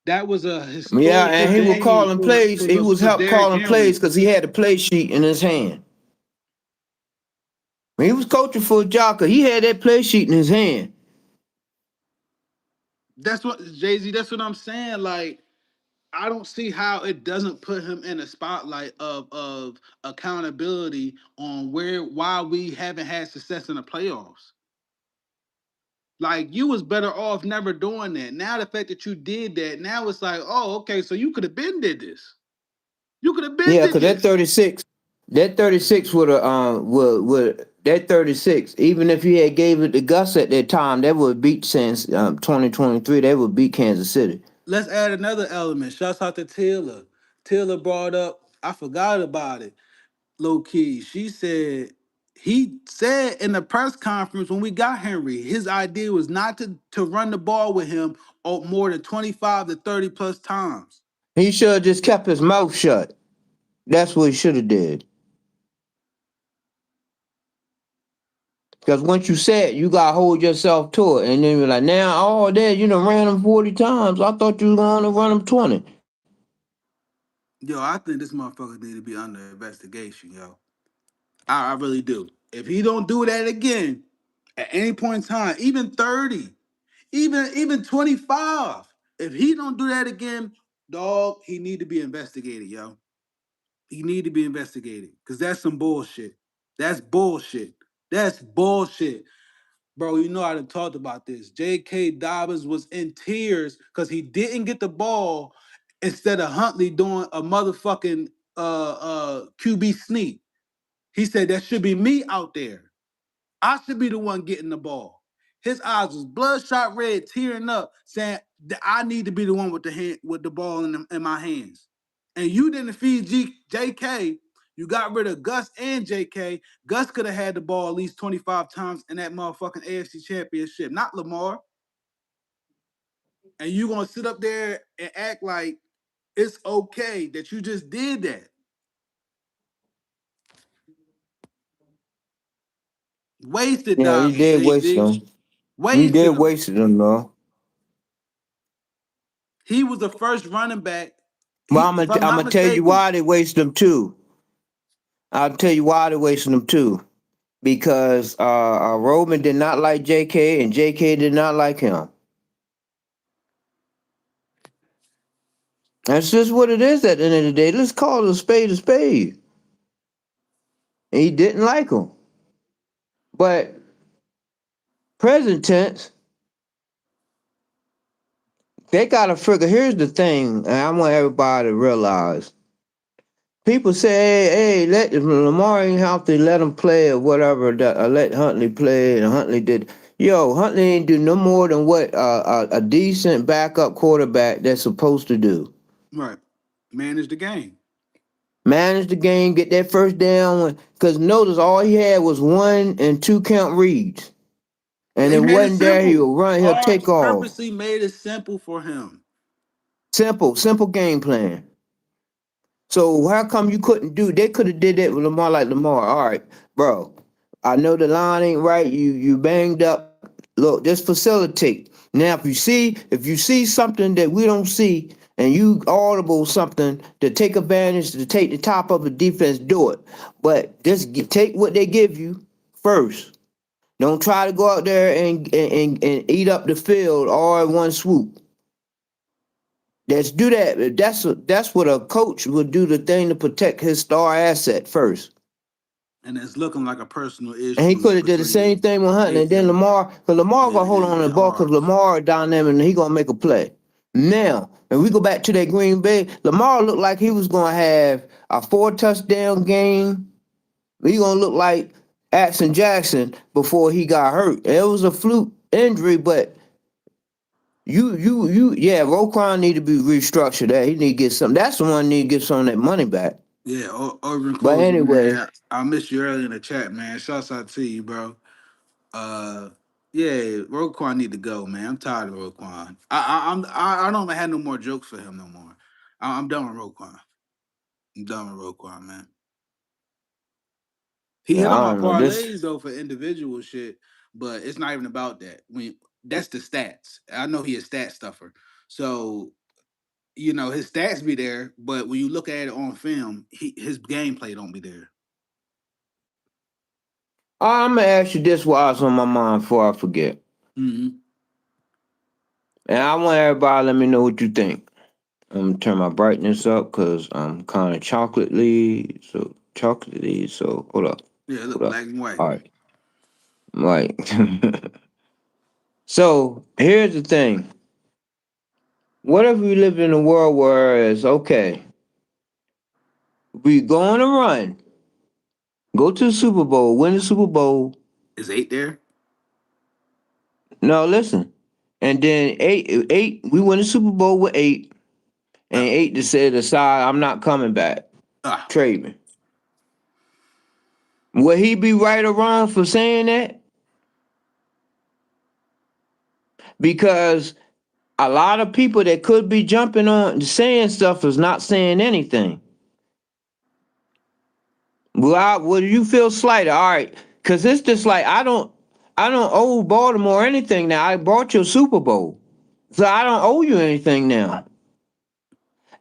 That was a Yeah, historical and he was game calling plays. He was for help Derrick calling plays Henry. because he had the play sheet in his hand. When he was coaching for a job, he had that play sheet in his hand. That's what Jay-Z, that's what I'm saying. Like, I don't see how it doesn't put him in a spotlight of accountability on why we haven't had success in the playoffs. Like you was better off never doing that. Now the fact that you did that, now it's like, oh, okay, so you could have been did this. You could have been Yeah, did because this. that 36 would have would that 36, even if he had gave it to Gus at that time, that would beat since 2023, they would beat Kansas City. Let's add another element. Shouts out to Taylor. Taylor brought up, I forgot about it, low key. She said he said in the press conference when we got Henry, his idea was not to run the ball with him more than 25 to 30 plus times. He should have just kept his mouth shut. That's what he should have did. Because once you say it, you gotta hold yourself to it. And then you're like, now, oh, Dad, you done ran him 40 times. I thought you was gonna run him 20. Yo, I think this motherfucker need to be under investigation, yo. I really do. If he don't do that again at any point in time, even 30, even 25, if he don't do that again, dog, he need to be investigated, yo. He need to be investigated because that's some bullshit. That's bullshit. That's bullshit. Bro, you know I done talked about this. J.K. Dobbins was in tears because he didn't get the ball instead of Huntley doing a motherfucking QB sneak. He said that should be me out there. I should be the one getting the ball. His eyes was bloodshot red, tearing up, saying that I need to be the one with the hand with the ball in my hands. And you didn't feed JK. You got rid of Gus and JK. Gus could have had the ball at least 25 times in that motherfucking AFC championship, not Lamar. And you gonna sit up there and act like it's okay that you just did that. Wasted Yeah, he Dobbins, did waste AZ. them. He did Wasted him. waste them, though. He was the first running back. But If I'm I'm not gonna tell you mistaken, why they waste them too. I'll tell you why they wasting them too. Because Roman did not like JK and JK did not like him. That's just what it is at the end of the day. Let's call it a spade a spade. And he didn't like him. But present tense, they gotta figure. Here's the thing, and I want everybody to realize. People say, hey, let Lamar ain't have to let him play or whatever. Let Huntley play, and Huntley did. Yo, Huntley ain't do no more than what a decent backup quarterback that's supposed to do. right, manage the game. Manage the game, get that first down. Because notice all he had was 1 and 2 count reads. And They it made it wasn't there, simple. he'll run, he'll take Hawks off. purposely made it simple for him. Simple game plan. So how come you couldn't do? They could have did that with Lamar like Lamar. All right, bro. I know the line ain't right. You banged up. Look, just facilitate. Now, if you see something that we don't see, and you audible something to take advantage to take the top of the defense, do it. But just take what they give you first. Don't try to go out there and eat up the field all in one swoop. Let's do that. That's what a coach would do, the thing to protect his star asset first. And it's looking like a personal And he issue could have did the same between thing with Huntley. And then Mayfield Lamar, because Lamar gonna hold on to the and ball because Hawks. Lamar down there and he gonna make a play. Now, if we go back to that Green Bay, Lamar looked like he was gonna have a 4 touchdown game. He gonna look like Axon Jackson before he got hurt. It was a fluke injury, but yeah, Roquan need to be restructured. That he need to get some. That's the one need to get some of that money back. Yeah, over in But closing, anyway, man. I missed you earlier in the chat, man. Shouts out to you, bro. Uh, yeah, Roquan need to go, man. I'm tired of Roquan. I don't have no more jokes for him no more. I'm done with Roquan. I'm done with Roquan, man. He yeah, hit on I my don't know this. parlays though for individual shit, but it's not even about that. That's the stats. I know he a stat stuffer, so his stats be there, but when you look at it on film, his gameplay don't be there. I'm gonna ask you this while it's on my mind before I forget. Mm-hmm. And I want everybody to let me know what you think. I'm gonna turn my brightness up because I'm kind of chocolatey. So hold up, Yeah, look hold up. black and white. All right, right. So here's the thing. What if we live in a world where it's okay? We go on a run, go to the Super Bowl, win the Super Bowl. Is 8 there? No, listen. And then eight, we win the Super Bowl with 8. and ate to say decide I'm not coming back. Ah, Trade me. Will he be right or wrong for saying that? Because a lot of people that could be jumping on saying stuff is not saying anything. Well, you feel slighted? All right, because it's just like I don't owe Baltimore anything now. I bought your Super Bowl, so I don't owe you anything now.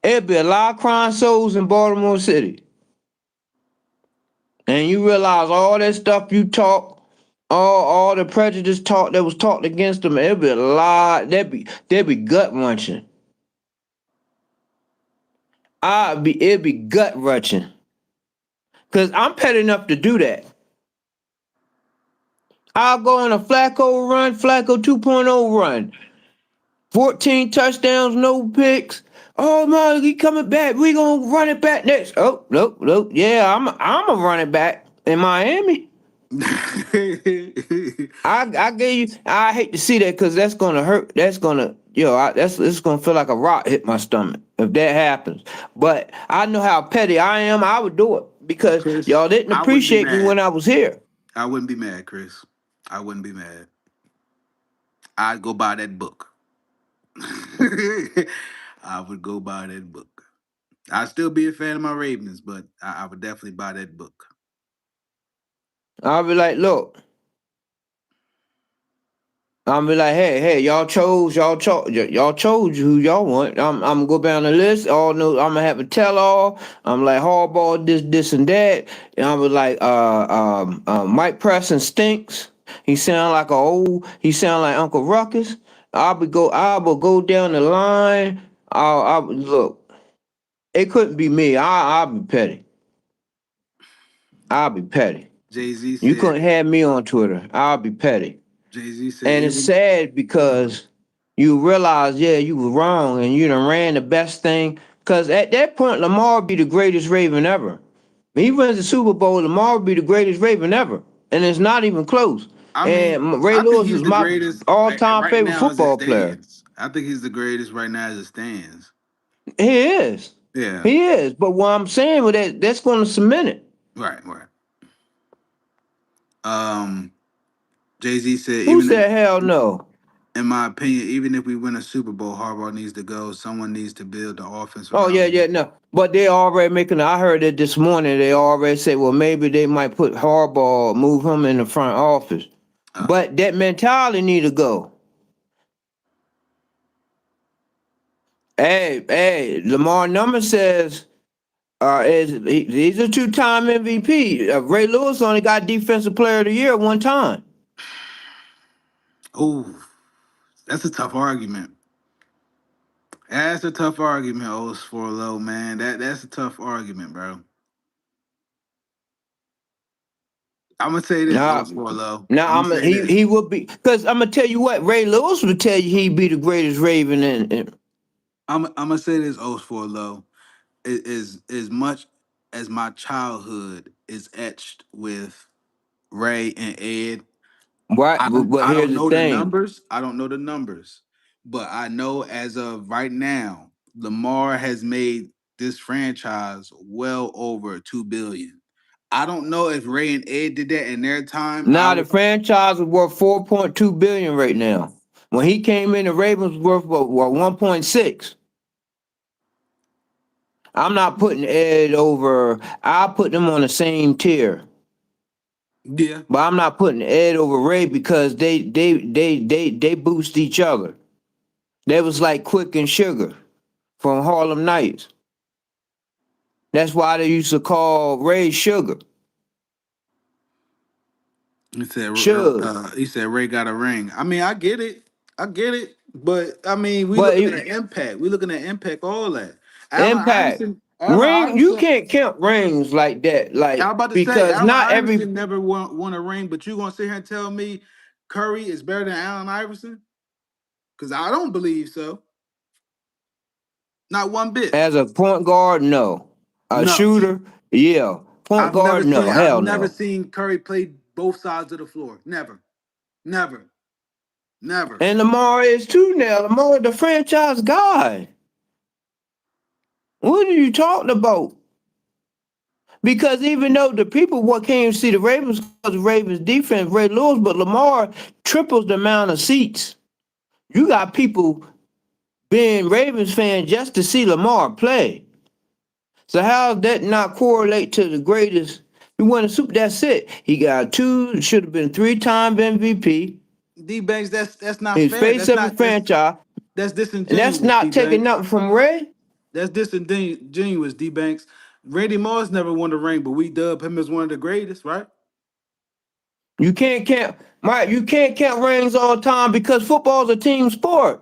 It'd be a lot of crying souls in Baltimore City, and you realize all that stuff you talk, all the prejudice talk that was talked against them. It'd be a lot. That'd be gut wrenching. It'd be gut wrenching. Cause I'm petty enough to do that. I'll go on a Flacco run, Flacco 2.0 run. 14 touchdowns, no picks. Oh my, he coming back. We gonna run it back next. Oh, nope, nope. Yeah, I'm a run it back in Miami. I gave you. I hate to see that because that's gonna hurt. That's gonna it's gonna feel like a rock hit my stomach if that happens. But I know how petty I am. I would do it because Chris, y'all didn't I wouldn't be appreciate me mad. when I was here. I wouldn't be mad, Chris. I wouldn't be mad. I'd go buy that book. I would go buy that book. I'd still be a fan of my Ravens, but I would definitely buy that book. I'll be like, look. I'm be like, hey, y'all chose who y'all want. I'm gonna go down the list. All know I'm gonna have a tell all. I'm like Hardball, this, and that. And I was like, Mike Preston stinks. He sound like Uncle Ruckus. I will go down the line. Look. It couldn't be me. I'll be petty. I'll be petty. Jay Z You said. couldn't have me on Twitter. I'll be petty. Jay Z said And it's even. sad because you realize, yeah, you were wrong and you done ran the best thing. Because at that point, Lamar would be the greatest Raven ever. When he wins the Super Bowl, Lamar would be the greatest Raven ever. And it's not even close. I mean, And Ray I think Lewis he's is the my greatest all-time right favorite now as it football player. stands. I think he's the greatest right now as it stands. He is. Yeah. He is. But what I'm saying with that's going to cement it. Right. Right. Um. Jay Z said Who even if, said hell no? in my opinion, even if we win a Super Bowl, Harbaugh needs to go. Someone needs to build the offense Oh around yeah, him. yeah, no. But they already making. I heard it this morning. They already say, well, maybe they might put Harbaugh, move him in the front office. Uh, But that mentality need to go. Hey, Lamar Number says, he's a two-time MVP. Ray Lewis only got Defensive Player of the Year one time. oh, that's a tough argument. That's a tough argument, Os for low man. That's a tough argument, bro. I'm gonna say this, Now, Os for low. now I'm gonna I'm say this. he would be because I'm gonna tell you what Ray Lewis would tell you he'd be the greatest Raven and I'm gonna say this, Os for low. Is as much as my childhood is etched with Ray and Ed. right. I But I here's don't the know the thing. numbers. I don't know the numbers, but I know as of right now, Lamar has made this franchise well over 2 billion. I don't know if Ray and Ed did that in their time. I Now the would, franchise is worth 4.2 billion right now. When he came in, the Ravens worth what 1.6. I'm not putting Ed over. I'll put them on the same tier, yeah. but I'm not putting Ed over Ray because they boost each other. They was like Quick and Sugar from Harlem Nights. That's why they used to call Ray Sugar. Suge. He said Ray got a ring. I mean, I get it. I get it. But I mean, we But looking at impact. We looking at impact. All that. Allen Impact. Iverson. Allen Ring, you Iverson. can't count rings like that. I'm Like, about to say because Allen not every Iverson never won a ring, but you gonna sit here and tell me Curry is better than Allen Iverson? Because I don't believe so. Not one bit. as a point guard, no. A No. shooter, yeah. Point guard, no. I've Hell never no. seen Curry play both sides of the floor. Never. Never. Never. And Lamar is too now. Lamar, the franchise guy. What are you talking about? Because even though the people what came to see the Ravens because the Ravens defense, Ray Lewis, but Lamar triples the amount of seats. You got people being Ravens fans just to see Lamar play. So how does that not correlate to the greatest? He won a Super. That's it. He got two. Should have been 3-time MVP. D Banks, that's not He's fair. face of the franchise, That's and that's disingenuous, D not taking Banks. nothing from Ray. That's disingenuous, D Banks. Randy Moss never won the ring, but we dub him as one of the greatest, right? You can't count, Mike. You can't count rings all the time because football's a team sport.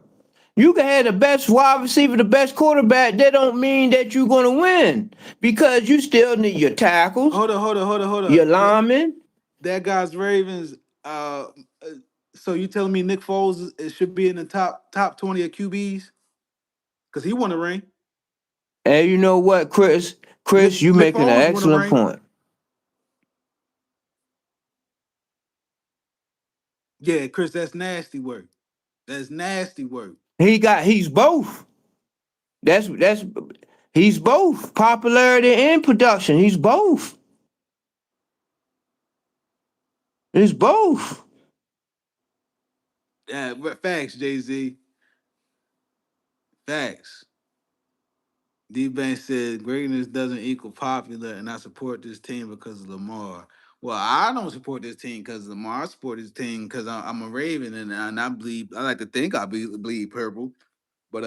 You can have the best wide receiver, the best quarterback. That don't mean that you're gonna win because you still need your tackles, Hold on. your linemen. That guy's Ravens. Uh, so you telling me Nick Foles should be in the top 20 of QBs because he won a ring. And you know what, Chris? Chris, you Nick making an Foles won a excellent ring. point. Yeah, Chris, that's nasty work. That's nasty work. He's both. That's he's both popularity and production. He's both. He's both. Yeah, facts, Jay Z. Facts. D Banks said greatness doesn't equal popular, and I support this team because of Lamar. Well, I don't support this team because of Lamar. I support this team because I'm a Raven, and I bleed. I like to think bleed purple, but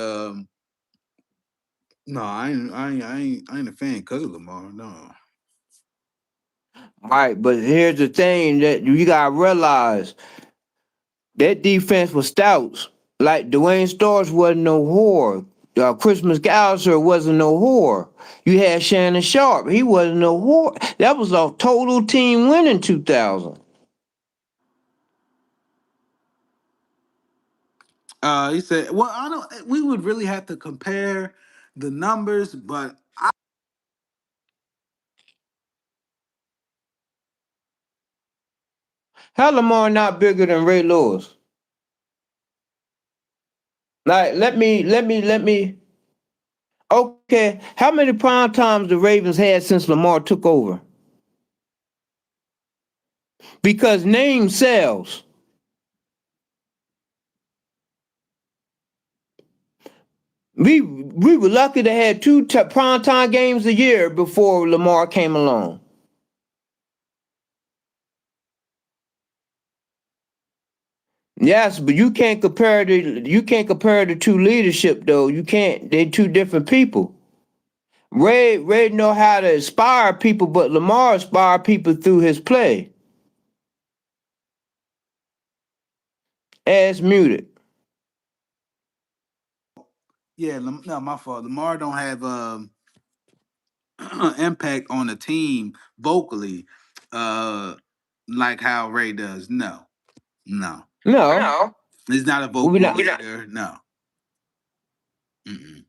no, I ain't a fan because of Lamar. No. Right, but here's the thing that you gotta realize: that defense was stouts. Like Dwayne Starks wasn't no whore. Christmas Gallagher wasn't no whore. You had Shannon Sharp. He wasn't no whore. That was a total team win in 2000. He said, "Well, I don't. We would really have to compare the numbers, but How Lamar not bigger than Ray Lewis? Like, let me. Okay, how many prime times the Ravens had since Lamar took over? Because name sells. We were lucky to have two prime time games a year before Lamar came along. Yes, but you can't compare the two leadership though. You can't. They're two different people. Ray know how to inspire people, but Lamar inspired people through his play. As muted. yeah, no, my fault. Lamar don't have impact on the team vocally, uh, like how Ray does. No, No, no. He's not a we vocal not. leader. No. Mm-mm.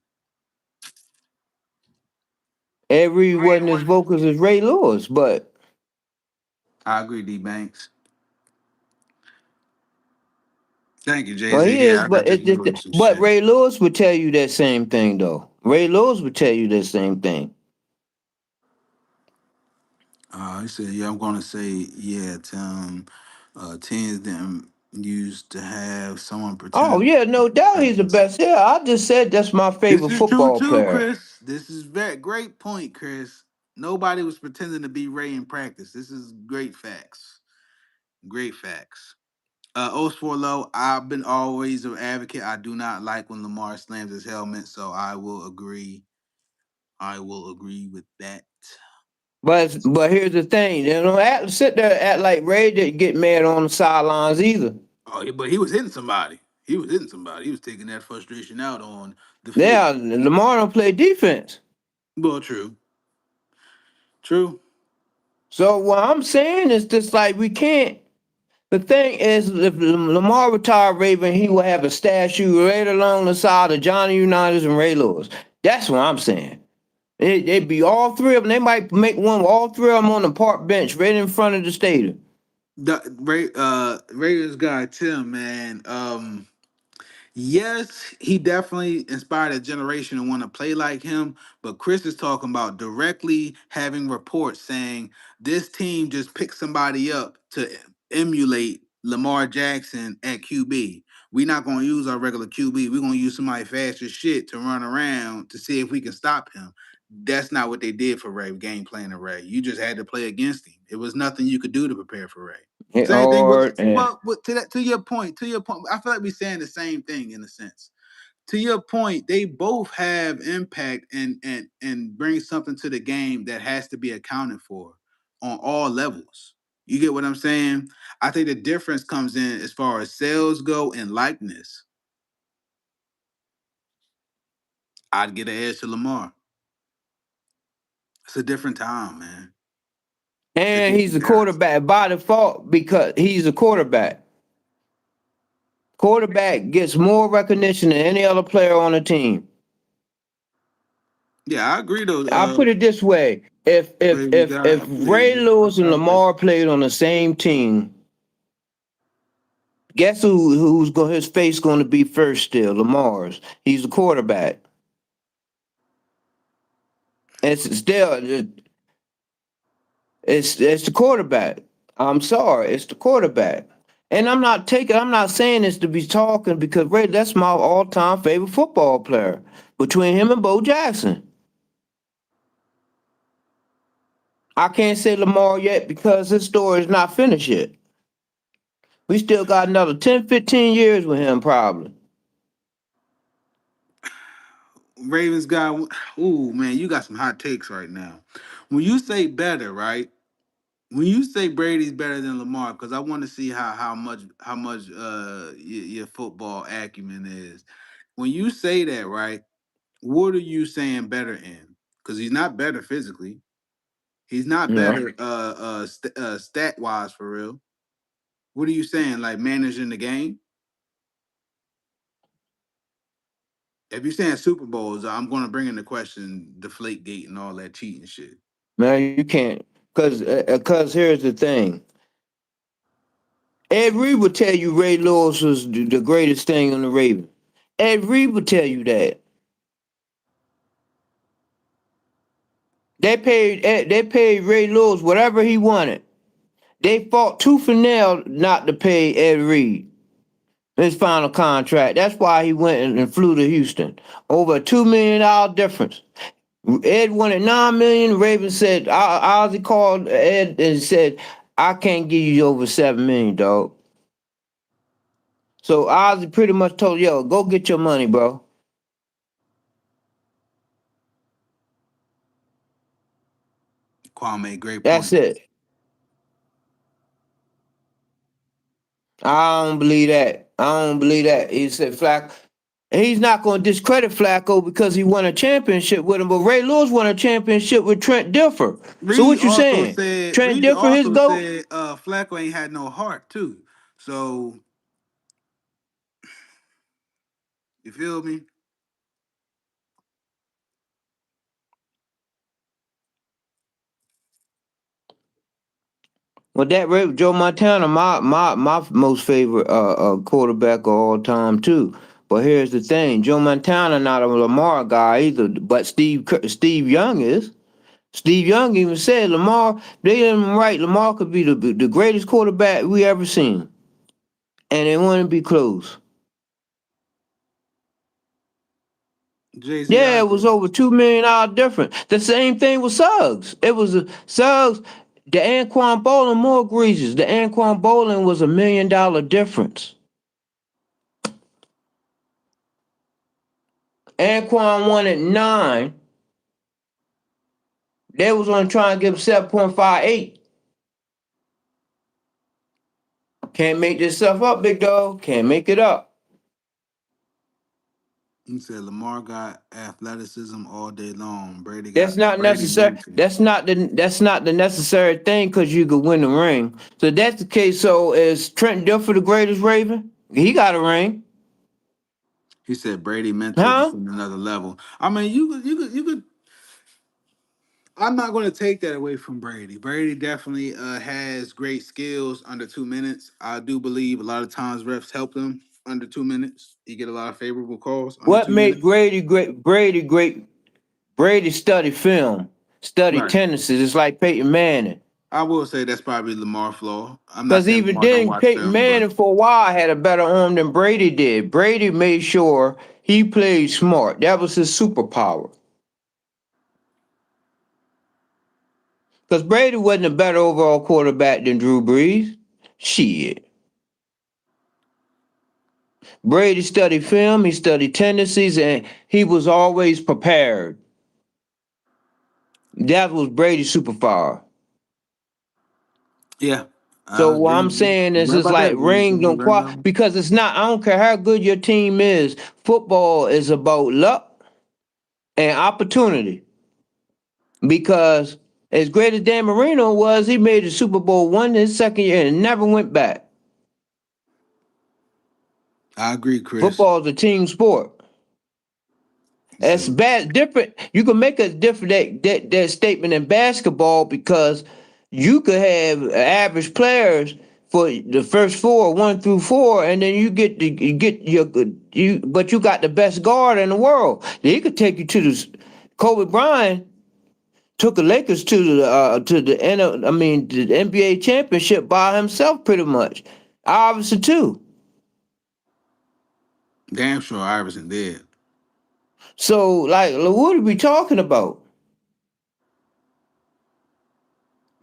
Every wasn't as vocal as Ray Lewis, but I agree, D Banks. Thank you, Jay well, Z. he is. Yeah, I got But to it's give just. him some But shit. Ray Lewis would tell you that same thing though. Ray Lewis would tell you that same thing. He said, "Yeah, I'm gonna say, yeah, Tim. Teams didn't used to have someone Oh pretend." yeah, no doubt he's the best. Yeah, I just said that's my This favorite is true football too, player. Chris. This is very great point, Chris. Nobody was pretending to be Ray in practice. This is great facts. Great facts. For low. I've been always an advocate. I do not like when Lamar slams his helmet, so I will agree. I will agree with that. But here's the thing: they don't sit there and act like Ray didn't get mad on the sidelines either. Oh, yeah, but he was hitting somebody. He was hitting somebody. He was taking that frustration out on the Yeah, field. Lamar don't play defense. Well, true. True. So what I'm saying is just like we can't. The thing is, if Lamar retired Raven, he will have a statue right along the side of Johnny Unitas and Ray Lewis. That's what I'm saying. They'd be all three of them. They might make one with all three of them on the park bench right in front of the stadium. The Raiders guy Tim, man. Yes, he definitely inspired a generation to want to play like him. But Chris is talking about directly having reports saying this team just picked somebody up to emulate Lamar Jackson at QB. We're not going to use our regular QB. We're going to use somebody fast as shit to run around to see if we can stop him. That's not what they did for Ray, game plan of Ray. You just had to play against him. It was nothing you could do to prepare for Ray. Same thing with Or to your point, I feel like we're saying the same thing in a sense. To your point, they both have impact and bring something to the game that has to be accounted for on all levels. You get what I'm saying? I think the difference comes in as far as sales go and likeness. I'd get an edge to Lamar. It's a different time, man. It's a and he's different a time. quarterback by default because he's a quarterback. Quarterback gets more recognition than any other player on the team. Yeah, I agree though. I put it this way: if if Ravens if guy, if I feel Ray you. Lewis and I agree. Lamar played on the same team, guess who's going his face going to be first? Still, Lamar's. He's the quarterback. It's still it's the quarterback. I'm sorry, it's the quarterback. And I'm not saying this to be talking because Ray, that's my all-time favorite football player. Between him and Bo Jackson. I can't say Lamar yet because his story is not finished yet. We still got another 10, 15 years with him probably. Ravens guy, ooh man, you got some hot takes right now. When you say better, right? When you say Brady's better than Lamar, because I want to see how much your football acumen is. When you say that, right? What are you saying better in? Because he's not better physically. He's not Yeah. better stat wise for real. What are you saying? Like managing the game? If you're saying Super Bowls, I'm going to bring in the question Deflate Gate and all that cheating shit. Man, you can't cause here's the thing. Ed Reed would tell you Ray Lewis was the greatest thing on the Ravens. Ed Reed would tell you that. They paid Ray Lewis whatever he wanted. They fought tooth and nail not to pay Ed Reed his final contract. That's why he went and flew to Houston. Over a $2 million difference. Ed wanted 9 million. Raven said Ozzy called Ed and said, I can't give you over 7 million, dog. So Ozzy pretty much told, yo, go get your money, bro. Kwame, great That's point. it. I don't believe that. I don't believe that. He said Flacco. He's not going to discredit Flacco because he won a championship with him. But Ray Lewis won a championship with Trent Dilfer. So what you saying? Trent Reed Dilfer his also GOAT? said Flacco ain't had no heart too. So you feel me? Well, Joe Montana, my most favorite quarterback of all time too. But here's the thing: Joe Montana not a Lamar guy either, but Steve Young is. Steve Young even said Lamar. They did him right. Lamar could be the greatest quarterback we ever seen, and it wouldn't be close. Jay Z, I Yeah, it was agree. over $2 million difference. The same thing with Suggs. It was Suggs. The Anquan Bowling more egregious. The Anquan Bowling was $1 million difference. Anquan wanted 9. They was gonna try and give him 7.58. Can't make this stuff up, big dog. Can't make it up. He said Lamar got athleticism all day long. That's not Brady necessary. mental. That's not the necessary thing because you could win the ring. So that's the case. So is Trent Dilfer the greatest Raven? He got a ring. He said Brady mental just Huh? on another level. I mean, you could. I'm not going to take that away from Brady. Brady definitely has great skills under 2 minutes. I do believe a lot of times refs help him. under 2 minutes. He get a lot of favorable calls under What two made minutes. Brady great? Brady great. Brady studied film, studied Right. tendencies. It's like Peyton Manning. I will say that's probably Lamar flaw. I'm not Because saying even Lamar don't then, watch Peyton film, but Manning for a while had a better arm than Brady did. Brady made sure he played smart. That was his superpower. Because Brady wasn't a better overall quarterback than Drew Brees. Shit. Brady studied film, he studied tendencies, and he was always prepared. That was Brady's superpower. yeah, So I what agree. I'm You saying is, right it's about like that, Bruce. rings You don't right qual about because it's not. I don't care how good your team is. Football is about luck and opportunity. Because as great as Dan Marino was, he made the Super Bowl one his second year and never went back. I agree, Chris. Football is a team sport. It's So bad different. You can make a different that statement in basketball because you could have average players for the first four, 1 through 4, and then you get your you, but you got the best guard in the world. He could take you to the Kobe Bryant took the Lakers to the the NBA championship by himself pretty much. Obviously too. damn sure Iverson did. So like what are we talking about?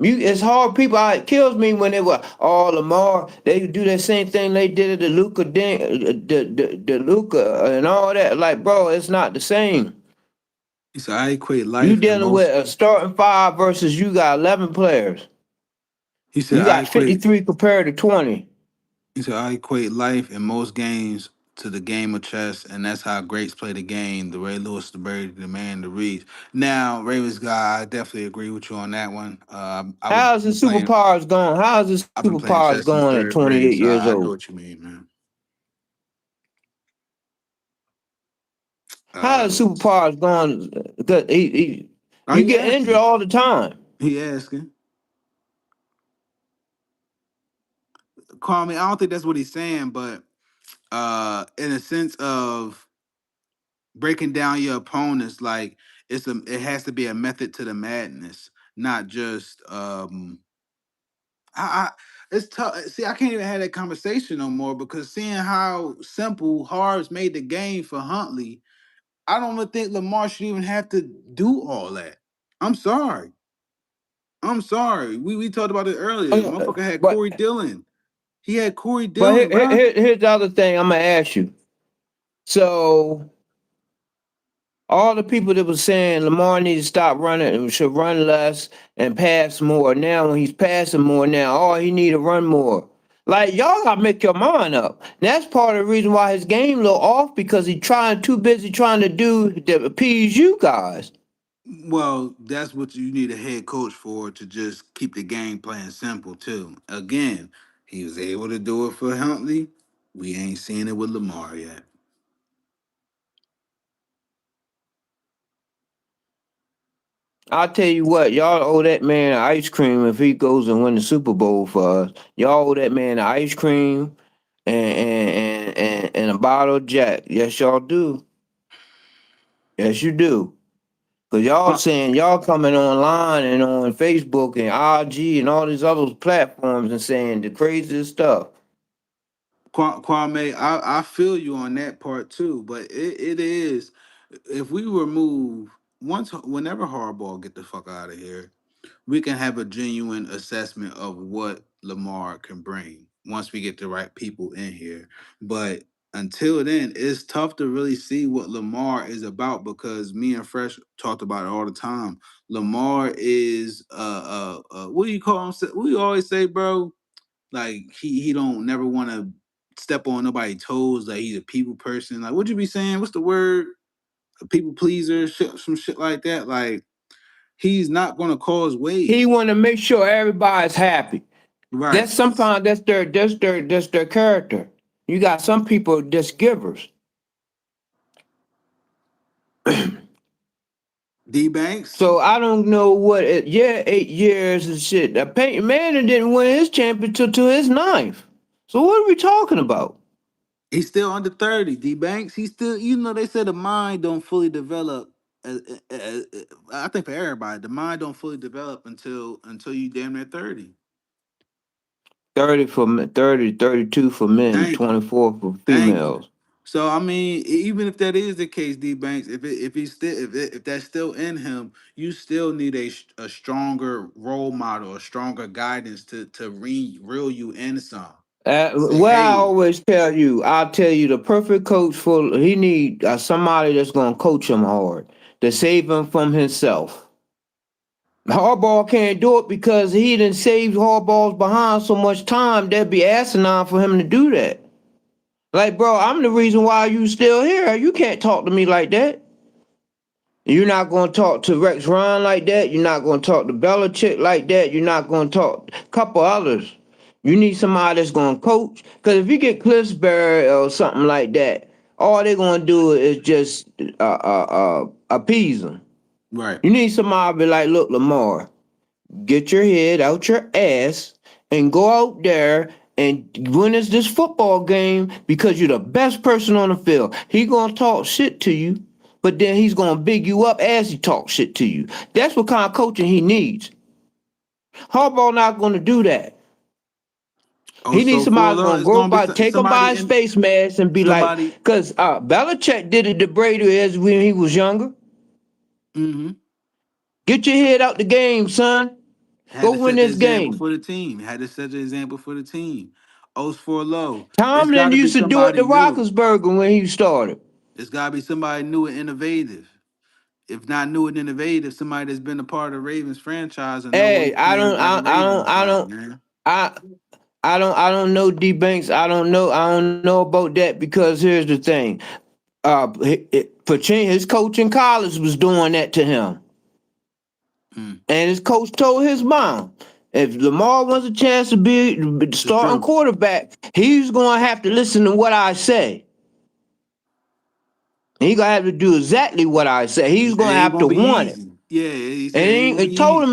It's hard. People, it kills me when they were all Lamar. They do that same thing they did at the Luca, the Luca, and all that. Like, bro, it's not the same. He said I equate You life and dealing with most. a starting five versus you got 11 players. He said You I got equate. 53 compared to 20. He said I equate life in most games to the game of chess, and that's how greats play the game. The Ray Lewis, the Brady, the man, the Reed. Now, Ravens guy, I definitely agree with you on that one. I was How's the playing. superpowers going? How's the I've been playing superpowers chess since going at third grade, 28 so years I know old? what you mean, man. How's Uh, the superpowers going? Because are you you get injured asking? all the time. He asking. Call me. I don't think that's what he's saying, but in a sense of breaking down your opponents, like it has to be a method to the madness, not just I it's tough. See, I can't even have that conversation no more because seeing how simple Harv's made the game for Huntley, I don't even think Lamar should even have to do all that. I'm sorry. I'm sorry. We talked about it earlier. Motherfucker had But Corey Dillon. He had Corey but Dillon, bro. here's the other thing I'm gonna ask you. So all the people that was saying Lamar needs to stop running and should run less and pass more. Now when he's passing more now, oh he need to run more. Like y'all gotta make your mind up. That's part of the reason why his game a little off because he trying too busy trying to do to appease you guys. Well, that's what you need a head coach for to just keep the game plan simple too. Again, he was able to do it for Huntley. We ain't seen it with Lamar yet. I'll tell you what, y'all owe that man ice cream if he goes and win the Super Bowl for us. Y'all owe that man ice cream and a bottle of Jack. Yes, y'all do. Yes, you do. Cause y'all saying y'all coming online and on Facebook and IG and all these other platforms and saying the craziest stuff. Kwame, I feel you on that part too, but it is if we remove whenever Hardball get the fuck out of here, we can have a genuine assessment of what Lamar can bring once we get the right people in here. But until then, it's tough to really see what Lamar is about because me and Fresh talked about it all the time. Lamar is what do you call him? We always say, bro, like he don't never want to step on nobody's toes. Like he's a people person. Like what you be saying? What's the word? A people pleaser, shit, some shit like that. Like he's not gonna cause He waves. want to make sure everybody's happy. Right. That's sometimes that's their character. You got some people that's givers. D Banks. So I don't know what it, yeah, 8 years and shit. Peyton Manning didn't win his championship till his ninth. So what are we talking about? He's still under 30. D Banks, he's still, they said the mind don't fully develop. uh, uh, uh, I think for everybody, the mind don't fully develop until you damn near 30. 30 for 30, 32 for men, Thank you. 24 for Thank you. females. So I mean, even if that is the case, D Banks, if he's still if that's still in him, you still need a stronger role model, a stronger guidance to reel you in some. Say, What I hey, always tell you, I'll tell you the perfect coach for he need somebody that's gonna coach him hard to save him from himself. Harbaugh can't do it because he didn't save Harbaugh's behind so much time. That'd be asinine for him to do that. Like, bro, I'm the reason why you still here. You can't talk to me like that. You're not going to talk to Rex Ryan like that. You're not going to talk to Belichick like that. You're not going to talk a couple others. You need somebody that's going to coach. Because if you get Cliffsbury or something like that, all they're going to do is just appease them. right. You need somebody to be like, look, Lamar, get your head out your ass and go out there and win us this football game because you're the best person on the field. He gonna talk shit to you, but then he's gonna big you up as he talks shit to you. That's what kind of coaching he needs. Harbaugh not gonna do that. Oh, He needs so for a somebody little, gonna it's go gonna be by, take him by somebody his in face mask and be like, somebody. cause Belichick did it to Brady as when he was younger. Hmm. Get your head out the game, son. Had Go to win set the this example game. for the team. Had to set the example for the team. O's for low. It's got Tomlin to be used to do it somebody to new. Roethlisberger when he started. It's got to be somebody new and innovative. If not new and innovative, somebody that's been a part of the Ravens franchise and know what Hey, we playing like the Ravens like, man. I, I don't know D Banks. I don't know about that because here's the thing. His coach in college was doing that to him, Mm, and his coach told his mom, if Lamar wants a chance to be the it's starting true. quarterback, he's gonna have to listen to what I say. He gonna have to do exactly what I say. He He's said gonna it ain't have to gonna be want it. easy. Yeah, he And said it ain't gonna be he told easy. him,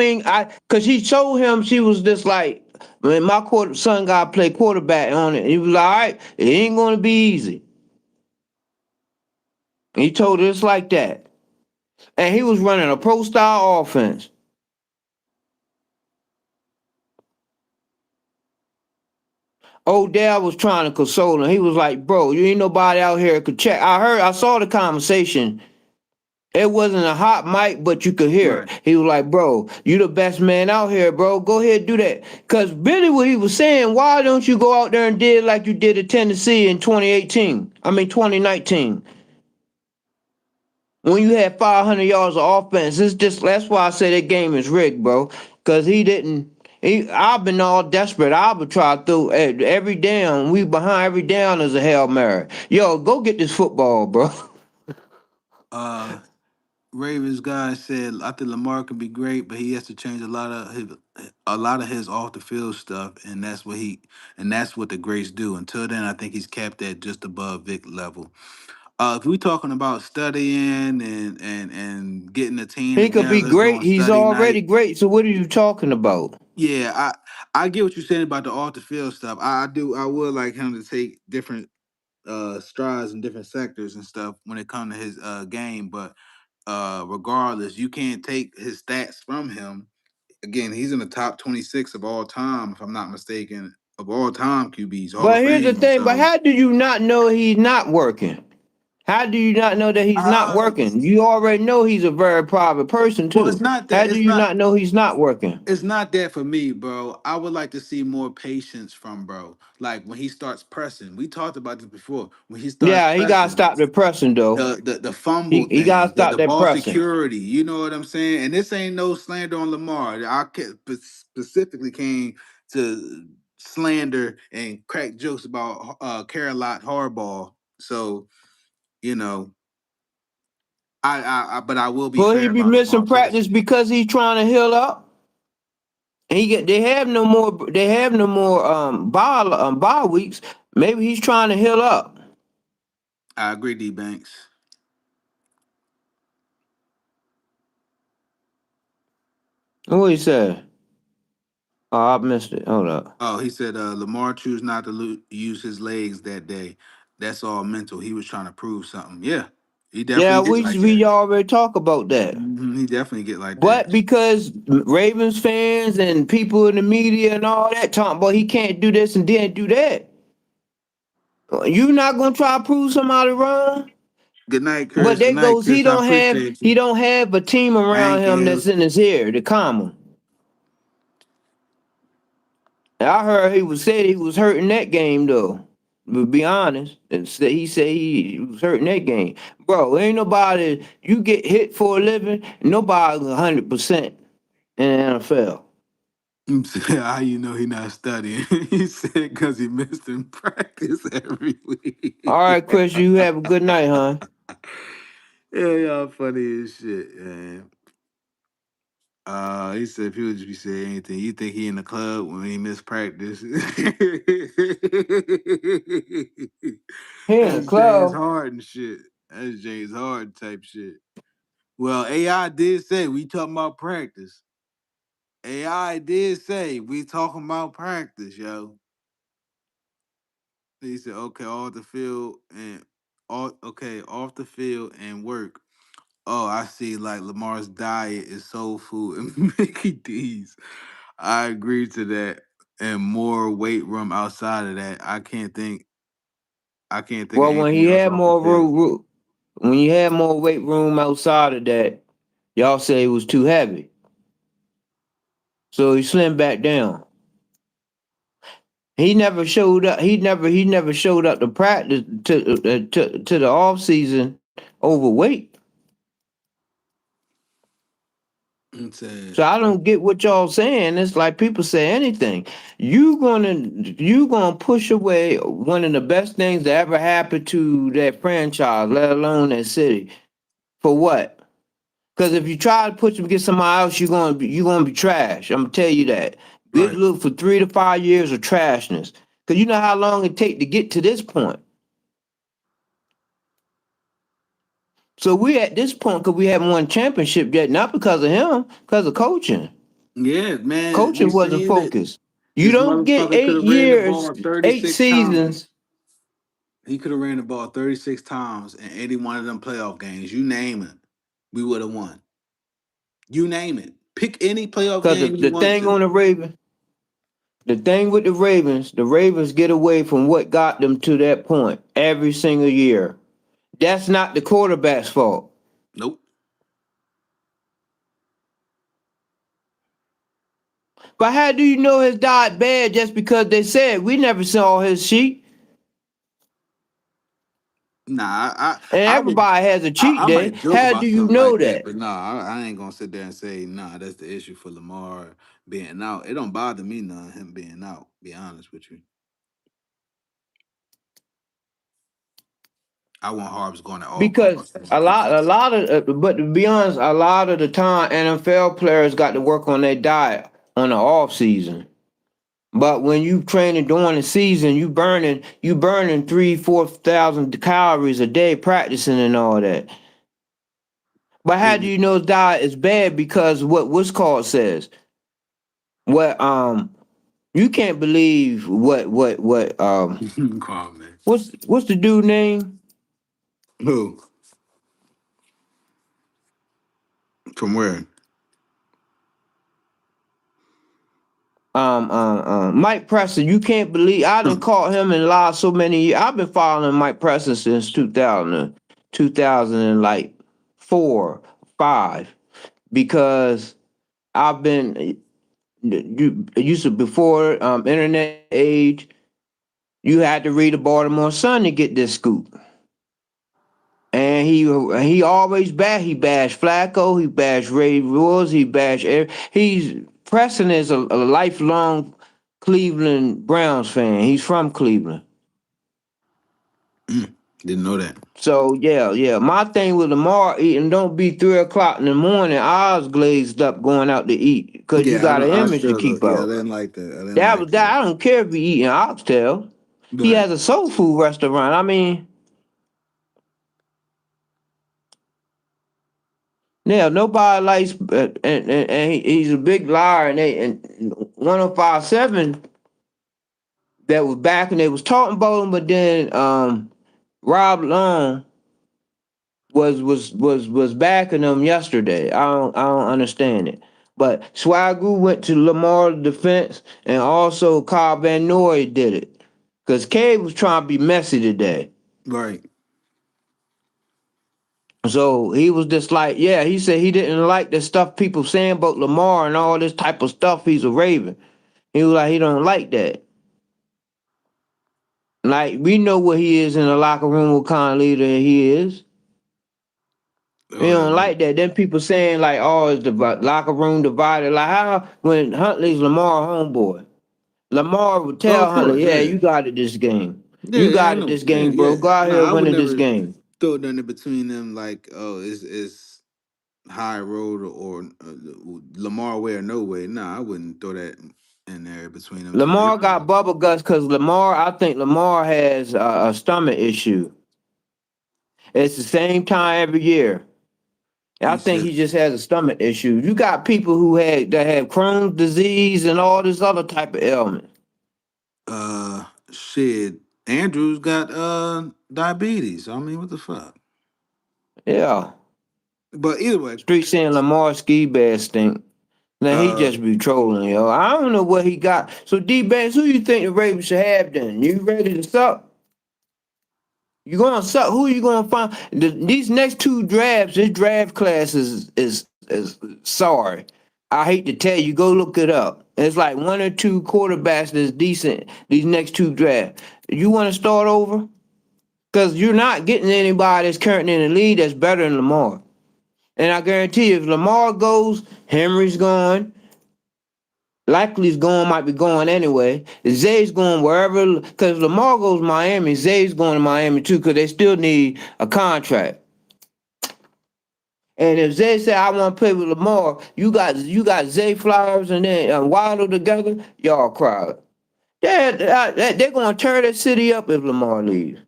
cause he showed him she was just like, when my son got to play quarterback on it, he was like, all right, it ain't gonna be easy. He told her it's like that. And he was running a pro style offense. Odell was trying to console him. He was like, bro, you ain't nobody out here could check. I saw the conversation. It wasn't a hot mic, but you could hear Right. it. He was like, bro, you the best man out here, bro. Go ahead, do that. Because really what he was saying, why don't you go out there and did like you did at Tennessee in 2018? I mean 2019. When you had 500 yards of offense, it's just that's why I say that game is rigged, bro. Because he didn't. I've been all desperate. I would try through every down. We behind every down is a hail mary. Yo, go get this football, bro. Uh Ravens guy said I think Lamar can be great, but he has to change a lot of his off the field stuff, and that's what the greats do. Until then, I think he's capped at just above Vic level. If we're talking about studying and getting a team He could be together, great. doing He's study already night, great. So what are you talking about? yeah, I get what you're saying about the off the field stuff. I do. I would like him to take different strides in different sectors and stuff when it comes to his game, but regardless, you can't take his stats from him. Again, he's in the top 26 of all time, if I'm not mistaken, of all time QBs, Hall of But here's the Fame. thing. But So how do you not know he's not working? How do you not know that he's not uh working? You already know he's a very private person well it's too. not that How do you not know he's not working? it's not that for me, bro. I would like to see more patience from bro. Like when he starts pressing. We talked about this before. When he starts Yeah, he gotta pressing, stop the pressing though. the fumble He gotta things, the stop that ball pressing. security. You know what I'm saying? And this ain't no slander on Lamar. Specifically came to slander and crack jokes about Carolot Hardball. So you know, but I will be Will he fair be about missing Lamar practice Jackson. because he's trying to heal up? They have no more bye weeks. Maybe he's trying to heal up. I agree, D Banks. What he said? Oh, I missed it. Hold up. Oh, he said Lamar chose not to use his legs that day. that's all mental. He was trying to prove something. Yeah, he Yeah, definitely get we like that. we already talk about that. He definitely get like that. But because Ravens fans and people in the media and all that talking about he can't do this and didn't do that, you not gonna try to prove somebody wrong? Good night, But Chris. Good there night, goes Chris. I appreciate you. he don't have a team around Thank him you. that's in his ear to calm him. And I heard he was said he was hurting that game though. To be honest, and he said he was hurting that game, bro. Ain't nobody you get hit for a living. Nobody's 100% in the NFL. He said, how you know he not studying? He said because he missed in practice every All week. right, Chris, you have a good night, huh? Yeah, y'all funny as shit, man. He said people just be saying anything. You think he in the club when he missed practice? Here in the That's James club. Harden shit. That's James Harden type shit. Well, AI did say we talking about practice. AI did say we talking about practice, yo. He said, okay, off the field and all okay, off the field and work. Oh, I see. Like Lamar's diet is soul food and Mickey D's. I agree to that. And more weight room outside of that. I can't think of Well, anything else off the field. when you had more weight room outside of that, y'all say it was too heavy. So he slimmed back down. He never showed up. He never showed up to practice to the off season overweight. It said, So I don't get what y'all saying. It's like people say anything. You gonna push away one of the best things that ever happened to that franchise, let alone that city. For what? Because if you try to push them against somebody else, you're gonna be trash. I'm gonna tell you that. Good right. look for 3 to 5 years of trashness. Because you know how long it take to get to this point. So we at this point because we haven't won championship yet, not because of him, because of coaching. Yeah, man. We Coaching wasn't seen it. focused. You This don't get motherfucker could eight have ran the years, ball eight 36 times. seasons. He could have ran the ball 36 times in any one of them playoff games. You name it. We would have won. You name it. Pick any playoff Because game you the want thing to. on the thing with the Ravens get away from what got them to that point every single year. That's not the quarterback's fault. Nope. But how do you know his diet bad just because they said we never saw his sheet? Nah, And I would everybody has a cheat I day. might joke How do about you something know like that, that? but nah, I ain't gonna sit there and say nah. That's the issue for Lamar being out. It don't bother me none him being out. Be honest with you, I want Harbs going at all Because costs. That's but to be honest, a lot of the time NFL players got to work on their diet on the off season. But when you training during the season, you burning 3-4 thousand calories a day practicing and all that. But how do it. you know his diet is bad? Because what's called says what you can't believe Come on, man. what's the dude name? Who? From where? Mike Preston, you can't believe I done caught him in live so many years. I've been following Mike Preston since 2000 and like 4, 5, because I've been you used to before internet age, you had to read the Baltimore Sun to get this scoop. And he bashed Flacco, he bashed Ray Lewis, he's Preston is a lifelong Cleveland Browns fan. He's from Cleveland. Didn't know that. So yeah. My thing with Lamar eating, don't be 3 o'clock in the morning, eyes glazed up going out to eat. Cause you Yeah, got an I image to struggle. keep Yeah, I up. didn't like that. I didn't That like was that. that. I don't care if he eating oxtail. He Right. has a soul food restaurant. I mean, yeah, nobody likes, and he's a big liar. And 105.7 that was back and they was talking about him, but then Rob Long was backing them yesterday. I don't understand it. But Swagoo went to Lamar's defense, and also Carl Van Noy did it. Cause Cade was trying to be messy today. Right. So he was just like, yeah, he said he didn't like the stuff people saying about Lamar and all this type of stuff. He's a Raven. He was like, he don't like that. Like we know what he is in the locker room, what kind of leader he is. He Oh, don't like that. Then people saying like, oh, is the locker room divided? Like how when Huntley's Lamar homeboy, Lamar would oh, of tell course, Huntley, yeah, yeah. you got it this game. Yeah, You yeah, I got it know. this Yeah, game, bro. yeah. Go out No, here I would winning this never game. throw nothing between them like, oh, it's high road or Lamar way or no way. Nah, I wouldn't throw that in there between them two. They Lamar cool. got bubble guts because I think Lamar has a stomach issue. It's the same time every year. I You think said, he just has a stomach issue. You got people that have Crohn's disease and all this other type of ailment. shit, Andrews got diabetes. I mean, what the fuck? Yeah. But either way, Street saying Lamar ski bag stink. Now he uh, just be trolling, yo. I don't know what he got. So D Banks, who you think the Ravens should have then? You ready to suck? You gonna suck? Who you gonna find? These next two drafts, this draft class is sorry. I hate to tell you, go look it up. It's like one or two quarterbacks that's decent. These next two drafts. You want to start over? Because you're not getting anybody that's currently in the league that's better than Lamar. And I guarantee you, if Lamar goes, Henry's gone. Likely's going, might be going anyway. Zay's going wherever, because Lamar goes Miami. Zay's going to Miami too, because they still need a contract. And if Zay said, "I want to play with Lamar," you got Zay Flowers and then Waddle together. Y'all crowd. They're gonna tear that city up if Lamar leaves.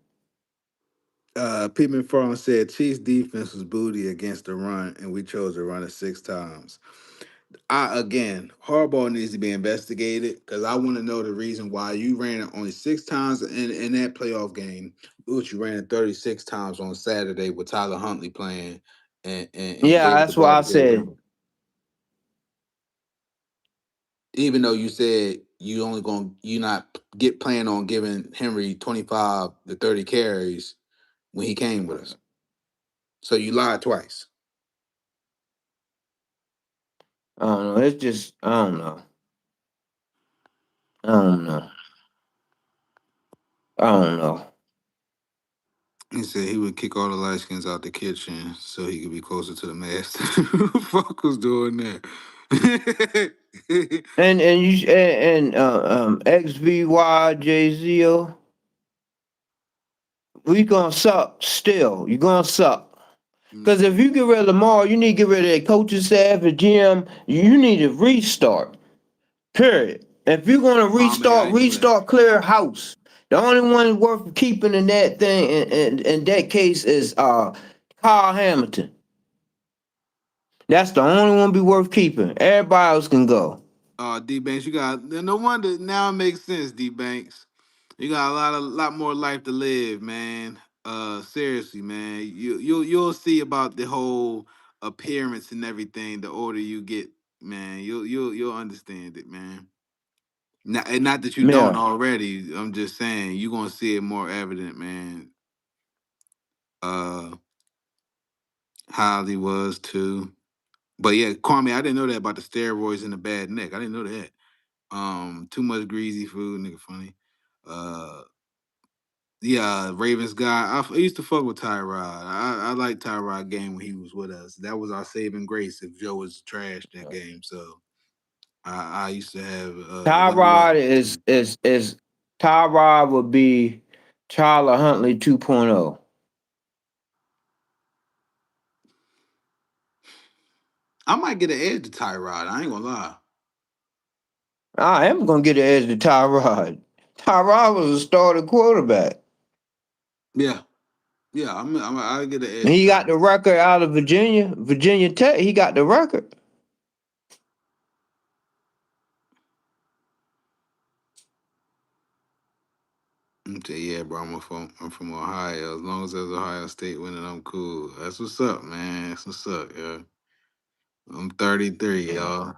Pittman Farm said Chiefs defense was booty against the run, and we chose to run it 6 times. Again, Harbaugh needs to be investigated because I want to know the reason why you ran it only 6 times in that playoff game, but you ran it 36 times on Saturday with Tyler Huntley playing, and you Yeah, gave it the that's why ball I to Derrick said. Henry. Even though you said you not get plan on giving Henry 25 to 30 carries when he came with us, so you lied twice. I don't know. It's just I don't know. I don't know. I don't know. He said he would kick all the light skins out the kitchen so he could be closer to the master. Who the fuck was doing that? And you and XVYJZO, we gonna suck still. You gonna suck. Because if you get rid of Lamar, you need to get rid of that coaching staff, the GM. You need to restart. Period. If you're gonna Oh man, I restart, didn't know that. restart, clear house. The only one worth keeping in that thing, in that case, is Kyle Hamilton. That's the only one be worth keeping. Everybody else can go. D Banks, you got no wonder now it makes sense, D Banks. You got a lot more life to live, man. Seriously, man. You'll see about the whole appearance and everything the older you get, man. You'll understand it, man. Not, and not that you don't Yeah. already. I'm just saying you're gonna see it more evident, man. Uh, Holly was too. But yeah, Kwame, I didn't know that about the steroids and the bad neck. I didn't know that. Too much greasy food, nigga. Funny. Uh, yeah, Ravens guy. I used to fuck with Tyrod. I liked Tyrod game when he was with us. That was our saving grace if Joe was trash that game. So I used to have one of Tyrod those. is Tyrod would be Tyler Huntley 2.0. I might get an edge to Tyrod. I ain't gonna lie. I am gonna get the edge to Tyrod. Tyrod was a starting quarterback. Yeah, yeah. I'll get an And edge to he got the Tyrod. record out of Virginia Tech. He got the record. Okay, yeah, bro. I'm from Ohio. As long as there's Ohio State winning, I'm cool. That's what's up, man. That's what's up, yeah. I'm 33, Yeah. y'all.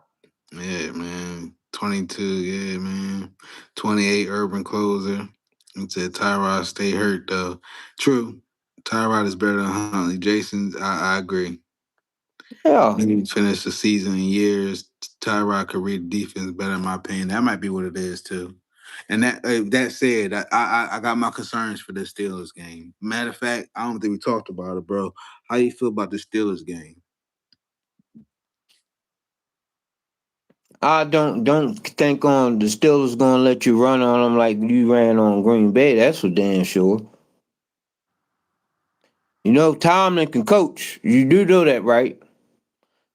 Yeah, man. 22, yeah, man. 28 urban closer. It said Tyrod stay hurt though. True. Tyrod is better than Huntley. Jason, I agree. Yeah. He finished the season in years. Tyrod could read the defense better, in my opinion. That might be what it is too. And that said, I got my concerns for the Steelers game. Matter of fact, I don't think we talked about it, bro. How you feel about the Steelers game? I don't think on the Steelers gonna let you run on them like you ran on Green Bay. That's for damn sure. You know Tomlin can coach. You do know that, right?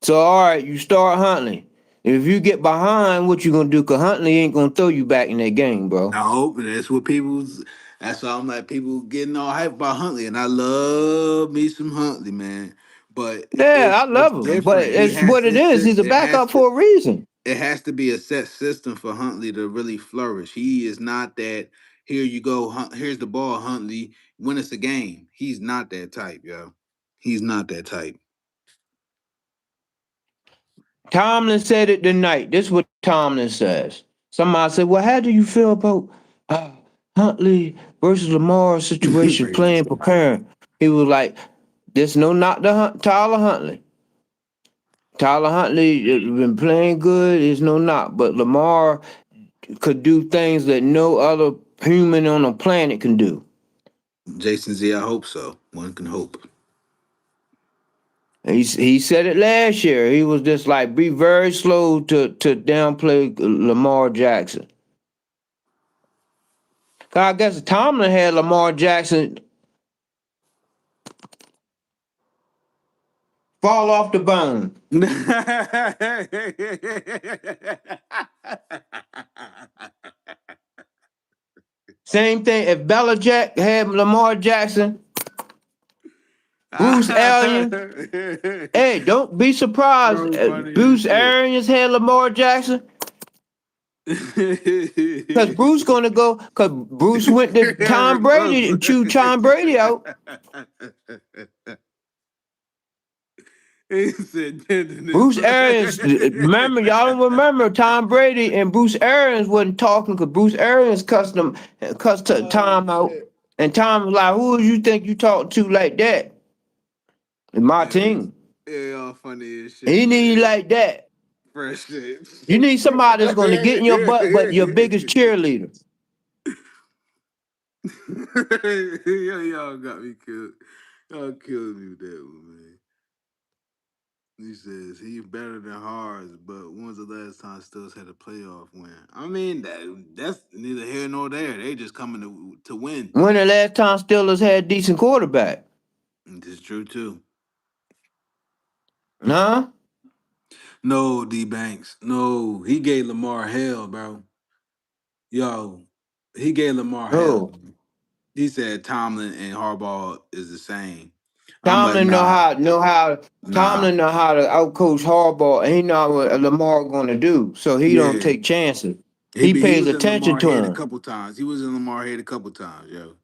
So all right, you start Huntley. If you get behind, what you gonna do? Cause Huntley ain't gonna throw you back in that game, bro. I hope that's what people's. That's why I'm like people getting all hype about Huntley, and I love me some Huntley, man. But Yeah, I it's love him, but different. He it's has what it to. is. He's a backup for a reason. It has to be a set system for Huntley to really flourish. He is not that. Here you go. Here's the ball, Huntley. Win us a game. He's not that type, yo. He's not that type. Tomlin said it tonight. This is what Tomlin says. Somebody said, "Well, how do you feel about uh, Huntley versus Lamar situation Crazy. playing preparing?" He was like, "There's no knock to Tyler Huntley. Tyler Huntley been playing good. There's no knock, but Lamar could do things that no other human on the planet can do." Jason Z, I hope so. One can hope. He said it last year. He was just like, be very slow to downplay Lamar Jackson. 'Cause I guess Tomlin had Lamar Jackson fall off the bone. Same thing if Belichick had Lamar Jackson, Bruce Arians. Hey, don't be surprised. Bro, funny as Bruce shit. Arians had Lamar Jackson. Cause Bruce gonna go. Cause Bruce went to Tom Eric Brady and chewed Tom Brady out. He said tenderness. Bruce Arians, remember y'all don't remember Tom Brady and Bruce Arians wasn't talking because Bruce Arians cussed Oh Tom out, shit. and Tom was like, "Who you think you talk to like that?" In my Yeah, team, yeah, y'all funny as shit, he need you man. like that. Fresh shit. You need somebody that's gonna get in your butt, but your biggest cheerleader. Y'all got me killed. Y'all killed me with that one, man. He says he's better than Hards, but when's the last time Stills had a playoff win? I mean, that's neither here nor there. They just coming to win. When the last time Steelers had a decent quarterback? This is true too. Huh? No, D Banks. No, he gave Lamar hell, bro. Yo, he gave Lamar hell. Oh, He said Tomlin and Harbaugh is the same. I'm like, Tomlin nah, nah. Tomlin know how to outcoach Harbaugh, and he know what Lamar gonna do, so he don't Yeah. take chances. He He be, he pays was in attention Lamar to head a him. couple times. He was in Lamar head a couple times, yo.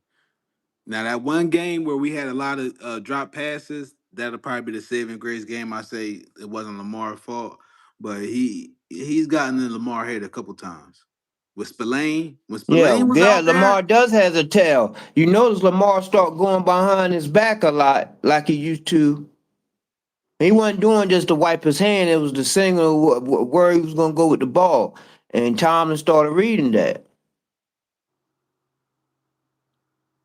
Now that one game where we had a lot of drop passes, that'll probably be the saving grace game. I say it wasn't Lamar's fault, but he's gotten in Lamar head a couple times. With Spillane, when Yeah, Spillane was yeah, out Lamar there, does has a tail. You notice Lamar start going behind his back a lot, like he used to. He wasn't doing just to wipe his hand; it was the signal where he was gonna go with the ball. And Tomlin started reading that.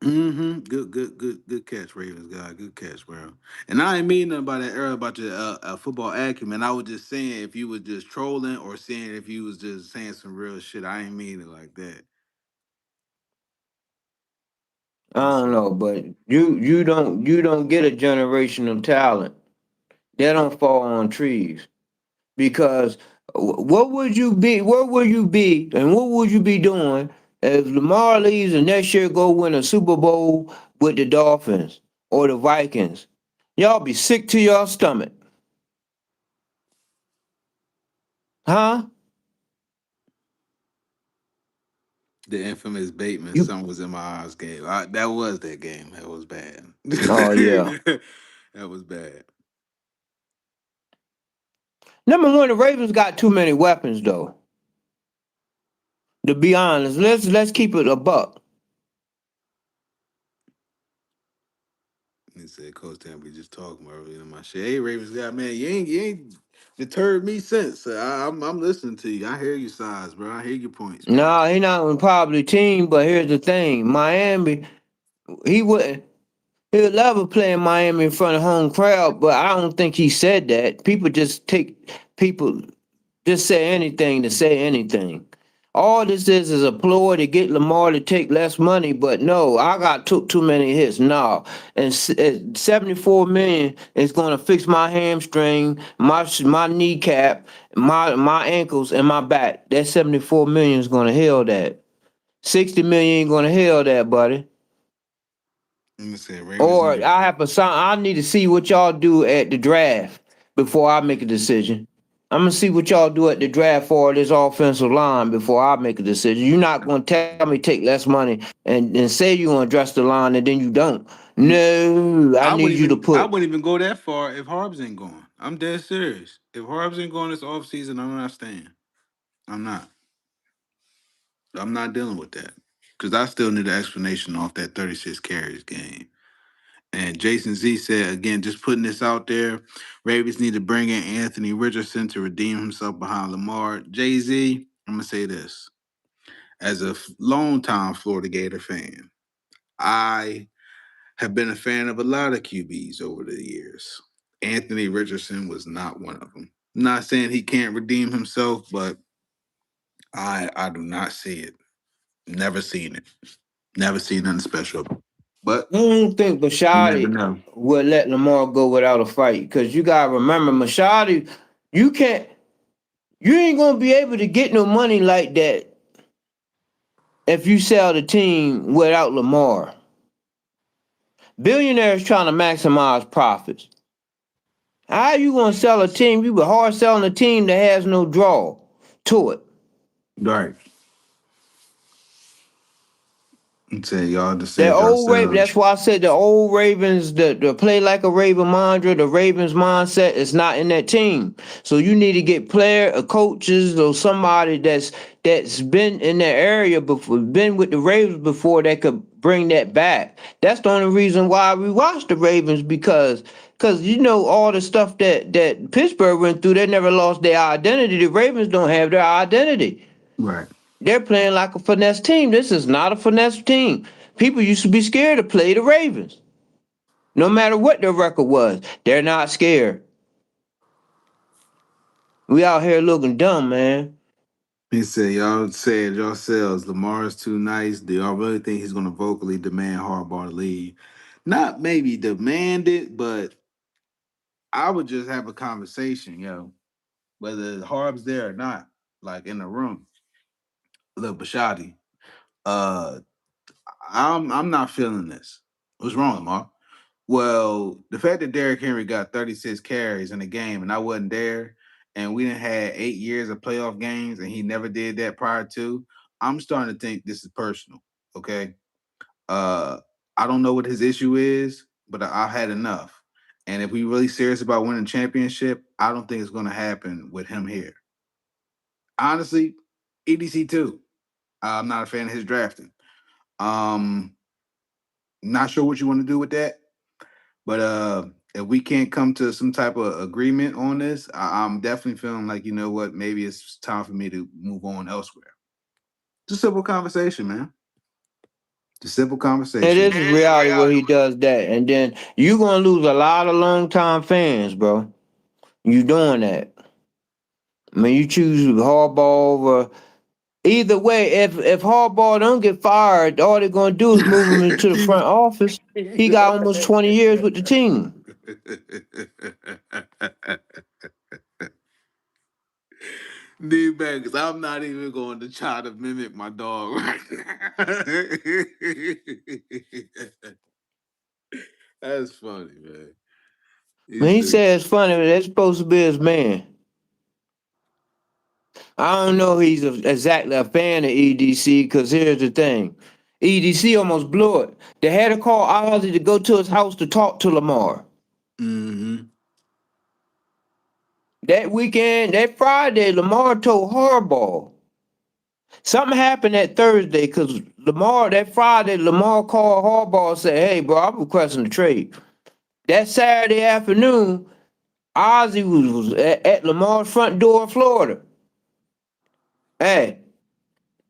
mm-hmm. Good catch, Ravens guy. Good catch, bro. And I ain't mean nothing about that earlier about your football acumen. I was just saying if you was just trolling or saying if you was just saying some real shit. I ain't mean it like that. I What's don't up? know, but you don't get a generational talent. They don't fall on trees. Because what would you be? Where would you be? And what would you be doing if Lamar leaves and next year go win a Super Bowl with the Dolphins or the Vikings? Y'all be sick to your stomach, huh? The infamous Bateman, You "Sun Was in My Eyes" game. That was that game. That was bad. oh yeah. That was bad. Number one, the Ravens got too many weapons though. To be honest, let's keep it a buck. He said, "Coach Tam, we just talking about in my shit. Hey, Ravens guy, man, you ain't deterred me since. I'm listening to you. I hear your sides, bro. I hear your points, man. No, he not on probably team, but here's the thing. Miami, he wouldn't he'll never play in Miami in front of home crowd, but I don't think he said that. People just say anything to say anything. All this is a ploy to get Lamar to take less money, but no, I got took too many hits. No, and 74 million is going to fix my hamstring, my kneecap, my ankles, and my back. That 74 million is going to heal that. 60 million ain't going to heal that, buddy. Let me say, Ravens Or need to. I have a sign. I need to see what y'all do at the draft before I make a decision. I'm gonna see what y'all do at the draft for this offensive line before I make a decision. You're not gonna tell me take less money and say you're gonna address the line and then you don't. No, I need you to I put. wouldn't even go that far if Harbs ain't going. I'm dead serious. If Harbs ain't going this offseason, I'm not staying. I'm not. I'm not dealing with that. Because I still need an explanation off that 36 carries game. And Jason Z said, again, just putting this out there, Ravens need to bring in Anthony Richardson to redeem himself behind Lamar. Jay Z, I'm going to say this. As a longtime Florida Gator fan, I have been a fan of a lot of QBs over the years. Anthony Richardson was not one of them. I'm not saying he can't redeem himself, but I do not see it. Never seen it. Never seen nothing special. But I don't think you never Bashadi know. would let Lamar go without a fight because you gotta remember Mashadi, you can't, you ain't gonna be able to get no money like that if you sell the team without Lamar. Billionaires trying to maximize profits. How you gonna sell a team? You be hard selling a team that has no draw to it. Right. I'm saying y'all That decide old Raven, yourselves. that's why I said the old Ravens, the play like a Raven mantra, the Ravens mindset is not in that team. So you need to get coaches or somebody that's been in that area before, been with the Ravens before that could bring that back. That's the only reason why we watch the Ravens because you know all the stuff that Pittsburgh went through, they never lost their identity. The Ravens don't have their identity. Right. They're playing like a finesse team. This is not a finesse team. People used to be scared to play the Ravens. No matter what their record was, they're not scared. We out here looking dumb, man. He said, y'all said yourselves, Lamar's too nice. Do y'all really think he's going to vocally demand Harbaugh to leave? Not maybe demand it, but I would just have a conversation, whether Harb's there or not, like in the room. Look, Bashadi, uh, I'm not feeling this. What's wrong, Lamar? Well, the fact that Derrick Henry got 36 carries in a game and I wasn't there, and we didn't had 8 years of playoff games, and he never did that prior to, I'm starting to think this is personal. Okay. Uh, I don't know what his issue is, but I've had enough. And if we really serious about winning championship, I don't think it's gonna happen with him here. Honestly, EDC too. I'm not a fan of his drafting. Um, not sure what you want to do with that. But if we can't come to some type of agreement on this, I'm definitely feeling like, you know what, maybe it's time for me to move on elsewhere. It's a simple conversation, man. It's a simple It conversation. is a reality where he does that. And then you gonna lose a lot of long time fans, bro. You doing that. I mean, you choose Harbaugh over. Either way, if Harbaugh don't get fired, all they're gonna do is move him into the front office. He got almost 20 years with the team. Need back, because I'm not even going to try to mimic my dog right now. That's funny, man. He When he said, says it's funny, that's supposed to be his man. I don't know he's exactly a fan of EDC because here's the thing. EDC almost blew it. They had to call Ozzy to go to his house to talk to Lamar. Mm-hmm. That weekend, that Friday, Lamar told Harbaugh. Something happened that Thursday because Lamar, that Friday, Lamar called Harbaugh and said, hey, bro, I'm requesting a trade. That Saturday afternoon, Ozzy was at Lamar's front door in Florida. Hey,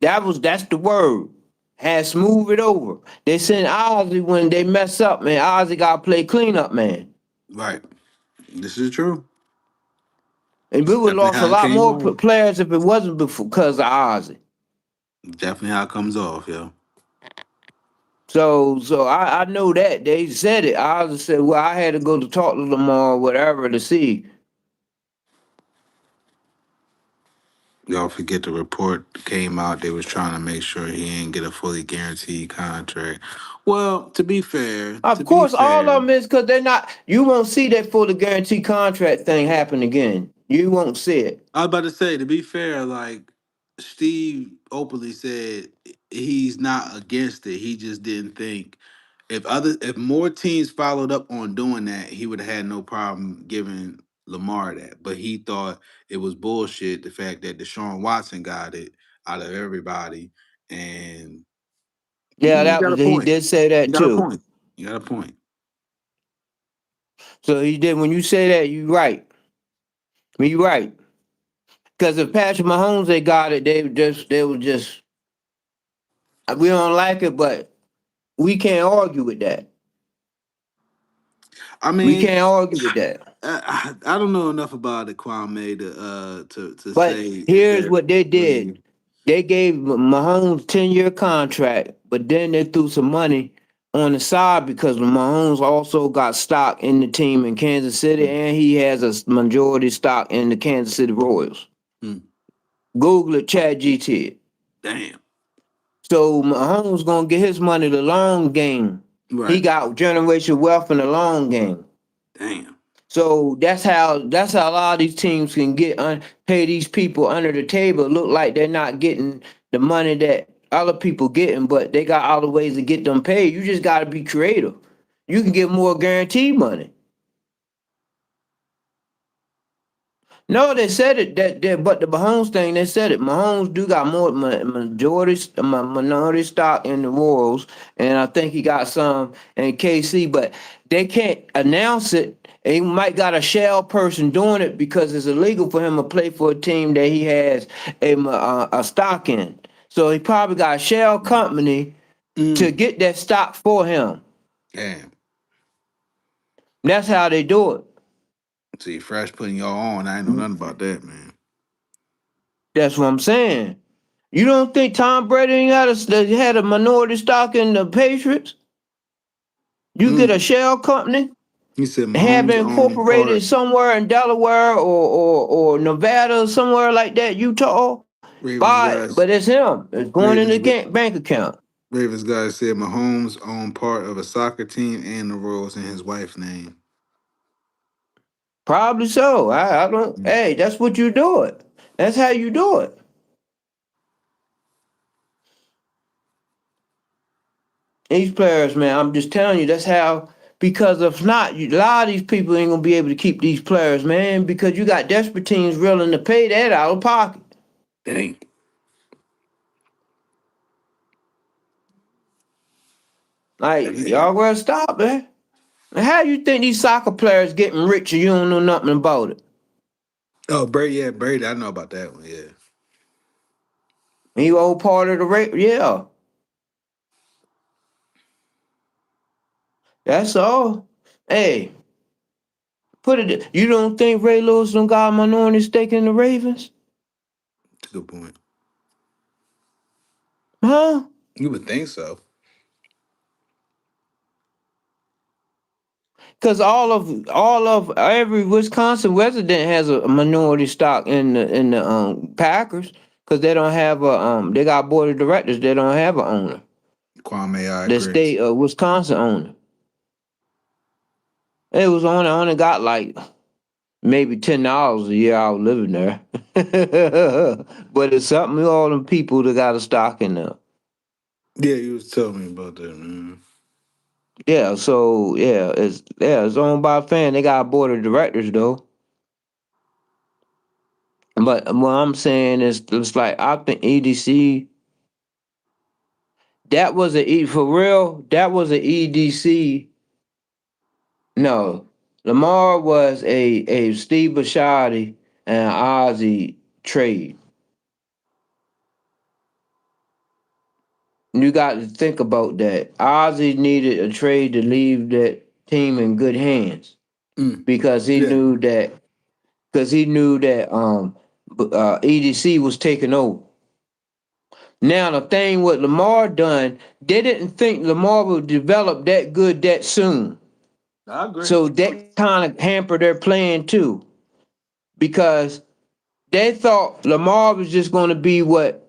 that's the word. Had smooth it over. They send Ozzy when they mess up, man. Ozzy gotta play cleanup, man. Right. This is true. And It's we would definitely lost a how it lot came more off. players if it wasn't because of Ozzy. Definitely how it comes off, yo. So I know that they said it. Ozzy said, well, I had to go to talk to Lamar or whatever to see. Y'all forget the report came out. They was trying to make sure he didn't get a fully guaranteed contract. Well, Of to be course, all fair, of them is because they're not. You won't see that fully guaranteed contract thing happen again. You won't see it. I was about to say, to be fair, like Steve openly said he's not against it. He just didn't think if more teams followed up on doing that, he would have had no problem giving Lamar that. But he thought it was bullshit the fact that Deshaun Watson got it out of everybody. And Yeah, you that got a was he point. did say You that got a too. point. You got a point. So he did. When you say that, you right. I mean, you right. Because if Patrick Mahomes they got it, they would just we don't like it, but we can't argue with that. I We mean, can't argue with that. I don't know enough about it, Kwame, to But say if here's that what they did. really. They gave Mahomes 10-year contract, but then they threw some money on the side because Mahomes also got stock in the team in Kansas City Mm, and he has a majority stock in the Kansas City Royals. mm, Google it, Chat GT. damn. So Mahomes gonna get his money the long game. He Right. got generational wealth in the long game. Damn. So that's how a lot of these teams can pay these people under the table. Look like they're not getting the money that other people getting, but they got other ways to get them paid. You just got to be creative. You can get more guaranteed money. No, they said it but the Mahomes thing, they said it. Mahomes do got more minority stock in the Royals, and I think he got some in KC, but they can't announce it. And he might got a shell person doing it because it's illegal for him to play for a team that he has a stock in. So he probably got a shell company to Mm, get that stock for him. damn. That's how they do it. See, Fresh putting y'all on. I ain't know nothing about that, man. That's what I'm saying. You don't think Tom Brady ain't had a minority stock in the Patriots? You get a Mm. shell company, He said have Mahomes it own incorporated part. somewhere in Delaware or Nevada, somewhere like that, Utah. Ravens Buy it, guys. but it's him. It's going in Ravens. the bank account. Ravens guys said Mahomes own part of a soccer team and the Royals in his wife's name. Probably so. I don't. Mm. Hey, that's what you do it. That's how you do it. These players, man, I'm just telling you, that's how. Because if not, a lot of these people ain't gonna be able to keep these players, man. Because you got desperate teams willing to pay that out of pocket. Dang. Like Yeah. y'all gotta stop, man. And how you think these soccer players getting rich and you don't know nothing about it? Oh, Brady. Yeah, Brady. I know about that one. Yeah. And you old part of the rate, yeah. That's all. Hey, put it. You don't think Ray Lewis don't got a minority stake in the Ravens? That's a good point. Huh? You would think so. Because all of every Wisconsin resident has a minority stock in the Packers. Because they don't have a they got board of directors. They don't have an owner. Kwame, I The agree. state of Wisconsin owner. It was only got like maybe $10 a year I was living there. But it's something all them people that got a stock in there. Yeah, you was telling me about that, man. Yeah, so it's owned by a fan. They got a board of directors though. But what I'm saying is, it's like I think EDC, that was a E for real. That was a EDC. No, Lamar was a Steve Bisciotti and Ozzy trade. You got to think about that. Ozzy needed a trade to leave that team in good hands Mm. because he Yeah. knew that EDC was taking over. Now the thing with Lamar done, they didn't think Lamar would develop that good that soon. I agree. So that kind of hampered their plan too, because they thought Lamar was just going to be what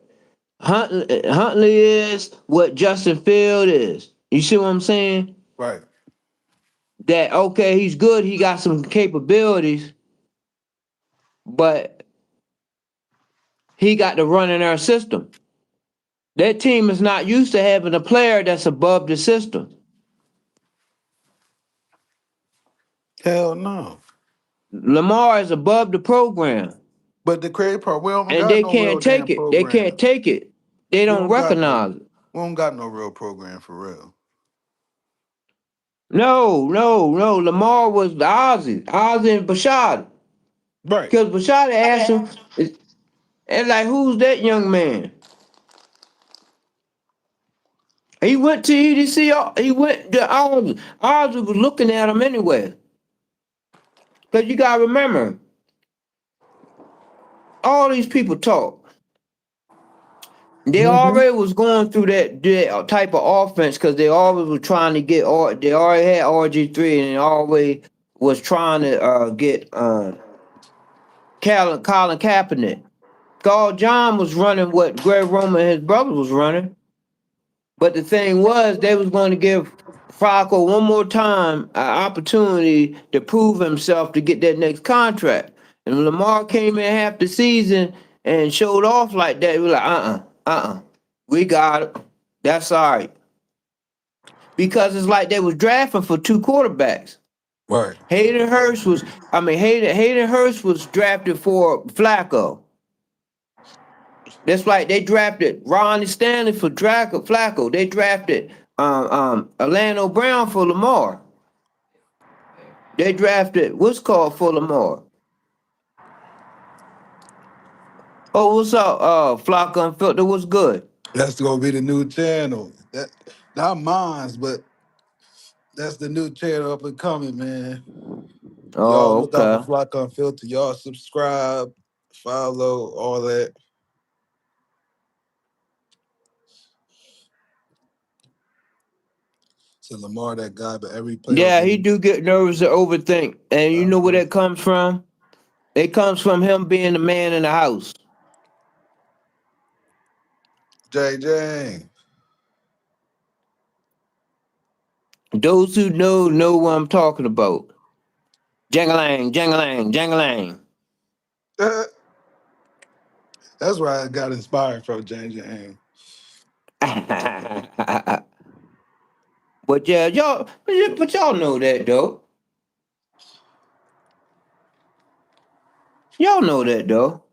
Huntley is, what Justin Field is. You see what I'm saying? Right. That okay, he's good, he got some capabilities, but he got to run in our system. That team is not used to having a player that's above the system. Hell no. Lamar is above the program, But the crazy part, we don't and got they no real can't damn take it. They program. can't take it. They We don't don't got no. recognize it. We don't got no real program for real. No, no, no. Lamar was the Ozzy and Bashad. Right. Because Bashad asked him, and like, who's that young man? He went to EDC. He went to Ozzy. Ozzy was looking at him anyway. Because you gotta remember, all these people talk. They Mm-hmm. already was going through that type of offense because they always were trying to get. They already had RG3 and they always was trying to get Colin Kaepernick. Carl John was running what Greg Roman and his brother was running. But the thing was, they was going to give Flacco one more time an opportunity to prove himself to get that next contract. And when Lamar came in half the season and showed off like that, we were like, we got it. That's all right. Because it's like they was drafting for two quarterbacks. Right. Hayden Hurst was drafted for Flacco. That's like they drafted Ronnie Stanley for Flacco. They drafted Orlando Brown for Lamar. They drafted what's called for Lamar. Oh, what's up? Flacco Unfiltered. What's good? That's gonna be the new channel. That not mine's, but that's the new channel up and coming, man. Y'all Oh, look out for okay. Flock Unfiltered. Y'all subscribe, follow, all that. To Lamar, that guy, but every playoff Yeah, he game. do get nervous to overthink, and you know where that comes from? It comes from him being the man in the house. JJ. Those who know what I'm talking about. Jangalang, jangalang, jangalang. That's where I got inspired from, JJ. But yeah, y'all know that though. Y'all know that though.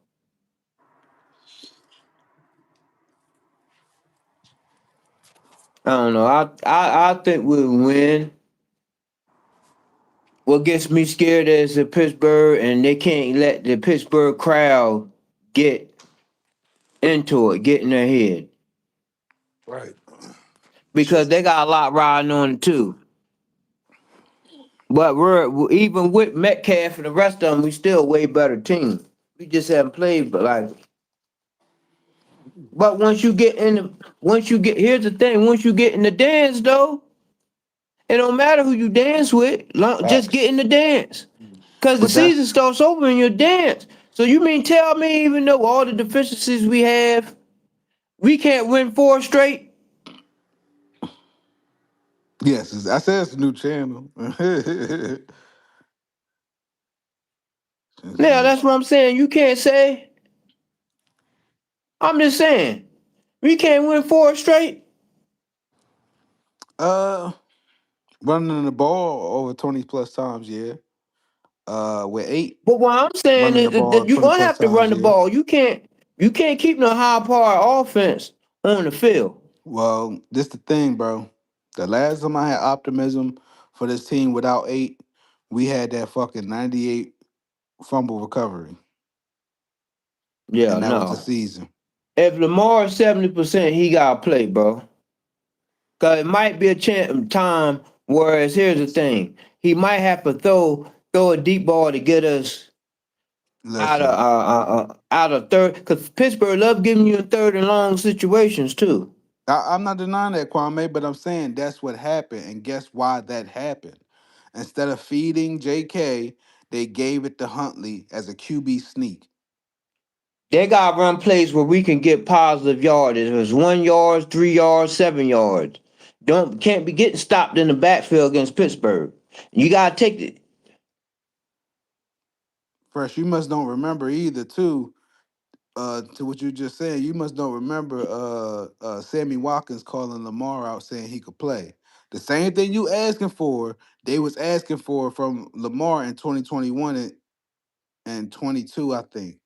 I don't know. I think we'll win. What gets me scared is the Pittsburgh, and they can't let the Pittsburgh crowd get into it, get in their head, Right. because they got a lot riding on it too. But even with Metcalf and the rest of them, we still a way better team. We just haven't played, but like. But once you get, here's the thing: once you get in the dance, though, it don't matter who you dance with. Just get Facts. in the dance. Because the But season that's starts over in your dance. So you mean tell me, even though all the deficiencies we have, we can't win four straight? yes, I said it's a new channel. It's a Yeah, new that's what I'm saying. You can't say. I'm just saying, we can't win four straight. Uh, Running the ball over 20 plus times, yeah. With eight But what I'm saying running is the ball that you're 20 gonna plus have to run times, the yeah. ball. You can't keep no high power offense on the field. Well, this the thing, bro. The last time I had optimism for this team without eight, we had that fucking 98 fumble recovery, Yeah, and that was the no. season. If Lamar's 70%, he gotta play, bro. Cause it might be a chance time. Whereas here's the thing, he might have to throw a deep ball to get us Listen, out of third. Cause Pittsburgh love giving you third and long situations too. I'm not denying that, Kwame, but I'm saying that's what happened, and guess why that happened? Instead of feeding JK, they gave it to Huntley as a QB sneak. They gotta run plays where we can get positive yardage. If it's 1 yard, 3 yards, 7 yards. Can't be getting stopped in the backfield against Pittsburgh. You gotta take it. Fresh, you must don't remember either, too. To what you just said, you must don't remember Sammy Watkins calling Lamar out saying he could play. The same thing you asking for, they was asking for from Lamar in 2021 and 22, I think.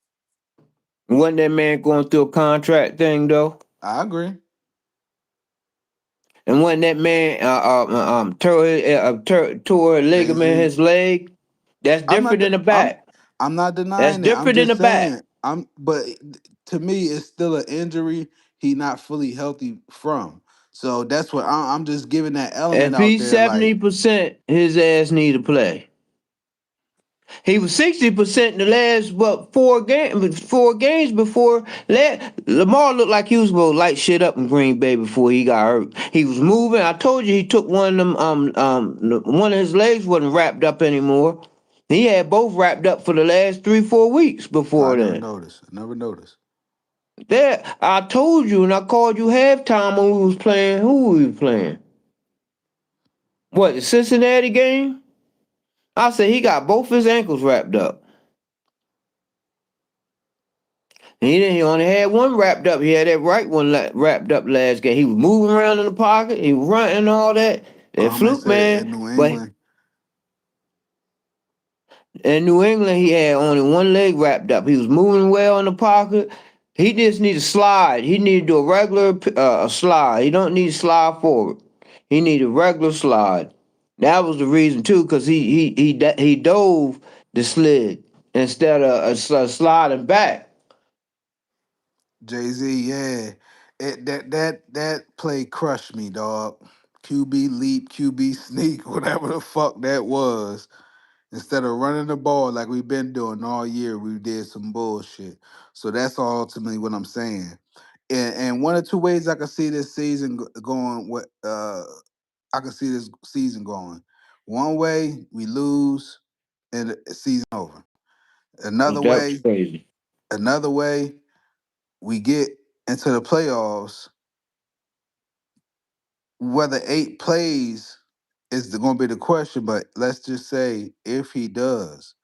Wasn't that man going through a contract thing though? I agree. And when that man tore a Jay ligament in Z. his leg, that's I'm not. different than the I'm. back. I'm not That's denying it. I'm different than the just back. saying. But to me, it's still an injury. He not fully healthy from. So that's what I'm just giving that element If out he's there. Like 70%, his ass need to play. He was 60% in the last 4 games before Lamar looked like he was gonna light shit up in Green Bay before he got hurt. He was moving. I told you he took one of them one of his legs wasn't wrapped up anymore. He had both wrapped up for the last 3-4 weeks I before never then. noticed. I never noticed. There, I told you, and I called you halftime when we was playing. Who we was playing? What, the Cincinnati game? I said he got both his ankles wrapped up. He only had one wrapped up. He had that right one wrapped up last game. He was moving around in the pocket. He was running and all that. That Kwame fluke, said in man. New But England, in New England, he had only one leg wrapped up. He was moving well in the pocket. He just need to slide. He need to do a regular slide. He don't need to slide forward. He need a regular slide. That was the reason too, because he dove the slid instead of sliding back. Jay Z, yeah, that play crushed me, dog. QB leap, QB sneak, whatever the fuck that was. Instead of running the ball like we've been doing all year, we did some bullshit. So that's ultimately what I'm saying. And one or two ways I can see this season going. What I can see this season going. One way we lose and the season over. Another That was way, crazy. another way we get into the playoffs. Whether eight plays is going to be the question, but let's just say if he does,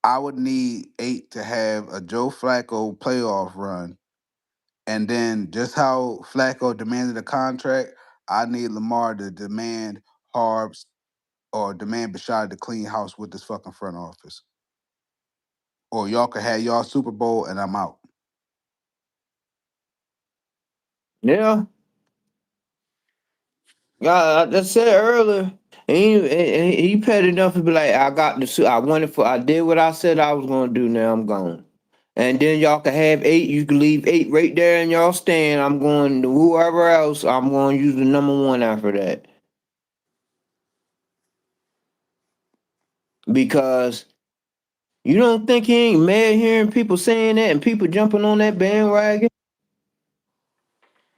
I would need eight to have a Joe Flacco playoff run. And then just how Flacco demanded a contract, I need Lamar to demand Harbs or demand Bashad to clean house with this fucking front office. Or y'all could have y'all Super Bowl and I'm out. Yeah, I said earlier. He paid enough to be like, I got the suit. I did what I said I was gonna do. Now I'm gone. And then y'all can have eight. You can leave eight right there in y'all stand. I'm going to whoever else. I'm going to use the number one after that because you don't think he ain't mad hearing people saying that and people jumping on that bandwagon.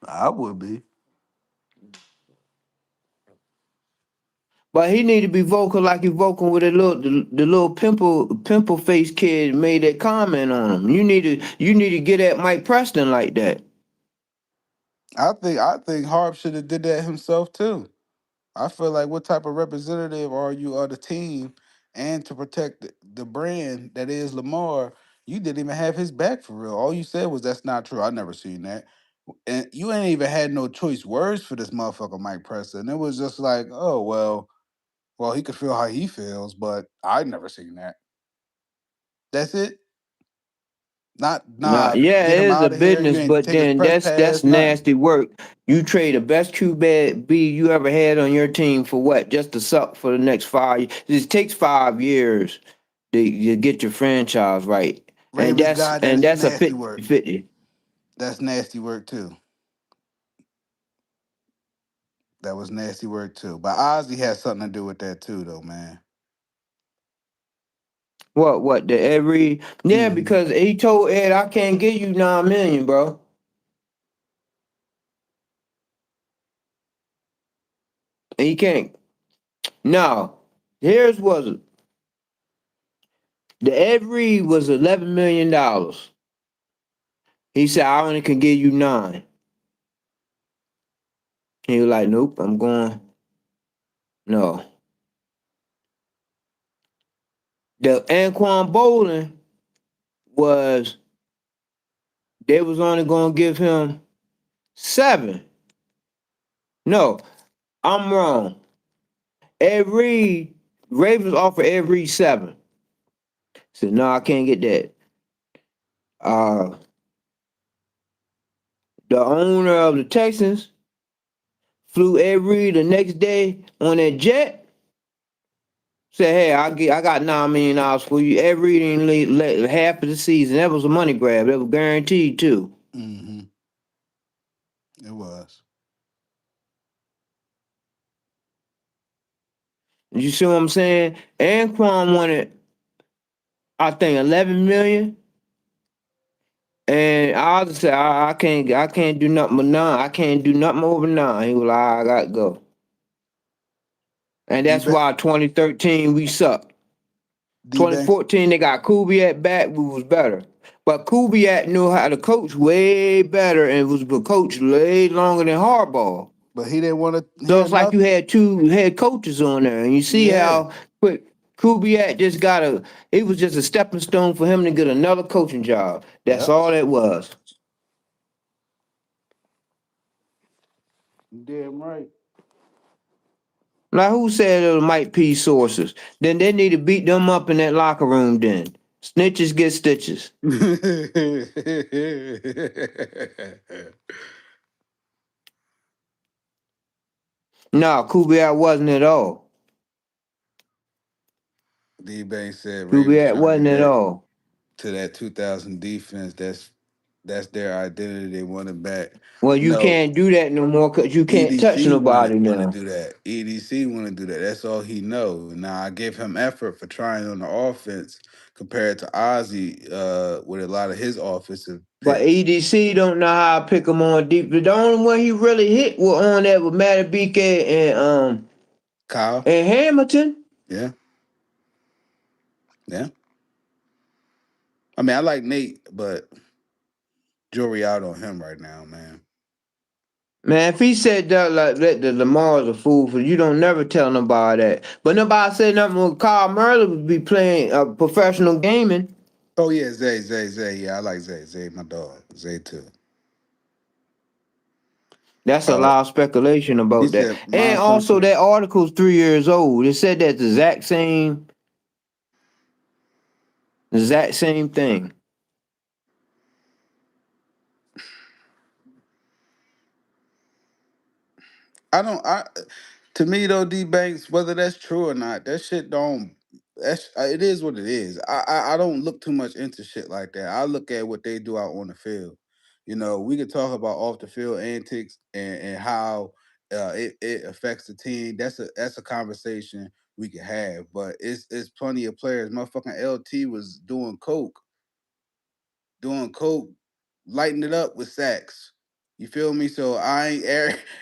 I would be. But he need to be vocal like he vocal with the little pimple face kid made that comment on him. You need to get at Mike Preston like that. I think Harp should have did that himself too. I feel like what type of representative are you of the team and to protect the brand that is Lamar, You didn't even have his back for real. All you said was that's not true. I never seen that. And you ain't even had no choice words for this motherfucker Mike Preston. It was just like, oh well, he could feel how he feels, but I never seen that. That's it. Not Nah, nah, yeah, get him it is a out of here. You business, ain't but take his then press that's pass, nothing. nasty work. You trade the best QB you ever had on your team for what? Just to suck for the next 5 years. It takes 5 years to get your franchise right, and Ravens that's guy, and that's that's a nasty 50 work. 50. That's nasty work too. That was nasty work too. But Ozzy had something to do with that too, though, man. What the every yeah, Hmm. because he told Ed I can't give you 9 million, bro. And he can't. No, here's was the every was $11 million. He said I only can give you 9. He was like, nope, I'm going. No. The Anquan Bolin was they was only gonna give him 7. No, I'm wrong. Ed Reed, Ravens offered Ed Reed 7. Said, no, I can't get that. Uh the owner of the Texans flew Ed Reed the next day on that jet. Said, hey, I got $9 million for you. Ed Reed ain't let half of the season. That was a money grab. That was guaranteed too. Hmm. It was. You see what I'm saying? Anquan wanted, I think, 11 million. And I just said, I can't do nothing but 9. I can't do nothing over 9. He was like, I gotta go. And D that's back, why 2013 we sucked. D Banks. 2014 they got Kubiak back, we was better. But Kubiak knew how to coach way better and was a coach way longer than Harbaugh. But he didn't want to So hear it's like you nothing. had 2 head coaches on there, and you see Yeah. how quick Kubiak just got a. It was just a stepping stone for him to get another coaching job. That's Yep. all it was. Damn right. Like who said it might be sources? Then they need to beat them up in that locker room. Then snitches get stitches. No, Kubiak wasn't at all. D Banks said Ravens Kubiak trying to get wasn't at back all. to that 2000 defense. That's their identity. They want it back. Well, You you know, can't do that no more because you can't touch EDC nobody want to now. do that. EDC want to do that. That's all he know. Now I give him effort for trying on the offense compared to Ozzy with a lot of his offensive But picks. EDC don't know how to pick them on deep. The only one he really hit was on that with Matabike Kyle, and Hamilton. yeah, yeah. I mean, I like Nate, but jury out on him right now, man. Man, if he said that like that, the Lamar's a fool for you, don't never tell nobody that. But nobody said nothing when Carl Murray would be playing professional gaming. Oh yeah, Zay. Yeah, I like Zay. Zay, my dog. Zay too. That's a Uh, lot of speculation he about that. said And mine son also too. that article's 3 years old. It said that the exact same thing. I don't. I To me though, D Banks, whether that's true or not, that shit don't. That's it is what it is. I don't look too much into shit like that. I look at what they do out on the field. You know, we could talk about off the field antics and how it affects the team. That's a conversation we could have. But it's plenty of players. Motherfucking LT was doing coke, lighting it up with sacks. You feel me? So I ain't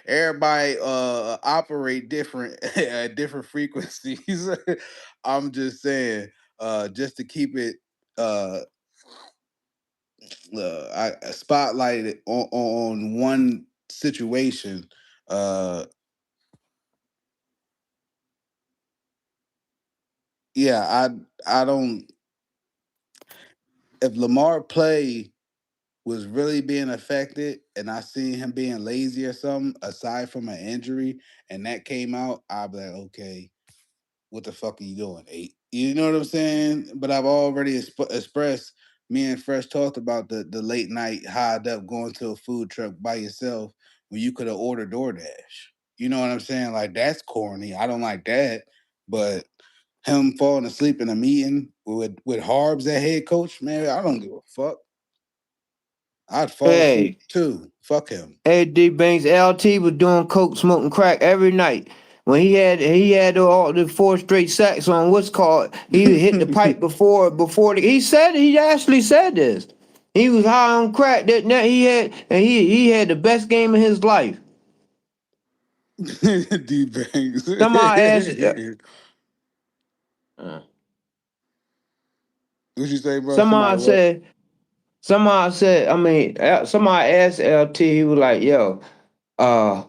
everybody operate different at different frequencies. I'm just saying, just to keep it uh I spotlighted on one situation. Yeah, I don't if Lamar play was really being affected and I seen him being lazy or something, aside from an injury, and that came out, I'd be like, okay, what the fuck are you doing, 8? You know what I'm saying? But I've already expressed, me and Fresh talked about the late night hide up going to a food truck by yourself when you could have ordered DoorDash. You know what I'm saying? Like, that's corny. I don't like that. But him falling asleep in a meeting with Harbs at head coach, man, I don't give a fuck. I'd fall asleep Hey, too. Fuck him. D Banks LT was doing coke, smoking crack every night. When he had all the 4 straight sacks on what's called, he hit the pipe he said he actually said this. He was high on crack that night. He had the best game of his life. D Banks. Somebody asked uh, What you say, bro? Somebody somebody what? said somebody asked LT, he was like, yo, uh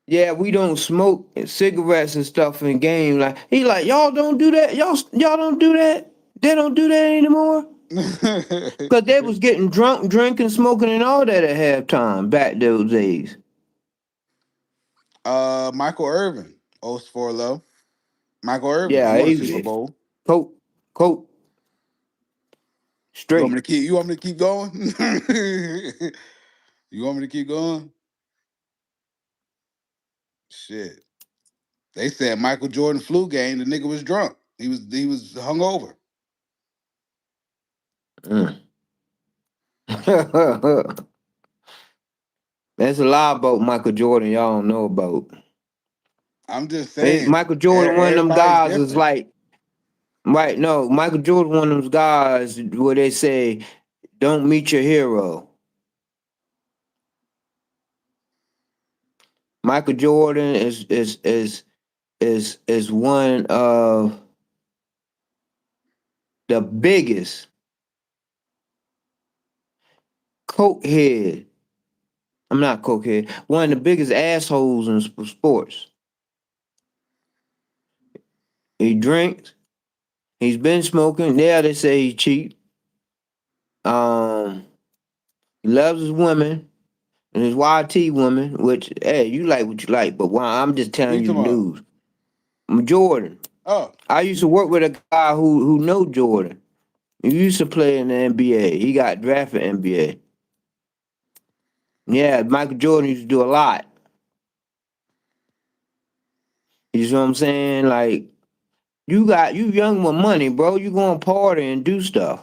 yeah, we don't smoke cigarettes and stuff in game. Like he like, y'all don't do that. Y'all don't do that. They don't do that anymore. Cause they was getting drunk, drinking, smoking, and all that at halftime back those days. Michael Irvin, 04 low. Michael Irvin, he Yeah, won a Super he Bowl. coke, coke, You want me straight. to keep? You want me to keep going? You want me to keep going? Shit. They said Michael Jordan flu game. The nigga was drunk. He was hungover. Mm. There's a lot about Michael Jordan y'all don't know about. I'm just saying. Michael Jordan, one of them Everybody's guys is different. like, right? No, Michael Jordan, one of them guys where they say, "Don't meet your hero." Michael Jordan is one of the biggest cokehead. I'm not cokehead. One of the biggest assholes in sports. He drinks. He's been smoking. Yeah, they say he cheat. Um, he loves his women and his YT woman. Which, hey, you like what you like, but why? I'm just Who telling you you the talking about? news. I'm Jordan. Oh, I used to work with a guy who know Jordan. He used to play in the NBA. He got drafted NBA. Yeah, Michael Jordan used to do a lot. You know what I'm saying? Like you young with money, bro. You gonna party and do stuff.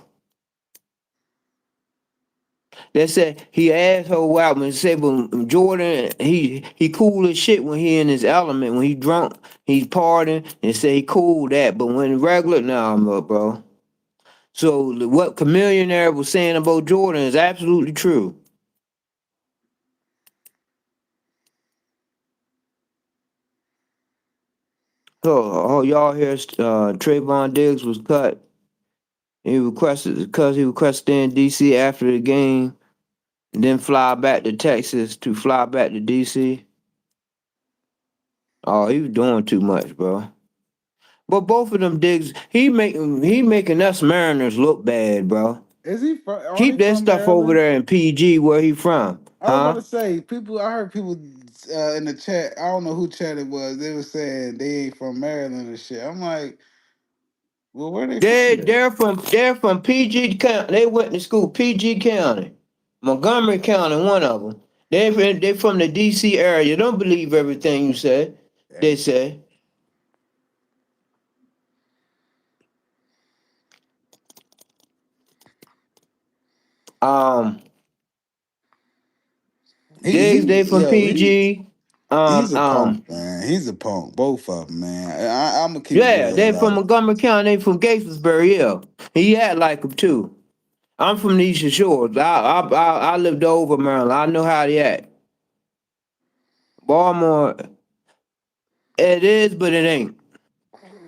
They said he asshole out and said, but Jordan, he cool as shit when he in his element. When he drunk, he's partying and say he cool that. But when regular, nah, bro. So what Chameleonaire was saying about Jordan is absolutely true. Oh, y'all hear Trayvon Diggs was cut. He requested because he requested in DC after the game, and then fly back to Texas to fly back to DC. Oh, he was doing too much, bro. But both of them Diggs, he making us Mariners look bad, bro. is he from? Are they Keep that from stuff over Maryland? there in PG where he from, I was about huh? to say people. I heard people in the chat. I don't know who chat it was. They were saying they ain't from Maryland and shit. I'm like, well, where they from then? They're from PG County. They went to school PG County, Montgomery County. One of them. They from the DC area. Don't believe everything you say. They Hey, say. Um, they from yo PG. he's a Um, punk, man. He's a punk. Both of them, man. I'm gonna keep it yeah, real they about from it. Montgomery County. They from Gaithersburg. Yeah, he had like them too. I'm from the Eastern Shores. I lived over Maryland. I know how they act. Baltimore, it is, but it ain't.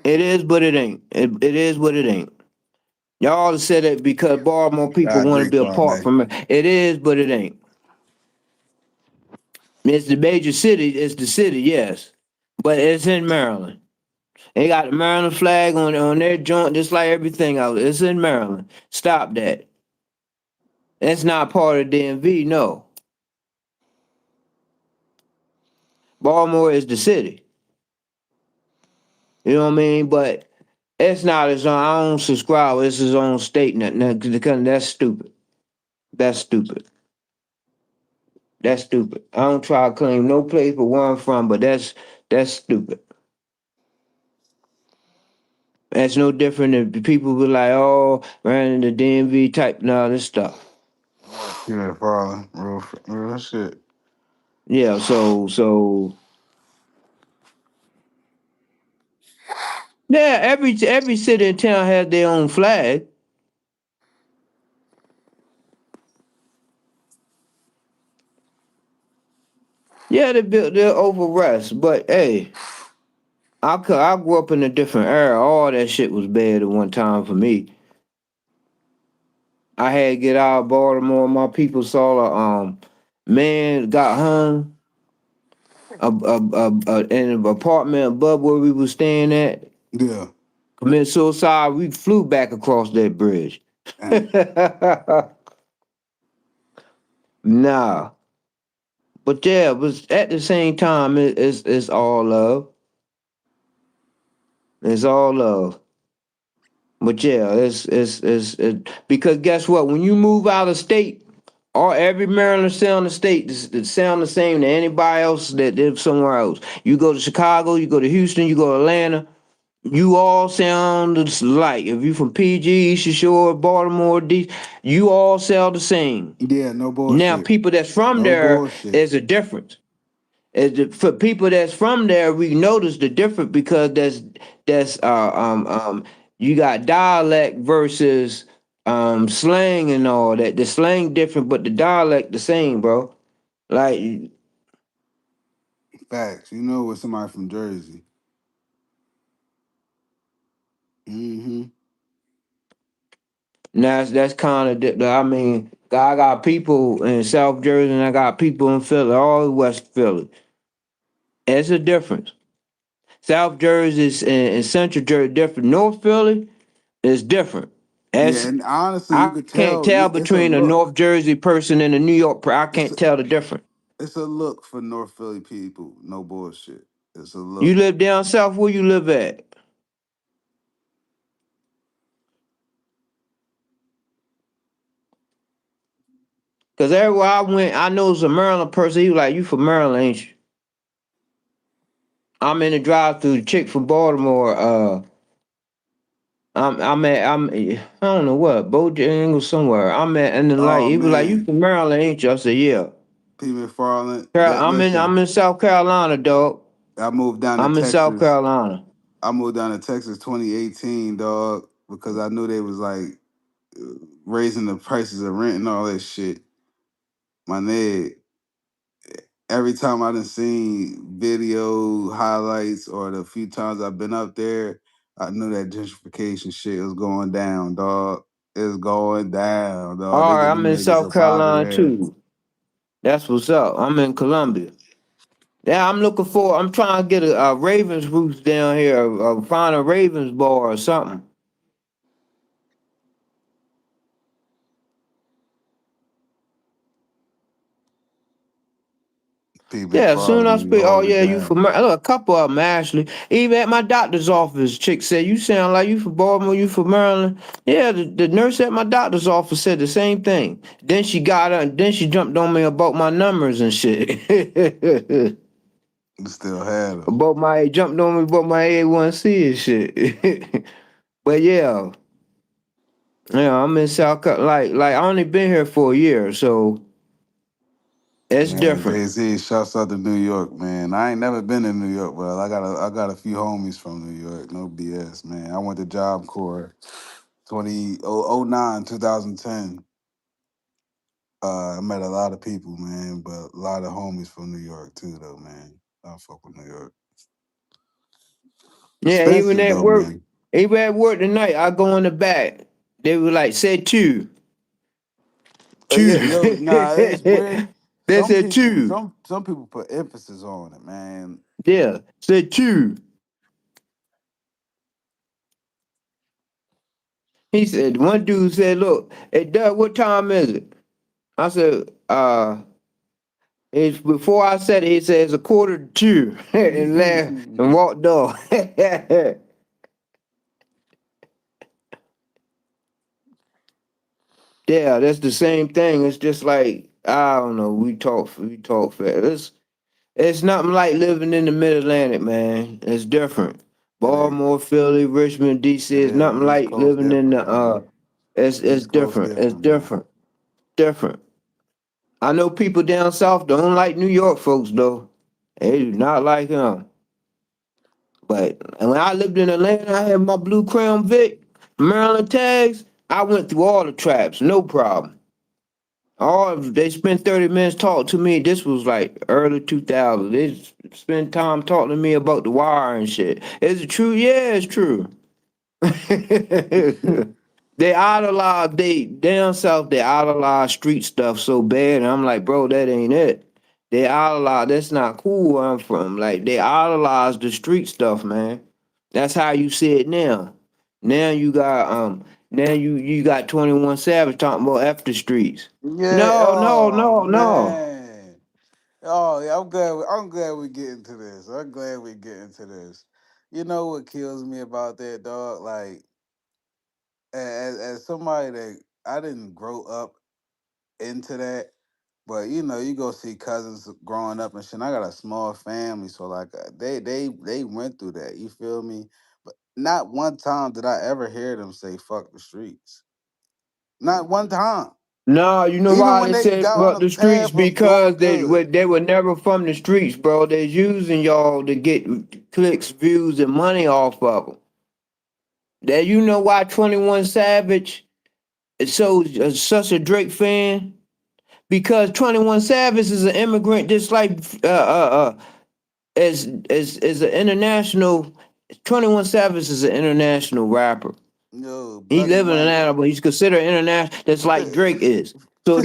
It is, but it ain't. It is what it ain't. Y'all said it because Baltimore people I want to agree, be apart Kwame. from it. It is, but it ain't. It's the major city. It's the city, yes, but it's in Maryland. They got the Maryland flag on their joint, just like everything else. It's in Maryland. Stop that. That's not part of DMV. No, Baltimore is the city. You know what I mean? But it's not his own. I don't subscribe. It's his own state. That's stupid. That's stupid. That's stupid. I don't try to claim no place but where I'm from, but that's stupid. That's no different than people be like, oh, ran in the DMV type and all this stuff. Yeah, probably real shit. Yeah, so yeah, every city and town has their own flag. Yeah, they built their over rest, but hey, I grew up in a different era. All that shit was bad at one time for me. I had to get out of Baltimore. My people saw a man got hung in an apartment above where we was staying at. Yeah. Committed suicide. We flew back across that bridge. Dang. Nah, but yeah, but at the same time, it's all love. It's all love. But yeah, because guess what? When you move out of state, all every Maryland sound the state sound the same to anybody else that lives somewhere else. You go to Chicago, you go to Houston, you go to Atlanta, you all sound like if you from PG, Eastern Shore, Baltimore, D, you all sound the same. Yeah, no Now, bullshit. people that's from No there bullshit. is a difference. For people that's from there, we notice the difference because that's you got dialect versus slang and all that. The slang different, but the dialect the same, bro. Like Facts. You know with somebody from Jersey. Mm-hmm. that's kind of I mean, I got people in South Jersey and I got people in Philly, all West Philly. It's a difference. South Jersey and Central Jersey different. North Philly is different. Yeah, As and honestly, you I could can't tell tell it's a between a look. North Jersey person and a New York person. I It's can't tell the difference. it's a look for North Philly people. No bullshit. It's a You look. live down south, where you live at? Cause everywhere I went, I know it's a Maryland person. He was like, "You from Maryland, ain't you?" I'm in the drive-through. The chick from Baltimore. I don't know what Bojangles somewhere. I'm at in the light. Oh He was like, "You man, from Maryland, ain't you?" I said, "Yeah." P. McFarland. That I'm listen. in South Carolina, dog. I moved down to I'm in South Texas. Carolina. I moved down to Texas 2018, dog, because I knew they was like raising the prices of rent and all that shit. My nigga, every time I done seen video highlights or the few times I've been up there, I knew that gentrification shit was going down, dog. It's going down, dog. They All right, get I'm them in niggas South up out of Carolina there. too. That's what's up. I'm in Columbia. Yeah, I'm looking for. I'm trying to get a Ravens roots down here. Find a Ravens bar or something. P. Yeah, as soon McFarland as I be speak. Oh holding it yeah, you down. from? Look, a couple of them actually. Even at my doctor's office, chick said you sound like you from Baltimore. You from Maryland? Yeah, the nurse at my doctor's office said the same thing. Then she got up. Then she jumped on me about my numbers and shit. You still had her. about my jumped on me about my A1C and shit. But yeah. Yeah, I'm in South Carolina. Like I only been here for a year, so it's Man, different. Jay-Z, shouts out to New York, man. I ain't never been in New York, but I got a few homies from New York. No BS, man. I went to Job Corps 2010. I met a lot of people, man, but a lot of homies from New York too, though, man. I fuck with New York. Yeah, Expensive though, man. even at work tonight, I go in the back. They were like, say two, Yeah, two. yo, nah, it's weird. They said two. Some people put emphasis on it, man. Yeah, said two. He said, one dude said, look, hey Doug, what time is it? I said, it's before I said it, he said it's a quarter to two and laughed and walked off. Yeah, that's the same thing. It's just like I don't know. We talk fast. It's nothing like living in the Mid Atlantic, man. It's different. It is. Baltimore, Philly, Richmond, DC. It It's is. nothing East like Coast living in the. different, man. It's East Coast different. It's different, man. different. Different. I know people down south don't like New York folks though. They do not like them. But when I lived in Atlanta, I had my Blue Crown Vic, Maryland tags. I went through all the traps, no problem. All they spent 30 minutes talking to me. This was like early 2000s. They spent time talking to me about the wire and shit. Is it true? Yeah, it's true. They idolize they down south. They idolize street stuff so bad, and I'm like, bro, that ain't it. They idolize. That's not cool where I'm from. Like they idolize the street stuff, man. That's how you see it now. Now you got Now you got 21 Savage talking about after streets. Yeah. No, no, Oh no, no. man. Oh yeah. I'm glad we get into this. I'm glad we get into this. You know what kills me about that, dog? Like, as somebody that I didn't grow up into that, but you go see cousins growing up and shit. And I got a small family, so like they went through that. You feel me? But not one time did I ever hear them say "fuck the streets." Not one time. No, you know Even why when they they say got on fuck the the streets? path of Because doing good. they were never from the streets, bro. They're using y'all to get clicks, views, and money off of them. That you know why 21 Savage is such a Drake fan? Because 21 Savage is an immigrant, just like as an international. 21 Savage is an international rapper. Yo, He Bloody live in Mike. Atlanta, but he's considered international. That's like Drake is. So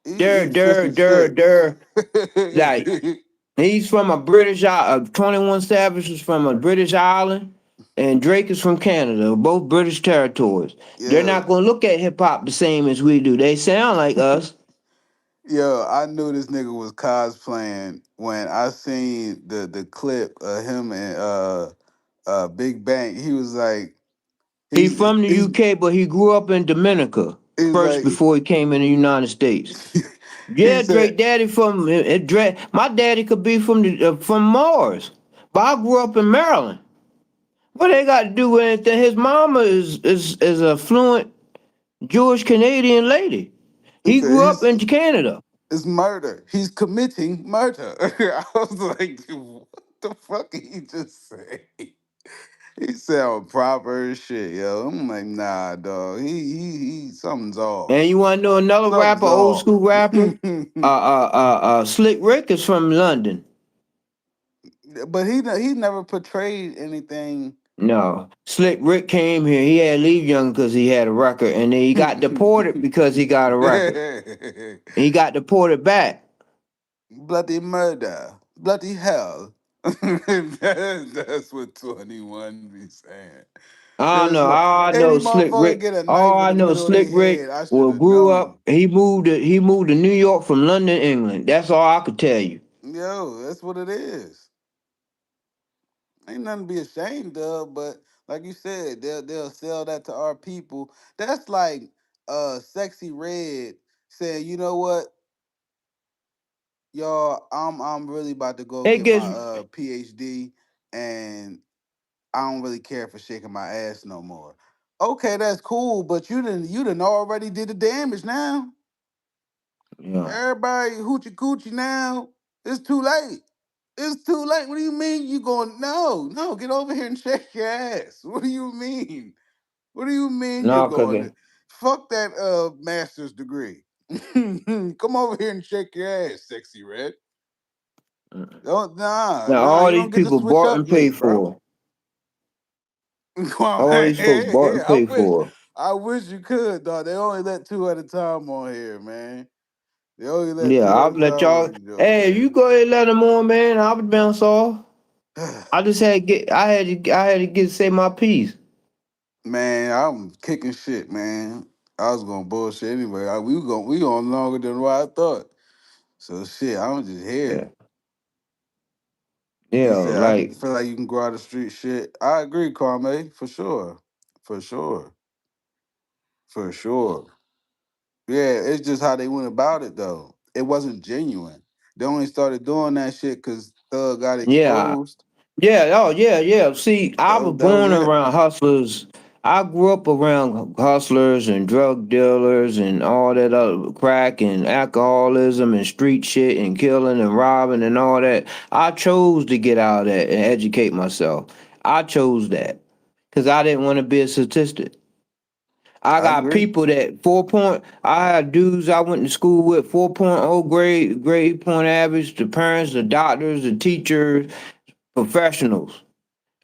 He eat fish and sticks. they're like he's from a British 21 Savage is from a British island, and Drake is from Canada, both British territories. They're Yeah. not gonna look at hip hop the same as we do. They sound like us. Yo, I knew this nigga was cosplaying when I seen the clip of him and Big Bang. He was like He he's from the he's UK, but he grew up in Dominica he's first like before he came in the United States. he Yeah, said Drake daddy from Drake. My daddy could be from Mars, but I grew up in Maryland. What they got to do with anything? His mama is a fluent Jewish Canadian lady. he He said grew up he's in Canada. it's murder. He's committing murder. I was like, dude, what the fuck did he just say? He sound proper as shit, yo. I'm like, nah, dog. He something's And off. you want to know another Something's rapper, old off. school rapper? Slick Rick is from London. But he never portrayed anything. No, Slick Rick came here. He had to leave young because he had a record, and then he got deported because he got a record. And he got deported back. Bloody murder, bloody hell. That's what 21 be saying. I don't It's know. like All I any know, Slick motherfucker Rick. get a All knife in I the know, middle of their Slick Rick head, I should well have grew up. known. He moved to New York from London, England. That's all I could tell you. Yo, that's what it is. Ain't nothing to be ashamed of, but like you said, they'll sell that to our people. That's like Sexy Red saying, you know what, y'all, I'm really about to go It get my gets PhD, and I don't really care for shaking my ass no more. Okay, that's cool, but you didn't already did the damage now. yeah. Everybody hoochie coochie now. It's too late. It's too late. What do you mean you going? No, no, get over here and shake your ass. What do you mean? What do you mean you're No, going cause to fuck that master's degree? Come over here and shake your ass, sexy red. Don't now nah, all you these don't get to people switch bought up and paid yet, bro. for. Come on, All these folks bought and I paid wish for. I wish you could, dog. They only let two at a time on here, man. They only let Yeah, two at I'll a let time on y'all. this joke, Hey, you man. go ahead and let them on, man. I'll bounce off. I just had to get. I had to get say my piece. Man, I'm kicking shit, man. I was gonna bullshit anyway. We going longer than what I thought. So shit, I'm just Yeah, here. yeah, He said, I like feel like you can go out the street shit. I agree, Kwame, for sure. For sure. For sure. Yeah, it's just how they went about it though. It wasn't genuine. They only started doing that shit because Thug got yeah, exposed. yeah, oh yeah, yeah. See, I was That was born it. around hustlers. I grew up around hustlers and drug dealers and all that other crack and alcoholism and street shit and killing and robbing and all that. I chose to get out of that and educate myself. I chose that because I didn't want to be a statistic. I I got agree. people that 4 point. I had dudes I went to school with 4.0 grade point average. The parents, the doctors, the teachers, professionals,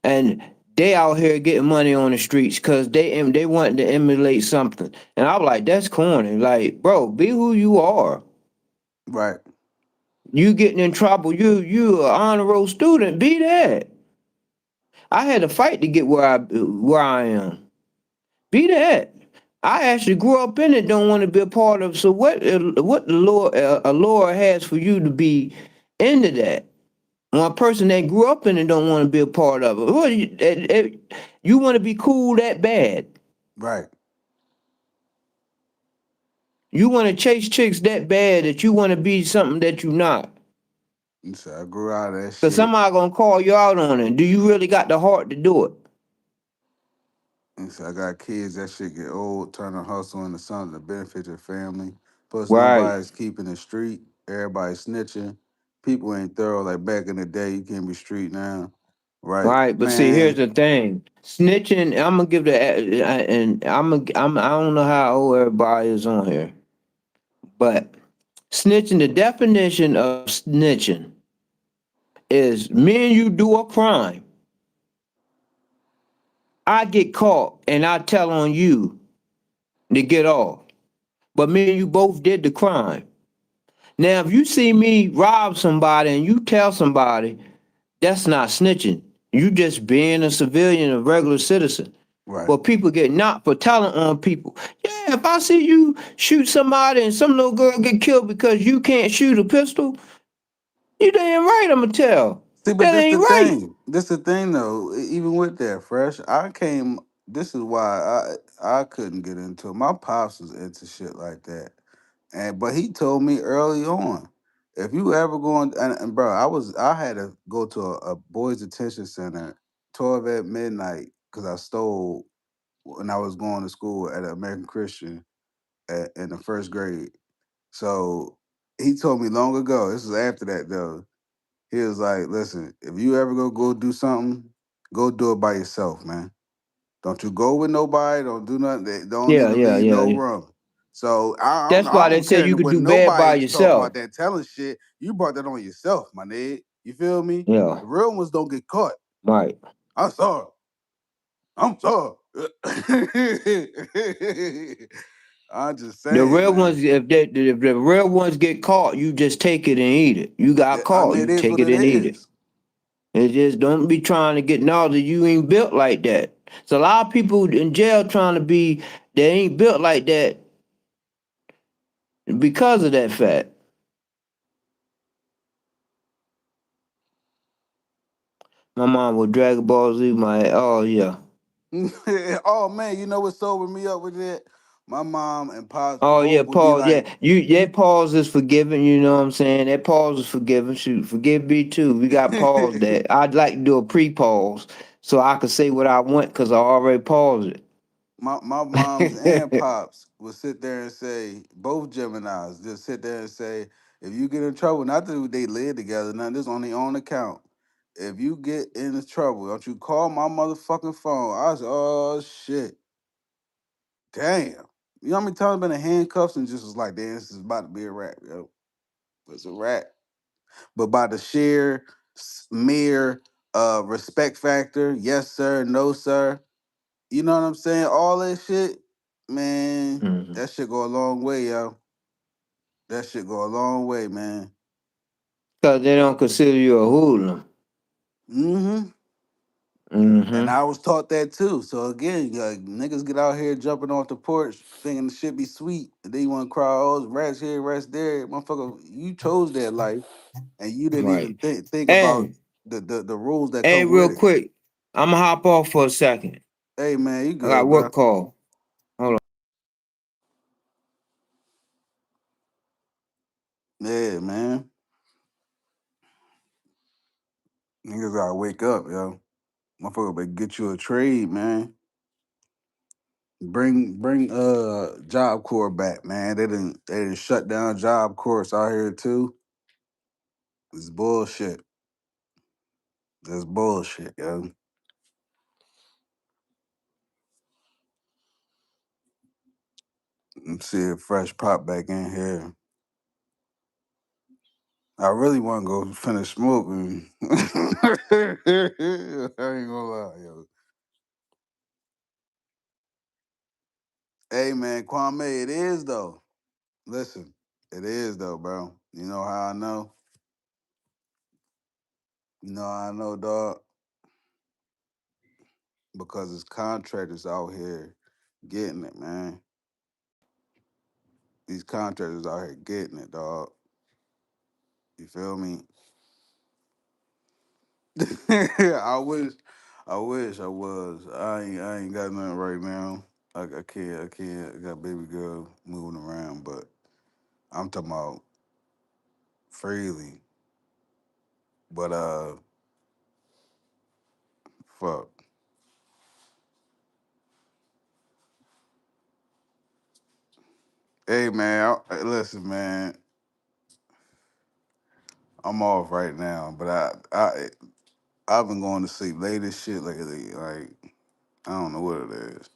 and they out here getting money on the streets because they want to emulate something. And I'm like, that's corny. Like, bro, be who you are. Right. You getting in trouble. You a honor roll student. Be that. I had to fight to get where I am. Be that. I actually grew up in it. Don't want to be a part of. So what the Lord a Lord has for you to be into that? One person that grew up in it don't want to be a part of it. You want to be cool that bad. Right. You want to chase chicks that bad that you want to be something that you're not. He said, I grew out of that Cause shit. somebody gonna call you out on it. Do you really got the heart to do it? He said, I got kids, that shit get old, turn to hustle into something to benefit your family. Plus, Right, nobody's keeping the street. Everybody's snitching. People ain't thorough like back in the day. You can't be street now. Right. right. But see, here's Man, the thing: snitching. I'm gonna give and I don't know how old everybody is on here, but snitching. The definition of snitching is me and you do a crime. I get caught and I tell on you to get off. But me and you both did the crime. Now, if you see me rob somebody and you tell somebody, that's not snitching. You just being a civilian, a regular citizen. right. But people get knocked for telling on people. Yeah, if I see you shoot somebody and some little girl get killed because you can't shoot a pistol, you damn right I'ma tell. See, but That this the ain't right. thing. This the thing though. Even with that, fresh, I came. This is why I couldn't get into it. My pops was into shit like that, but he told me early on, if you ever going and bro, I had to go to a boys detention center 12 at midnight because I stole when I was going to school at an American Christian in the first grade. So he told me long ago. This was after that though. He was like, "Listen, if you ever go do something, go do it by yourself, man. Don't you go with nobody. Don't do nothing. They don't Yeah, even yeah, leave yeah, no yeah. room." So I don't, That's I why they don't say care you could what do bad by nobody's talking yourself. about that telling shit. You brought that on yourself, my nigga. You feel me? Yeah, The real ones don't get caught. right. I'm sorry. I'm sorry. I'm just The saying, real man. ones, if the real ones get caught, you just take it and eat it. You got I caught, mean, it you is take what it it and eat it. is. It just don't be trying to get knowledge. You ain't built like that. So a lot of people in jail trying to be, they ain't built like that because of that fact. My mom would Dragon Ball Z my, oh yeah. Oh man, you know what sobered me up with that? My mom and pops Oh yeah, both would be pause. Yeah, like, you "You." that pause is forgiven. You know what I'm saying? That pause is forgiven. Shoot, forgive me too. We got paused that. I'd like to do a pre-pause so I could say what I want because I already paused my moms and it. pops would sit there and say, both Geminis, just sit there and say, if you get in trouble, not that they live together, none, this on their own account. If you get in trouble, don't you call my motherfucking phone. I was, oh shit, damn. You know how many times I've been in handcuffs and just was like, damn, this is about to be a wrap, yo. It's a wrap. But by the sheer mere respect factor, yes sir, no sir, you know what I'm saying? All that shit, man, Mhm. that shit go a long way, yo. That shit go a long way, man. Cause they don't consider you a hoodlum. Mm-hmm. And Mm-hmm. I was taught that too. So again, like niggas get out here jumping off the porch thinking the shit be sweet. And then you want to cry, oh, it's rats here, rats there. Motherfucker, you chose that life and you didn't even Right. think about And the rules that hey, come with real it. quick, I'ma hop off for a second. Hey man, you I got good, bro. work call. Hold on. Yeah, man. Niggas gotta wake up, yo. Motherfucker better get you a trade, man. Bring Job Corps back, man. They didn't shut down Job Corps out here too. It's bullshit. That's bullshit, yo. Let's see if Fresh pop back in here. I really want to go finish smoking. I ain't gonna lie, yo. Hey man, Kwame, it is though. Listen, it is though, bro. You know how I know? You know how I know, dog? Because it's contractors out here getting it, man. These contractors out here getting it, dog. You feel me? I wish I was. I ain't got nothing right now. I can't. I got baby girl moving around, but I'm talking about freely. But fuck. Hey man, listen man, I'm off right now, but I've been going to sleep late as shit lately. Like I don't know what it is,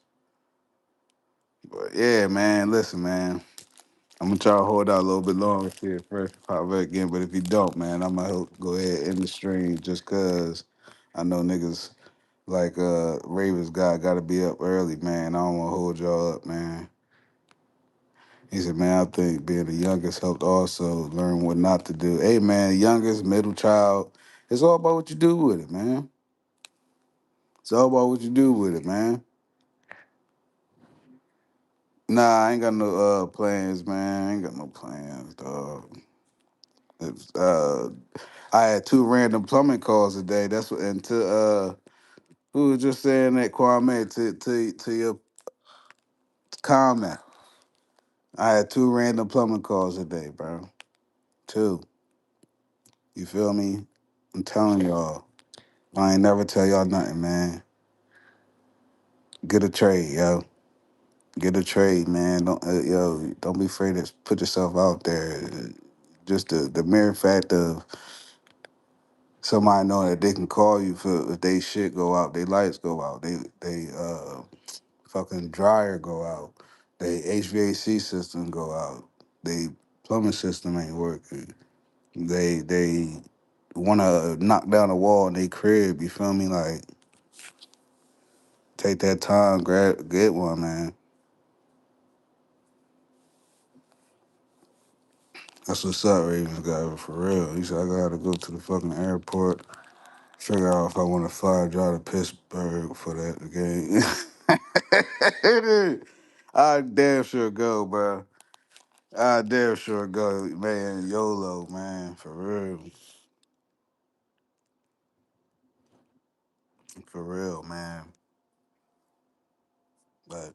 but yeah, man. Listen, man. I'm gonna try to hold out a little bit longer, see if Fresh pop back again. But if you don't, man, I'm gonna go ahead and end the stream just cause I know niggas like Ravens gotta be up early, man. I don't wanna hold y'all up, man. He said, man, I think being the youngest helped also learn what not to do. Hey man, youngest, middle child, it's all about what you do with it, man. It's all about what you do with it, man. Nah, I ain't got no plans, man. I ain't got no plans, dog. It's, I had two random plumbing calls today. That's what, and to who was just saying that, Kwame, to your comment. I had two random plumbing calls today, bro. Two. You feel me? I'm telling y'all. I ain't never tell y'all nothing, man. Get a trade, yo. Get a trade, man. Don't be afraid to put yourself out there. Just the mere fact of somebody knowing that they can call you for if they shit go out, they lights go out, they fucking dryer go out, they HVAC system go out, they plumbing system ain't working. They wanna knock down a wall in they crib, you feel me? Like take that time, get one, man. That's what's up, Ravens guy, for real. He said I gotta go to the fucking airport, figure out if I wanna fly drive to Pittsburgh for that game. I damn sure go, bro. I damn sure go, man. YOLO, man, for real, man. But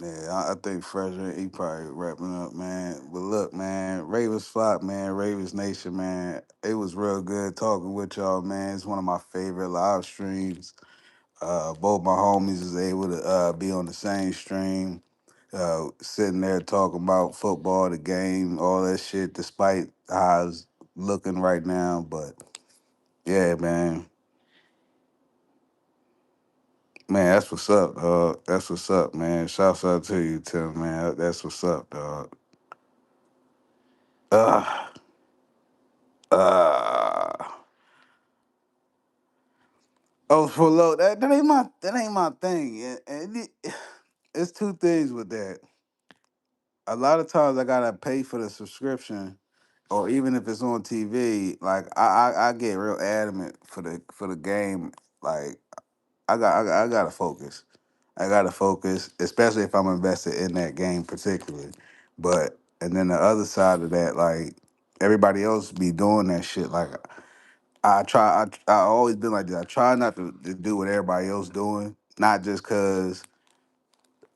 yeah, I think Frederick, he probably wrapping up, man. But look, man, Ravens flock, man, Ravens Nation, man. It was real good talking with y'all, man. It's one of my favorite live streams. Both my homies was able to be on the same stream, sitting there talking about football, the game, all that shit, despite how it's looking right now. But yeah, man. Man, that's what's up, dog. That's what's up, man. Shouts out to you, Tim, man. That's what's up, dog. Uh, uh. Oh, for low, that ain't my thing. It's two things with that. A lot of times I gotta pay for the subscription, or even if it's on TV. Like I get real adamant for the game. Like I gotta focus. I gotta focus, especially if I'm invested in that game particularly. But and then the other side of that, like everybody else be doing that shit. Like I always been like this. I try not to do what everybody else doing, not just cause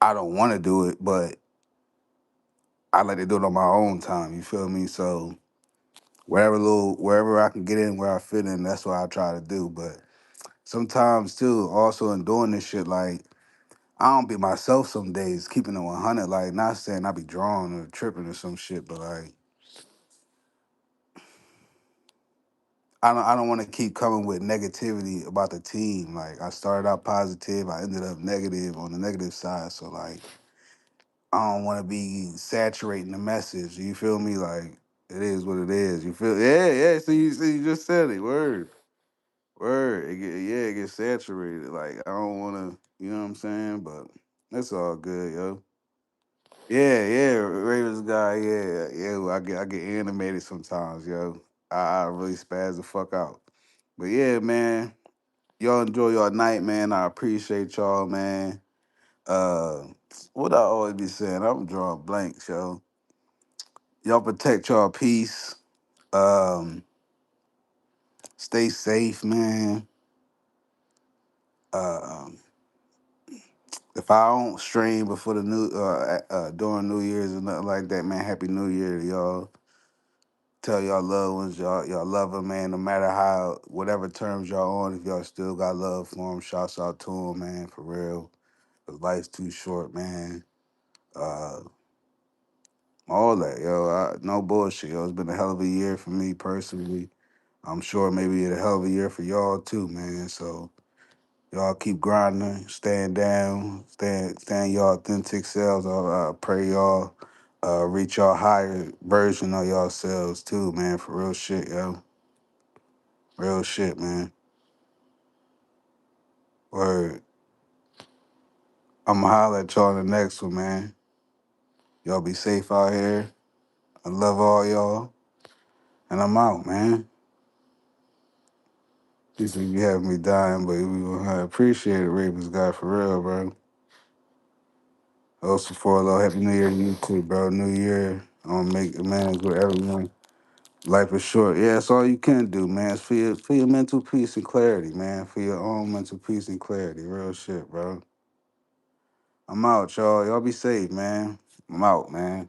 I don't want to do it, but I like to do it on my own time. You feel me? So wherever I can get in, where I fit in, that's what I try to do. But sometimes too, also in doing this shit, like I don't be myself some days, keeping it 100. Like, not saying I be drawing or tripping or some shit, but like, I don't want to keep coming with negativity about the team. Like, I started out positive, I ended up negative on the negative side. So like, I don't want to be saturating the message. You feel me? Like, it is what it is. You feel? Yeah, yeah. So you just said it. Word. It gets saturated. Like, I don't want to. You know what I'm saying? But that's all good, yo. Yeah, Ravens guy, yeah. Well, I get animated sometimes, yo. I really spaz the fuck out. But yeah, man, y'all enjoy your night, man. I appreciate y'all, man. Uh, what I always be saying, I'm drawing blanks, yo. Y'all protect y'all peace. Um, stay safe, man. Um, if I don't stream before the new during New Year's or nothing like that, man, Happy New Year to y'all. Tell y'all loved ones, y'all love them, man. No matter how, whatever terms y'all on, if y'all still got love for them, shouts out to them, man, for real. 'Cause life's too short, man. Uh, all that, yo. No bullshit, yo. It's been a hell of a year for me personally. I'm sure maybe a hell of a year for y'all too, man. So y'all keep grinding, stand down, stand your authentic selves. I pray y'all reach y'all higher version of yourselves too, man. For real shit, yo. Real shit, man. Word. I'ma holler at y'all in the next one, man. Y'all be safe out here. I love all y'all. And I'm out, man. These things be having me dying, but we gonna appreciate it, Ravens guy, for real, bro. Also for a little Happy New Year to you too, bro. New Year. I'm gonna make amends with everyone. Life is short. Yeah, that's all you can do, man. It's for your mental peace and clarity, man. For your own mental peace and clarity. Real shit, bro. I'm out, y'all. Y'all be safe, man. I'm out, man.